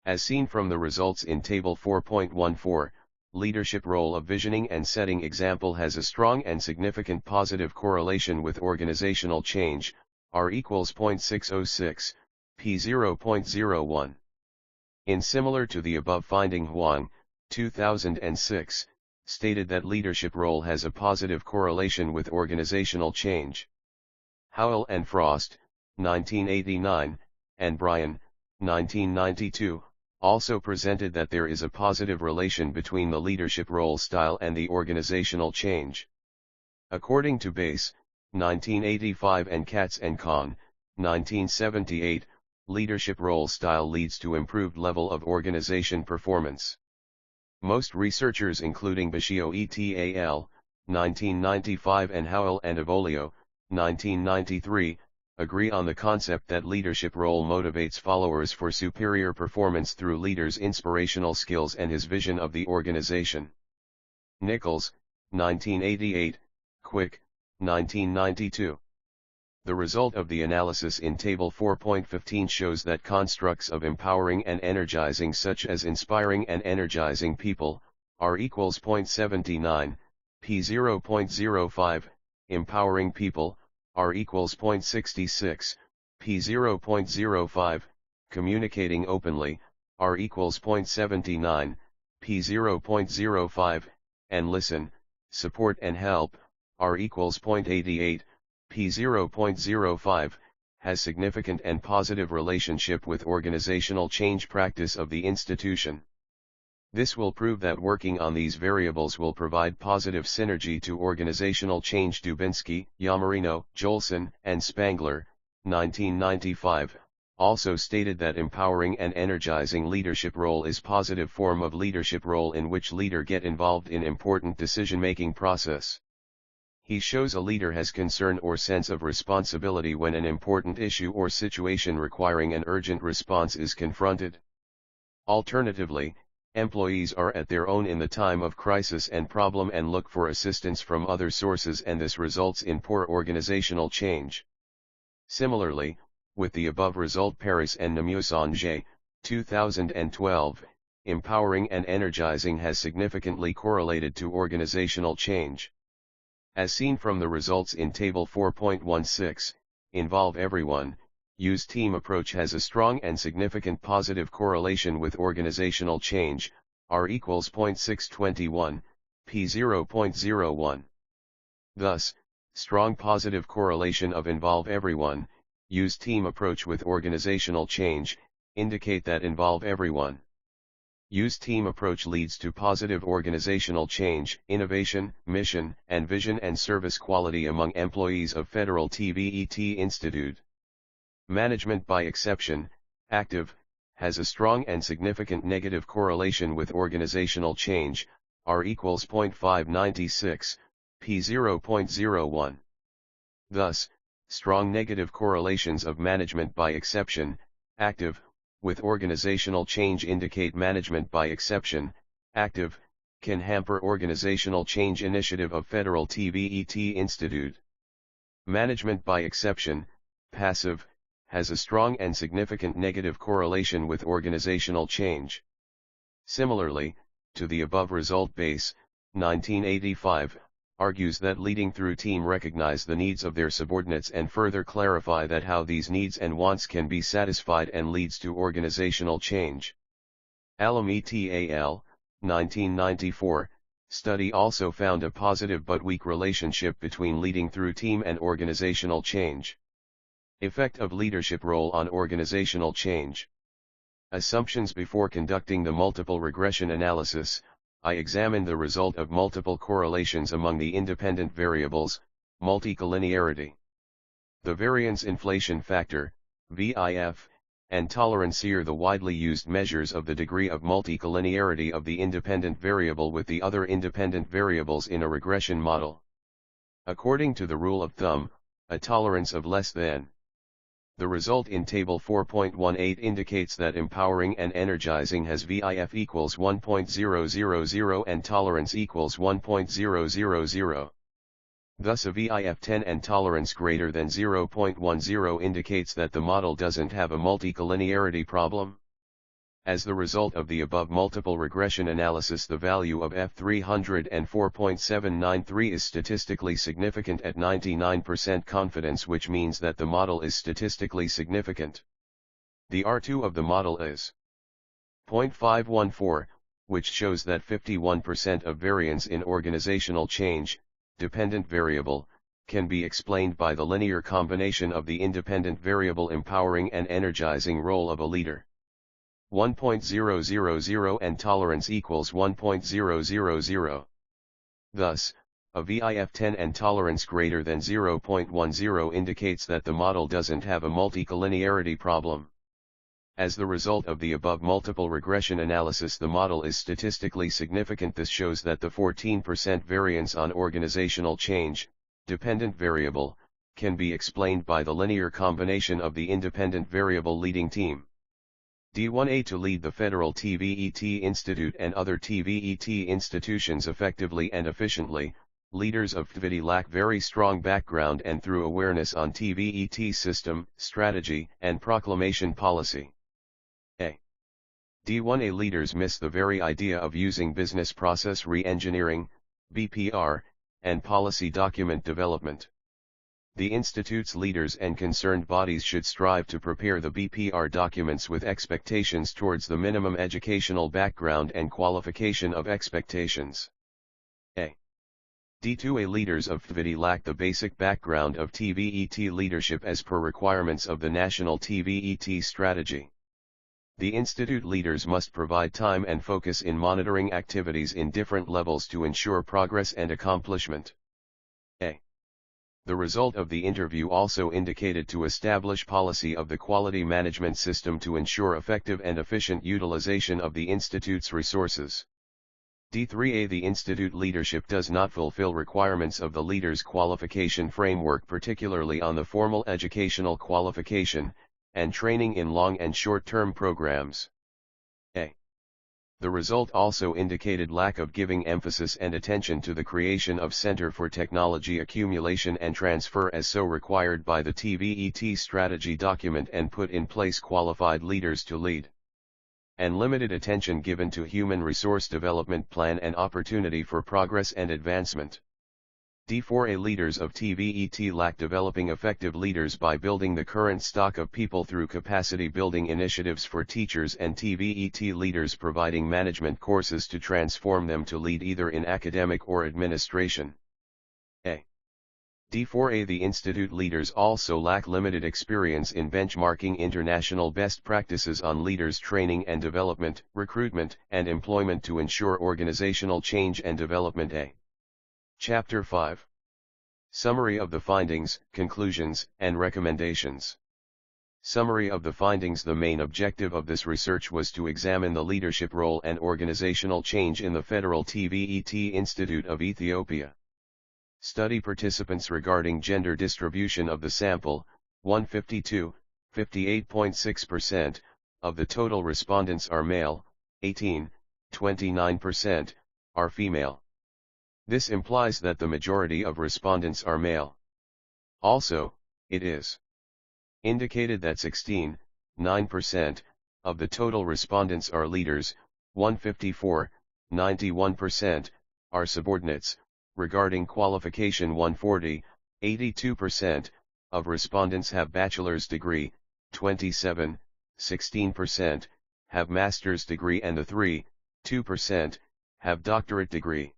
As seen from the results in Table 4.14, leadership role of visioning and setting example has a strong and significant positive correlation with organizational change, R equals 0.606, P 0.01. In similar to the above finding, Huang, 2006, stated that leadership role has a positive correlation with organizational change. Howell and Frost, 1989, and Bryan, 1992, also presented that there is a positive relation between the leadership role style and the organizational change. According to Bass, 1985 and Katz and Kahn, 1978, leadership role style leads to improved level of organization performance. Most researchers including Bashio et al., 1995 and Howell and Avolio, 1993, agree on the concept that leadership role motivates followers for superior performance through leaders' inspirational skills and his vision of the organization. Nichols, 1988, Quick, 1992. The result of the analysis in Table 4.15 shows that constructs of empowering and energizing such as inspiring and energizing people, R equals 0.79, P 0.05, empowering people, R equals 0.66, P 0.05, communicating openly, R equals 0.79, P 0.05, and listen, support and help, R equals 0.88, P 0.05, has significant and positive relationship with organizational change practice of the institution. This will prove that working on these variables will provide positive synergy to organizational change. Dubinsky, Yamarino, Jolson, and Spangler, 1995, also stated that empowering and energizing leadership role is positive form of leadership role in which leader get involved in important decision-making process. He shows a leader has concern or sense of responsibility when an important issue or situation requiring an urgent response is confronted. Alternatively, employees are at their own in the time of crisis and problem and look for assistance from other sources, and this results in poor organizational change. Similarly, with the above result, Paris and Namusange, 2012, empowering and energizing has significantly correlated to organizational change. As seen from the results in Table 4.16, involve everyone, use team approach has a strong and significant positive correlation with organizational change, R equals 0.621, P 0.01. Thus, strong positive correlation of involve everyone, use team approach with organizational change, indicate that involve everyone. Use team approach leads to positive organizational change, innovation, mission, and vision and service quality among employees of Federal TVET Institute. Management by exception, active, has a strong and significant negative correlation with organizational change, R equals 0.596, P 0.01. Thus, strong negative correlations of management by exception, active, with organizational change indicate management by exception, active, can hamper organizational change initiative of Federal TVET Institute. Management by exception, passive, has a strong and significant negative correlation with organizational change. Similarly, to the above result base, 1985, argues that leading through team recognize the needs of their subordinates and further clarify that how these needs and wants can be satisfied and leads to organizational change. Alum et al., 1994, study also found a positive but weak relationship between leading through team and organizational change. Effect of leadership role on organizational change. Assumptions. Before conducting the multiple regression analysis, I examined the result of multiple correlations among the independent variables, multicollinearity. The variance inflation factor, VIF, and tolerance are the widely used measures of the degree of multicollinearity of the independent variable with the other independent variables in a regression model. According to the rule of thumb, a tolerance of less than. The result in Table 4.18 indicates that empowering and energizing has VIF equals 1.000 and tolerance equals 1.000. Thus a VIF 10 and tolerance greater than 0.10 indicates that the model doesn't have a multicollinearity problem. As the result of the above multiple regression analysis, the value of F304.793 is statistically significant at 99% confidence, which means that the model is statistically significant. The R2 of the model is 0.514, which shows that 51% of variance in organizational change, dependent variable, can be explained by the linear combination of the independent variable empowering and energizing role of a leader. 1.000 and tolerance equals 1.000. Thus, a VIF 10 and tolerance greater than 0.10 indicates that the model doesn't have a multicollinearity problem. As the result of the above multiple regression analysis, the model is statistically significant. This shows that the 14% variance on organizational change, dependent variable, can be explained by the linear combination of the independent variable leading team. D1A. To lead the Federal TVET Institute and other TVET institutions effectively and efficiently, leaders of TVET lack very strong background and through awareness on TVET system, strategy, and proclamation policy. A. D1A leaders miss the very idea of using business process re-engineering, BPR, and policy document development. The Institute's leaders and concerned bodies should strive to prepare the BPR documents with expectations towards the minimum educational background and qualification of expectations. A. D2A leaders of TVET lack the basic background of TVET leadership as per requirements of the National TVET Strategy. The Institute leaders must provide time and focus in monitoring activities in different levels to ensure progress and accomplishment. A. The result of the interview also indicated to establish policy of the quality management system to ensure effective and efficient utilization of the Institute's resources. D3A. The Institute leadership does not fulfill requirements of the leaders' qualification framework, particularly on the formal educational qualification, and training in long and short-term programs. A. The result also indicated lack of giving emphasis and attention to the creation of Center for Technology Accumulation and Transfer as so required by the TVET strategy document and put in place qualified leaders to lead. And limited attention given to human resource development plan and opportunity for progress and advancement. D4A leaders of TVET lack developing effective leaders by building the current stock of people through capacity building initiatives for teachers and TVET leaders providing management courses to transform them to lead either in academic or administration. A. D4A. The Institute leaders also lack limited experience in benchmarking international best practices on leaders training and development, recruitment and employment to ensure organizational change and development. A. Chapter 5. Summary of the findings, conclusions, and recommendations. Summary of the findings. The main objective of this research was to examine the leadership role and organizational change in the Federal TVET Institute of Ethiopia. Study participants regarding gender distribution of the sample, 152, 58.6%, of the total respondents are male, 18, 29%, are female. This implies that the majority of respondents are male. Also, it is indicated that 16, 9%, of the total respondents are leaders, 154, 91%, are subordinates. Regarding qualification 140, 82%, of respondents have bachelor's degree, 27, 16%, have master's degree and the 3, 2%, have doctorate degree.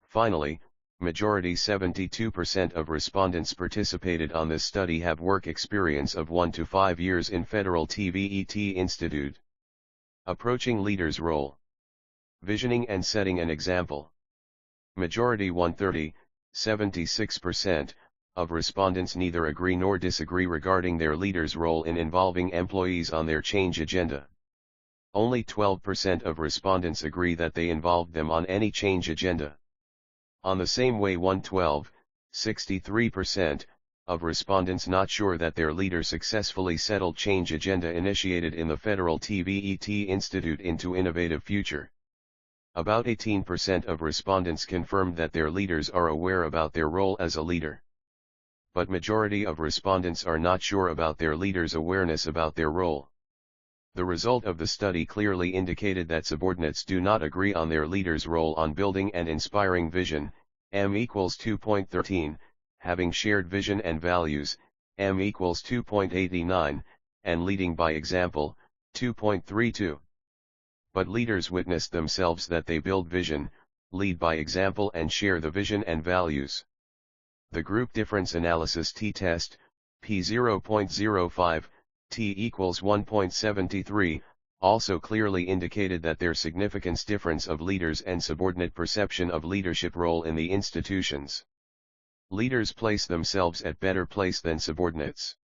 Finally, majority 72% of respondents participated on this study have work experience of 1 to 5 years in Federal TVET Institute. Approaching leader's role. Visioning and setting an example. Majority 130, 76%, of respondents neither agree nor disagree regarding their leader's role in involving employees on their change agenda. Only 12% of respondents agree that they involved them on any change agenda. On the same way 112, 63%, of respondents not sure that their leader successfully settled change agenda initiated in the Federal TVET Institute into innovative future. About 18% of respondents confirmed that their leaders are aware about their role as a leader. But majority of respondents are not sure about their leaders' awareness about their role. The result of the study clearly indicated that subordinates do not agree on their leader's role on building and inspiring vision, M equals 2.13, having shared vision and values, M equals 2.89, and leading by example, 2.32. But leaders witness themselves that they build vision, lead by example and share the vision and values. The group difference analysis t-test, P0.05, T equals 1.73, also clearly indicated that there significance difference of leaders and subordinate perception of leadership role in the institutions. Leaders place themselves at better place than subordinates.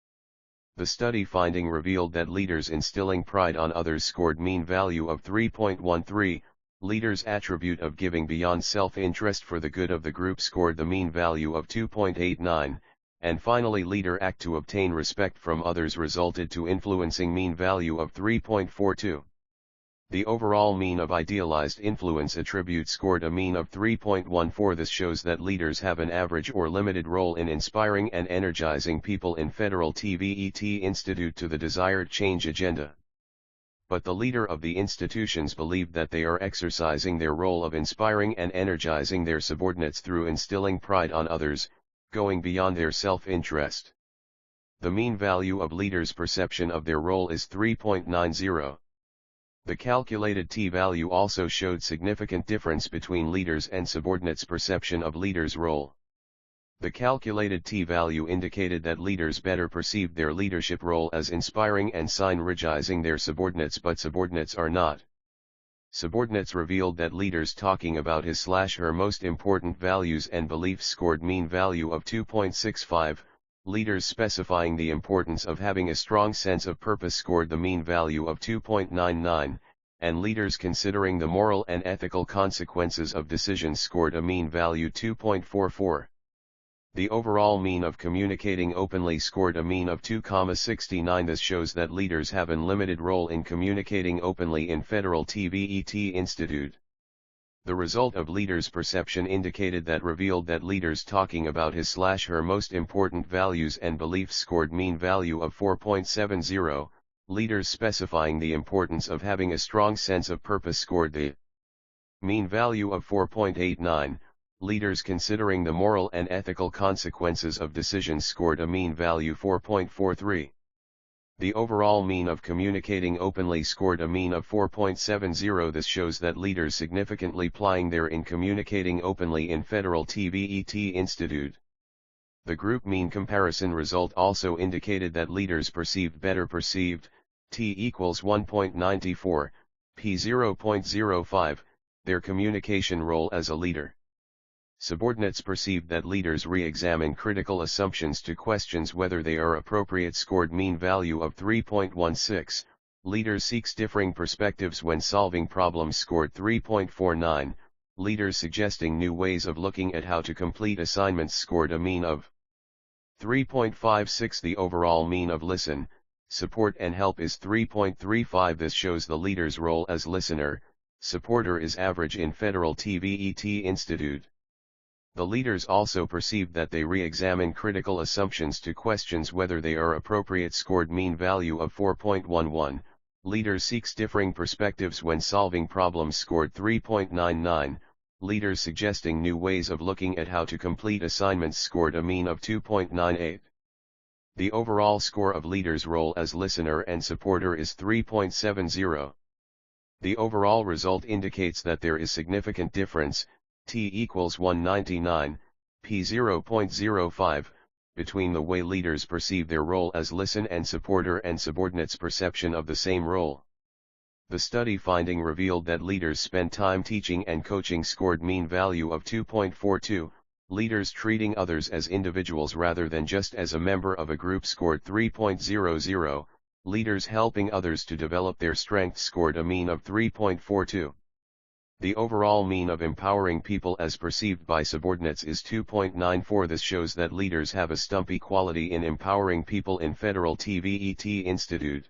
The study finding revealed that leaders instilling pride on others scored mean value of 3.13, leaders' attribute of giving beyond self-interest for the good of the group scored the mean value of 2.89, and finally leader act to obtain respect from others resulted to influencing mean value of 3.42. The overall mean of idealized influence attribute scored a mean of 3.14. This shows that leaders have an average or limited role in inspiring and energizing people in Federal TVET Institute to the desired change agenda. But the leader of the institutions believed that they are exercising their role of inspiring and energizing their subordinates through instilling pride on others, going beyond their self-interest. The mean value of leaders' perception of their role is 3.90. The calculated t-value also showed significant difference between leaders and subordinates' perception of leaders' role. The calculated t-value indicated that leaders better perceived their leadership role as inspiring and energizing their subordinates, but subordinates are not. Subordinates revealed that leaders talking about his/her most important values and beliefs scored mean value of 2.65, leaders specifying the importance of having a strong sense of purpose scored the mean value of 2.99, and leaders considering the moral and ethical consequences of decisions scored a mean value 2.44. The overall mean of communicating openly scored a mean of 2.69. This shows that leaders have an limited role in communicating openly in Federal TVET Institute. The result of leaders' perception indicated that revealed that leaders talking about his/her most important values and beliefs scored mean value of 4.70, leaders specifying the importance of having a strong sense of purpose scored the mean value of 4.89, leaders considering the moral and ethical consequences of decisions scored a mean value 4.43. The overall mean of communicating openly scored a mean of 4.70. This shows that leaders significantly plying their in communicating openly in Federal TVET Institute. The group mean comparison result also indicated that leaders perceived better perceived, T equals 1.94, P 0.05, their communication role as a leader. Subordinates perceived that leaders re-examine critical assumptions to questions whether they are appropriate scored mean value of 3.16, leaders seeks differing perspectives when solving problems scored 3.49, leaders suggesting new ways of looking at how to complete assignments scored a mean of 3.56. The overall mean of listen, support and help is 3.35. This shows the leader's role as listener, supporter is average in Federal TVET Institute. The leaders also perceived that they re-examine critical assumptions to questions whether they are appropriate. Scored mean value of 4.11, leader seeks differing perspectives when solving problems. Scored 3.99, leaders suggesting new ways of looking at how to complete assignments. Scored a mean of 2.98. The overall score of leader's role as listener and supporter is 3.70. The overall result indicates that there is significant difference, T equals 199, P 0.05, between the way leaders perceive their role as listen and supporter and subordinates' perception of the same role. The study finding revealed that leaders spend time teaching and coaching. Scored mean value of 2.42, leaders treating others as individuals rather than just as a member of a group. Scored 3.00, leaders helping others to develop their strengths. Scored a mean of 3.42. The overall mean of empowering people as perceived by subordinates is 2.94. This shows that leaders have a stumpy quality in empowering people in Federal TVET Institute.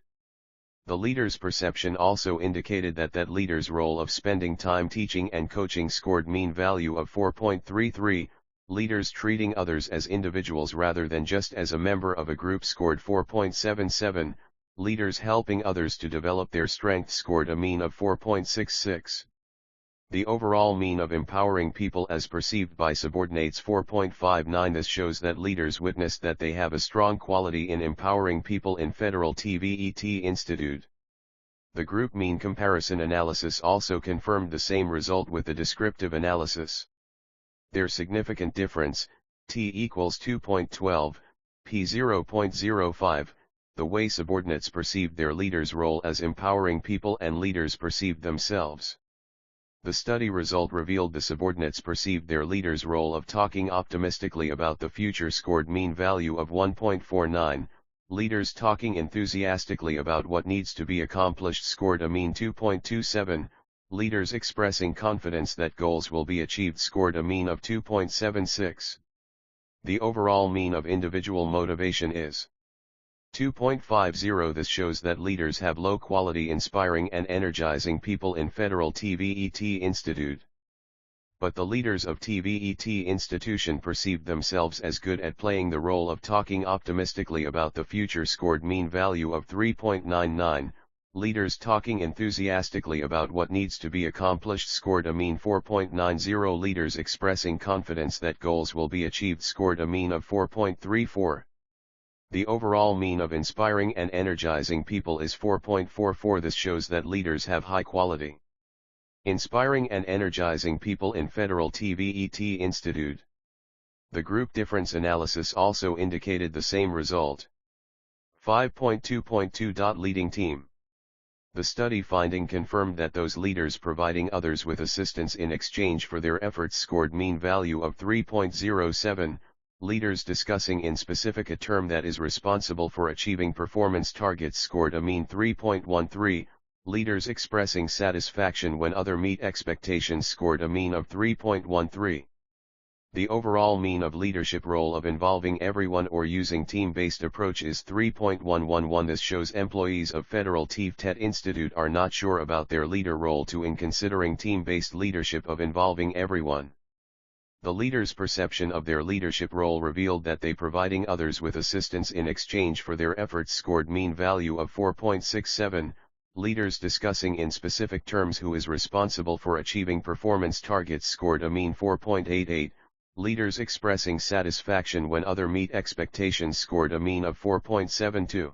The leader's perception also indicated that leader's role of spending time teaching and coaching. Scored mean value of 4.33, leaders treating others as individuals rather than just as a member of a group. Scored 4.77, leaders helping others to develop their strengths. Scored a mean of 4.66. The overall mean of empowering people as perceived by subordinates 4.59. This shows that leaders witnessed that they have a strong quality in empowering people in Federal TVET Institute. The group mean comparison analysis also confirmed the same result with the descriptive analysis. Their significant difference, T equals 2.12, P 0.05, the way subordinates perceived their leader's role as empowering people and leaders perceived themselves. The study result revealed the subordinates perceived their leader's role of talking optimistically about the future. Scored mean value of 1.49, leaders talking enthusiastically about what needs to be accomplished. Scored a mean 2.27, leaders expressing confidence that goals will be achieved. Scored a mean of 2.76. The overall mean of individual motivation is 2.50. This shows that leaders have low quality inspiring and energizing people in Federal TVET Institute. But the leaders of TVET institution perceived themselves as good at playing the role of talking optimistically about the future. Scored mean value of 3.99, leaders talking enthusiastically about what needs to be accomplished. Scored a mean 4.90, leaders expressing confidence that goals will be achieved. Scored a mean of 4.34. The overall mean of inspiring and energizing people is 4.44. This shows that leaders have high quality inspiring and energizing people in Federal TVET Institute. The group difference analysis also indicated the same result. 5.2.2. Leading team. The study finding confirmed that those leaders providing others with assistance in exchange for their efforts. Scored mean value of 3.07, leaders discussing in specific a term that is responsible for achieving performance targets. Scored a mean 3.13, leaders expressing satisfaction when others meet expectations. Scored a mean of 3.13. The overall mean of leadership role of involving everyone or using team-based approach is 3.111. This shows employees of Federal TVET Institute are not sure about their leader role in considering team-based leadership of involving everyone. The leader's perception of their leadership role revealed that they providing others with assistance in exchange for their efforts. Scored mean value of 4.67, leaders discussing in specific terms who is responsible for achieving performance targets. Scored a mean 4.88, leaders expressing satisfaction when others meet expectations. Scored a mean of 4.72.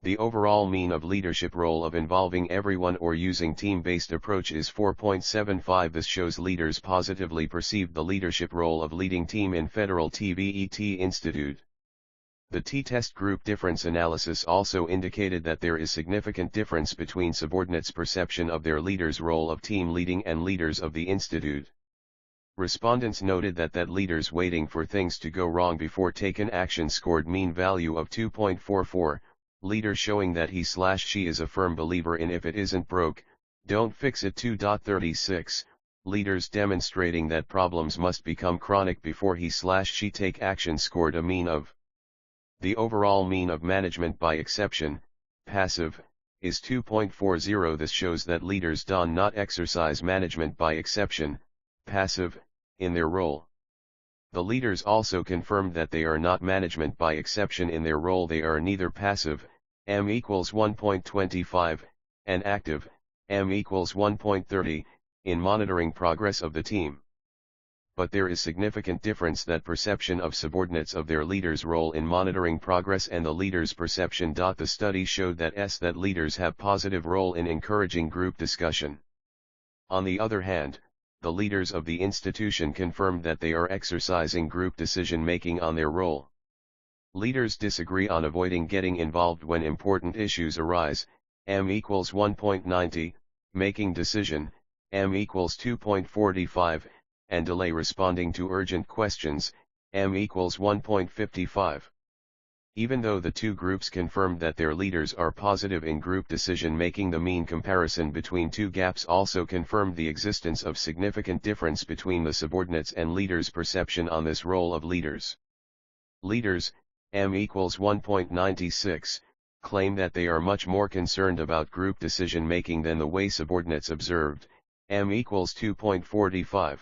The overall mean of leadership role of involving everyone or using team-based approach is 4.75. This shows leaders positively perceived the leadership role of leading team in Federal TVET Institute. The t-test group difference analysis also indicated that there is significant difference between subordinates' perception of their leader's role of team leading and leaders of the institute. Respondents noted that leaders waiting for things to go wrong before taking action. Scored mean value of 2.44, leader showing that he/she is a firm believer in if it isn't broke, don't fix it. 2.36, leaders demonstrating that problems must become chronic before he/she take action. Scored a mean of The overall mean of management by exception, passive, is 2.40. This shows that leaders do not exercise management by exception, passive, in their role. The leaders also confirmed that they are not management by exception in their role. They are neither passive, m equals 1.25, and active, m equals 1.30, in monitoring progress of the team. But there is significant difference that perception of subordinates of their leaders' role in monitoring progress and the leaders' perception. The study showed that leaders have positive role in encouraging group discussion. On the other hand, the leaders of the institution confirmed that they are exercising group decision-making on their role. Leaders disagree on avoiding getting involved when important issues arise, m equals 1.90, making decision, m equals 2.45, and delay responding to urgent questions, m equals 1.55. Even though the two groups confirmed that their leaders are positive in group decision-making, the mean comparison between two gaps also confirmed the existence of significant difference between the subordinates' and leaders' perception on this role of leaders. Leaders, m equals 1.96, claim that they are much more concerned about group decision-making than the way subordinates observed, m equals 2.45.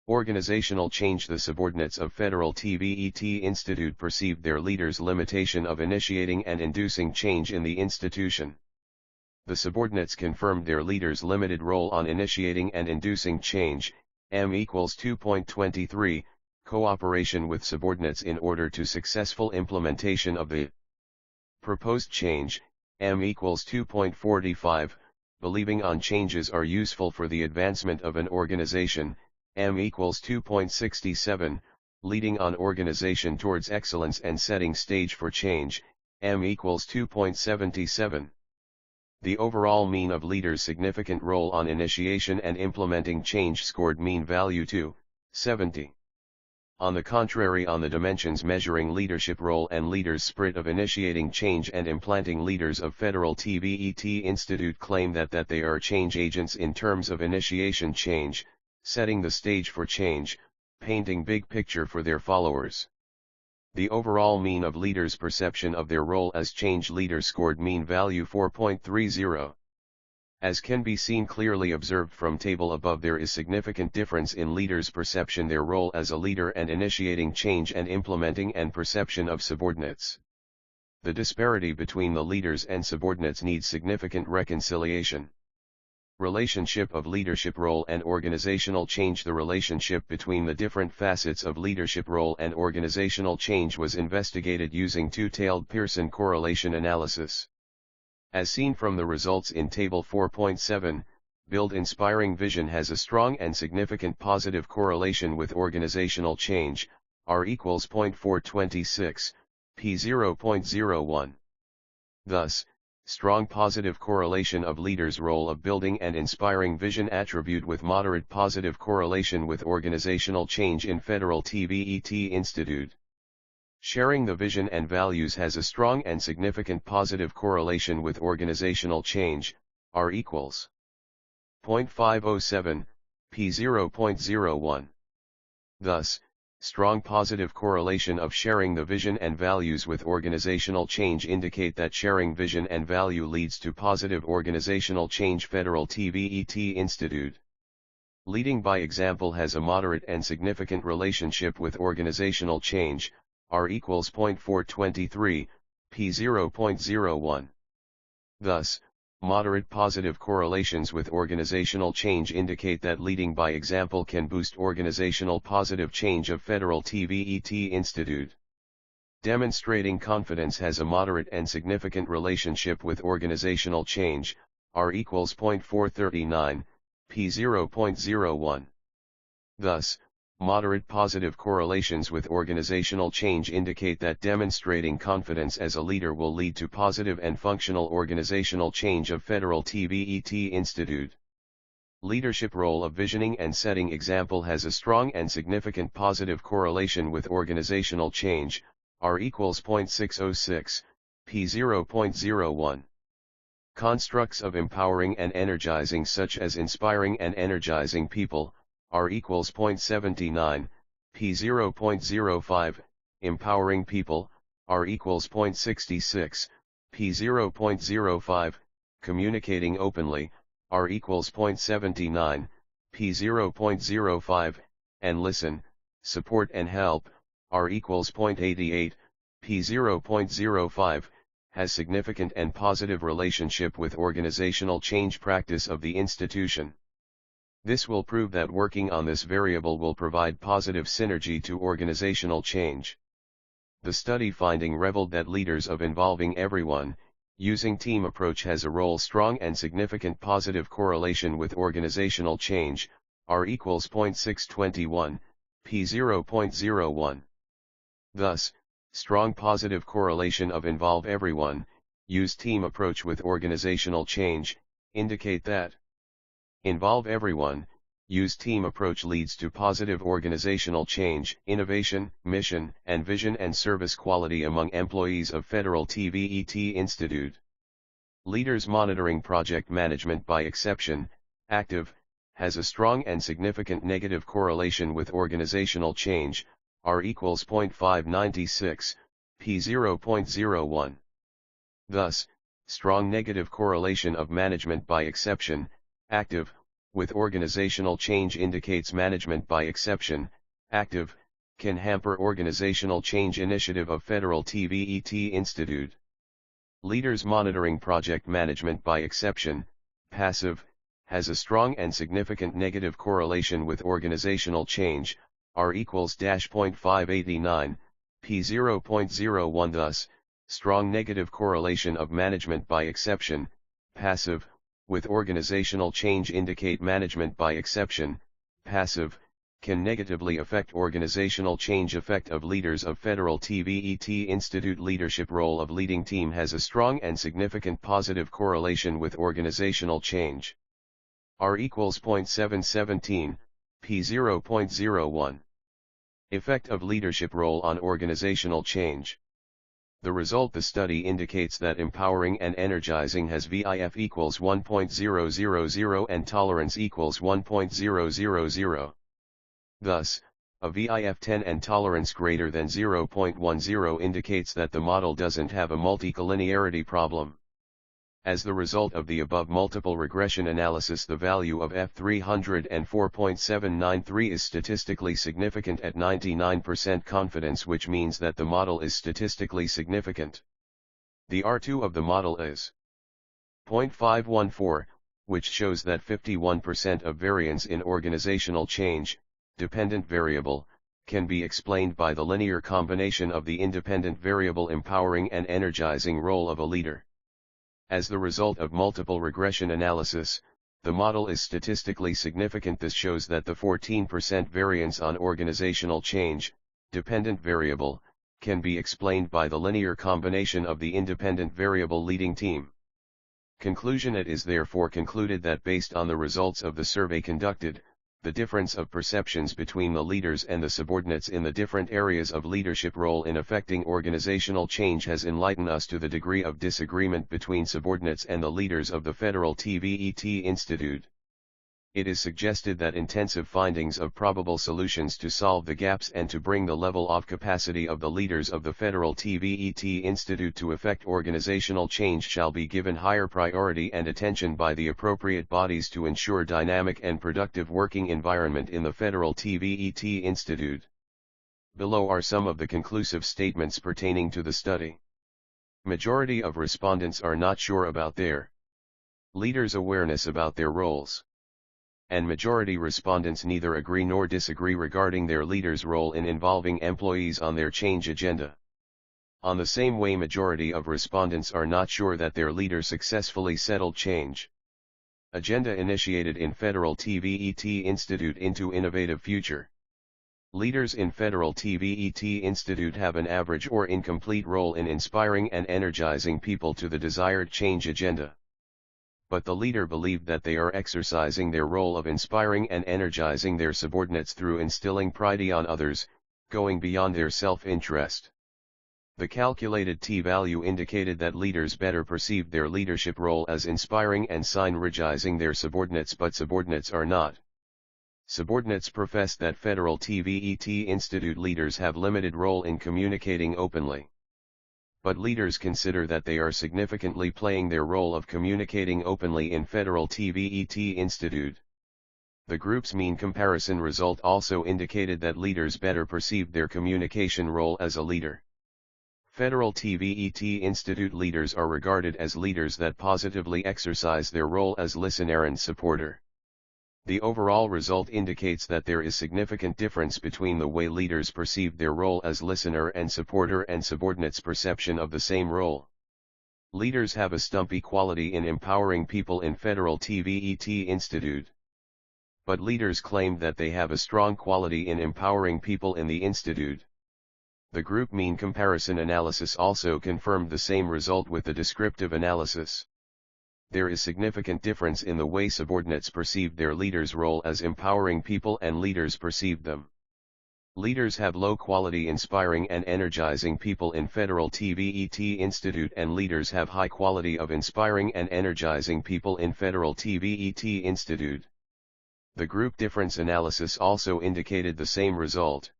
Organizational change. The subordinates of Federal TVET Institute perceived their leaders' limitation of initiating and inducing change in the institution. The subordinates confirmed their leaders' limited role on initiating and inducing change, m equals 2.23, cooperation with subordinates in order to successful implementation of the proposed change, m equals 2.45, believing on changes are useful for the advancement of an organization, m equals 2.67, leading on organization towards excellence and setting stage for change, m equals 2.77. The overall mean of leaders' significant role on initiation and implementing change scored mean value 2.70. On the contrary, on the dimensions measuring leadership role and leaders' spirit of initiating change and implanting, leaders of Federal TVET Institute claim that they are change agents in terms of initiation change, setting the stage for change, painting big picture for their followers. The overall mean of leaders' perception of their role as change leader scored mean value 4.30. As can be seen clearly observed from table above, there is significant difference in leaders' perception their role as a leader and initiating change and implementing, and perception of subordinates. The disparity between the leaders and subordinates needs significant reconciliation. Relationship of leadership role and organizational change. The relationship between the different facets of leadership role and organizational change was investigated using two-tailed Pearson correlation analysis. As seen from the results in Table 4.7, Build Inspiring Vision has a strong and significant positive correlation with organizational change, R equals 0.426, P 0.01. Thus, strong positive correlation of leaders' role of building and inspiring vision attribute with moderate positive correlation with organizational change in Federal TVET Institute. Sharing the vision and values has a strong and significant positive correlation with organizational change, R equals 0.507, P 0.01. Thus, strong positive correlation of sharing the vision and values with organizational change indicate that sharing vision and value leads to positive organizational change. Federal TVET Institute. Leading by example has a moderate and significant relationship with organizational change, R equals 0.423, P 0.01. Thus, moderate positive correlations with organizational change indicate that leading by example can boost organizational positive change of Federal TVET Institute. Demonstrating confidence has a moderate and significant relationship with organizational change, R equals 0.439, P 0.01. Thus, moderate positive correlations with organizational change indicate that demonstrating confidence as a leader will lead to positive and functional organizational change of Federal TVET Institute. Leadership role of visioning and setting example has a strong and significant positive correlation with organizational change, R equals 0.606, P 0.01. Constructs of empowering and energizing such as inspiring and energizing people, R equals 0.79, P 0.05, empowering people, R equals 0.66, P 0.05, communicating openly, R equals 0.79, P 0.05, and listen, support and help, R equals 0.88, P 0.05, has significant and positive relationship with organizational change practice of the institution. This will prove that working on this variable will provide positive synergy to organizational change. The study finding revealed that leaders of involving everyone, using team approach has a role strong and significant positive correlation with organizational change, R equals 0.621, P 0.01. Thus, strong positive correlation of involve everyone, use team approach with organizational change, indicate that involve everyone, use team approach leads to positive organizational change, innovation, mission, and vision and service quality among employees of Federal TVET Institute. Leaders monitoring project management by exception, active, has a strong and significant negative correlation with organizational change, R equals 0.596, P 0.01. Thus, strong negative correlation of management by exception, active, with organizational change indicates management by exception, active, can hamper organizational change initiative of Federal TVET Institute. Leaders monitoring project management by exception, passive, has a strong and significant negative correlation with organizational change, R equals 0.589, P 0.01. Thus, strong negative correlation of management by exception, passive, with organizational change indicate management by exception, passive, can negatively affect organizational change. Effect of leaders of Federal TVET Institute leadership role of leading team has a strong and significant positive correlation with organizational change. R equals 0.717, P 0.01. Effect of leadership role on organizational change. The result the study indicates that empowering and energizing has VIF equals 1.000 and tolerance equals 1.000. Thus, a VIF 10 and tolerance greater than 0.10 indicates that the model doesn't have a multicollinearity problem. As the result of the above multiple regression analysis, the value of F304.793 is statistically significant at 99% confidence, which means that the model is statistically significant. The R2 of the model is 0.514, which shows that 51% of variance in organizational change, dependent variable, can be explained by the linear combination of the independent variable empowering and energizing role of a leader. As the result of multiple regression analysis, the model is statistically significant. This shows that the 14% variance on organizational change, dependent variable, can be explained by the linear combination of the independent variable leading team. Conclusion: it is therefore concluded that based on the results of the survey conducted, the difference of perceptions between the leaders and the subordinates in the different areas of leadership role in affecting organizational change has enlightened us to the degree of disagreement between subordinates and the leaders of the Federal TVET Institute. It is suggested that intensive findings of probable solutions to solve the gaps and to bring the level of capacity of the leaders of the Federal TVET Institute to effect organizational change shall be given higher priority and attention by the appropriate bodies to ensure dynamic and productive working environment in the Federal TVET Institute. Below are some of the conclusive statements pertaining to the study. Majority of respondents are not sure about their leaders' awareness about their roles. And majority respondents neither agree nor disagree regarding their leaders' role in involving employees on their change agenda. On the same way, majority of respondents are not sure that their leader successfully settled change agenda initiated in Federal TVET Institute into innovative future. Leaders in Federal TVET Institute have an average or incomplete role in inspiring and energizing people to the desired change agenda. But the leader believed that they are exercising their role of inspiring and energizing their subordinates through instilling pride on others, going beyond their self-interest. The calculated t-value indicated that leaders better perceived their leadership role as inspiring and synergizing their subordinates, but subordinates are not. Subordinates profess that Federal TVET Institute leaders have limited role in communicating openly. but leaders consider that they are significantly playing their role of communicating openly in Federal TVET Institute. The group's mean comparison result also indicated that leaders better perceived their communication role as a leader. Federal TVET Institute leaders are regarded as leaders that positively exercise their role as listener and supporter. The overall result indicates that there is significant difference between the way leaders perceive their role as listener and supporter and subordinates' perception of the same role. Leaders have a stumpy quality in empowering people in Federal TVET Institute. But leaders claimed that they have a strong quality in empowering people in the Institute. The group mean comparison analysis also confirmed the same result with the descriptive analysis. There is significant difference in the way subordinates perceived their leaders' role as empowering people and leaders perceived them. Leaders have low quality inspiring and energizing people in Federal TVET Institute, and leaders have high quality of inspiring and energizing people in Federal TVET Institute. The group difference analysis also indicated the same result.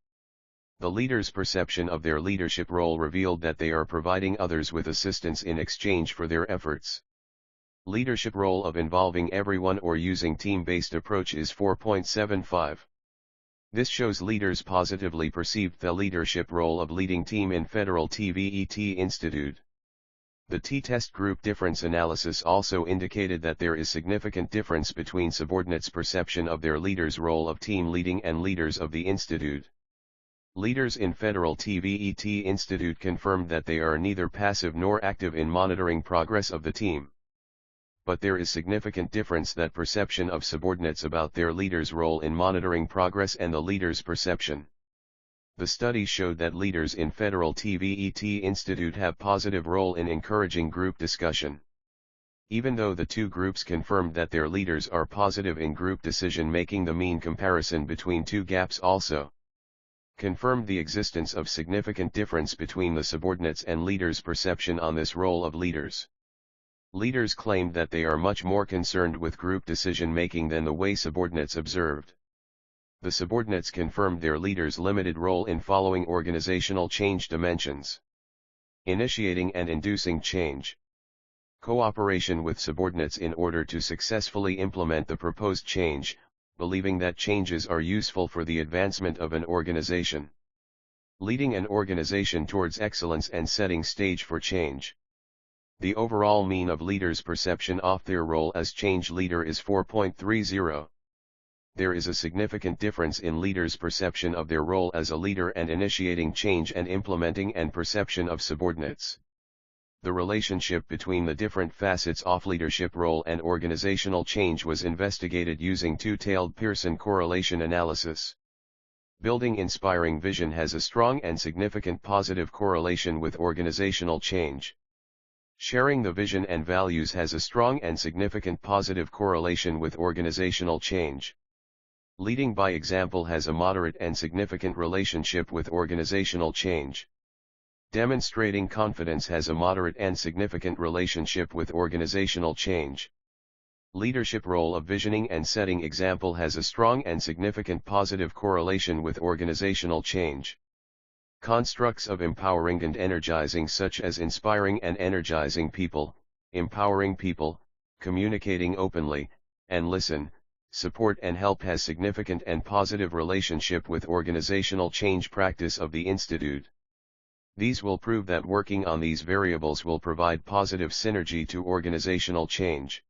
The leader's perception of their leadership role revealed that they are providing others with assistance in exchange for their efforts. Leadership role of involving everyone or using team-based approach is 4.75. This shows leaders positively perceived the leadership role of leading team in Federal TVET Institute. The t-test group difference analysis also indicated that there is significant difference between subordinates' perception of their leaders' role of team leading and leaders of the Institute. Leaders in Federal TVET Institute confirmed that they are neither passive nor active in monitoring progress of the team. But there is significant difference that perception of subordinates about their leaders' role in monitoring progress and the leader's perception. The study showed that leaders in Federal TVET Institute have positive role in encouraging group discussion. Even though the two groups confirmed that their leaders are positive in group decision making, the mean comparison between two gaps also confirmed the existence of significant difference between the subordinates and leaders' perception on this role of leaders. Leaders claimed that they are much more concerned with group decision making than the way subordinates observed. The subordinates confirmed their leaders' limited role in following organizational change dimensions. Initiating and inducing change. Cooperation with subordinates in order to successfully implement the proposed change, believing that changes are useful for the advancement of an organization. Leading an organization towards excellence and setting stage for change. The overall mean of leaders' perception of their role as change leader is 4.30. There is a significant difference in leaders' perception of their role as a leader and initiating change and implementing and perception of subordinates. The relationship between the different facets of leadership role and organizational change was investigated using two-tailed Pearson correlation analysis. Building inspiring vision has a strong and significant positive correlation with organizational change. Sharing the vision and values has a strong and significant positive correlation with organizational change. Leading by example has a moderate and significant relationship with organizational change. Demonstrating confidence has a moderate and significant relationship with organizational change. Leadership role of visioning and setting example has a strong and significant positive correlation with organizational change. Constructs of empowering and energizing, such as inspiring and energizing people, empowering people, communicating openly, and listen, support and help, has significant and positive relationship with organizational change practice of the Institute. These will prove that working on these variables will provide positive synergy to organizational change.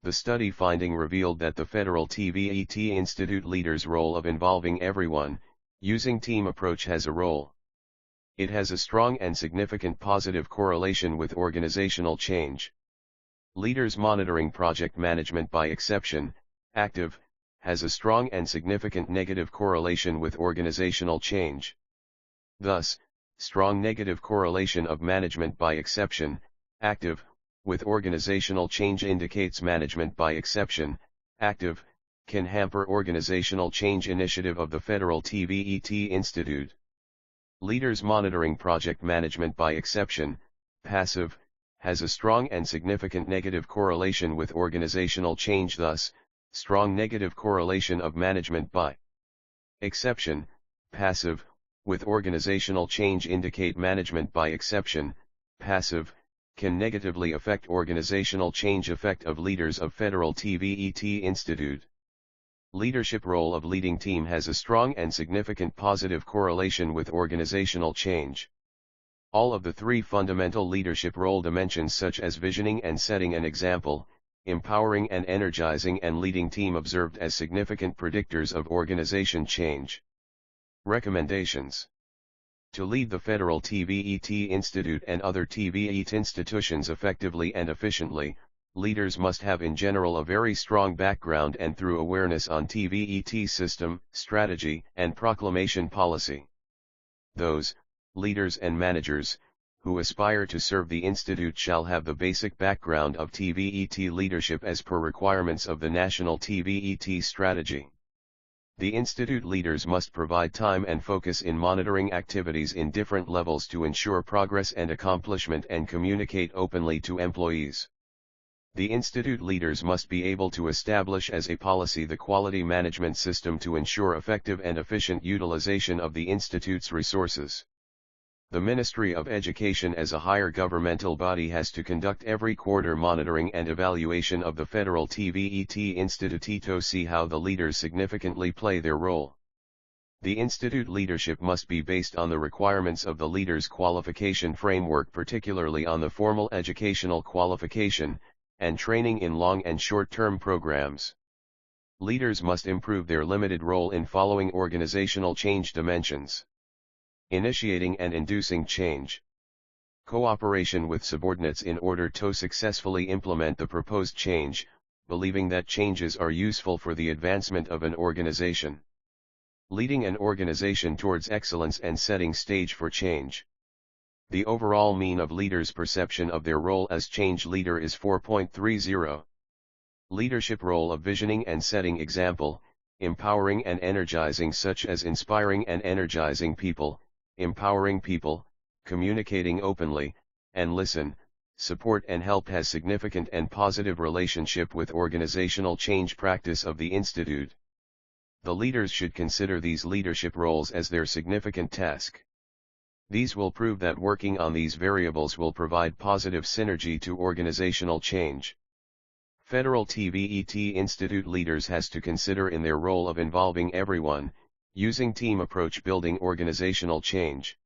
The study finding revealed that the Federal TVET Institute leaders' role of involving everyone, using team approach has a role. It has a strong and significant positive correlation with organizational change. Leaders monitoring project management by exception, active, has a strong and significant negative correlation with organizational change. Thus, strong negative correlation of management by exception, active, with organizational change indicates management by exception, active, can hamper organizational change initiative of the Federal TVET Institute. Leaders monitoring project management by exception, passive, has a strong and significant negative correlation with organizational change. Thus, strong negative correlation of management by exception, passive, with organizational change indicate management by exception, passive, can negatively affect organizational change. Effect of leaders of Federal TVET Institute. Leadership role of leading team has a strong and significant positive correlation with organizational change. All of the three fundamental leadership role dimensions such as visioning and setting an example, empowering and energizing and leading team observed as significant predictors of organization change. Recommendations. To lead the Federal TVET Institute and other TVET institutions effectively and efficiently, leaders must have in general a very strong background and through awareness on TVET system, strategy, and proclamation policy. Those leaders and managers who aspire to serve the Institute shall have the basic background of TVET leadership as per requirements of the National TVET Strategy. The Institute leaders must provide time and focus in monitoring activities in different levels to ensure progress and accomplishment and communicate openly to employees. The Institute leaders must be able to establish as a policy the quality management system to ensure effective and efficient utilization of the Institute's resources. The Ministry of Education as a higher governmental body has to conduct every quarter monitoring and evaluation of the Federal TVET Institute to see how the leaders significantly play their role. The Institute leadership must be based on the requirements of the leaders' qualification framework, particularly on the formal educational qualification and training in long and short-term programs. Leaders must improve their limited role in following organizational change dimensions. Initiating and inducing change. Cooperation with subordinates in order to successfully implement the proposed change, believing that changes are useful for the advancement of an organization. Leading an organization towards excellence and setting stage for change. The overall mean of leaders' perception of their role as change leader is 4.30. Leadership role of visioning and setting example, empowering and energizing, such as inspiring and energizing people, empowering people, communicating openly, and listen, support and help has significant and positive relationship with organizational change practice of the Institute. The leaders should consider these leadership roles as their significant task. These will prove that working on these variables will provide positive synergy to organizational change. Federal TVET Institute leaders has to consider in their role of involving everyone, using team approach building organizational change.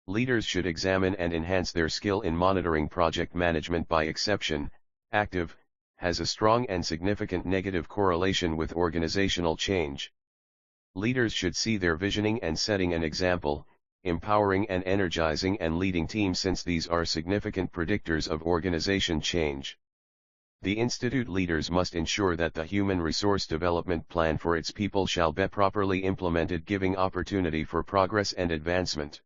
Leaders should examine and enhance their skill in monitoring project management by exception, active, has a strong and significant negative correlation with organizational change. Leaders should see their visioning and setting an example, empowering and energizing and leading teams, since these are significant predictors of organization change. The Institute leaders must ensure that the human resource development plan for its people shall be properly implemented, giving opportunity for progress and advancement.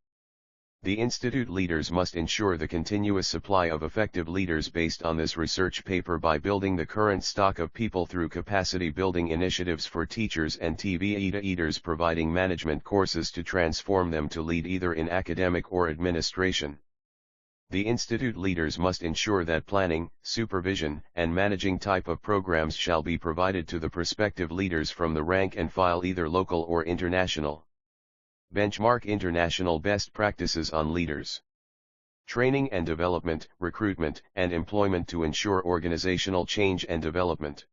The Institute leaders must ensure the continuous supply of effective leaders based on this research paper by building the current stock of people through capacity building initiatives for teachers and TVETers, providing management courses to transform them to lead either in academic or administration. The Institute leaders must ensure that planning, supervision, and managing type of programs shall be provided to the prospective leaders from the rank and file, either local or international. Benchmark international best practices on leaders. Training and development, recruitment, and employment to ensure organizational change and development.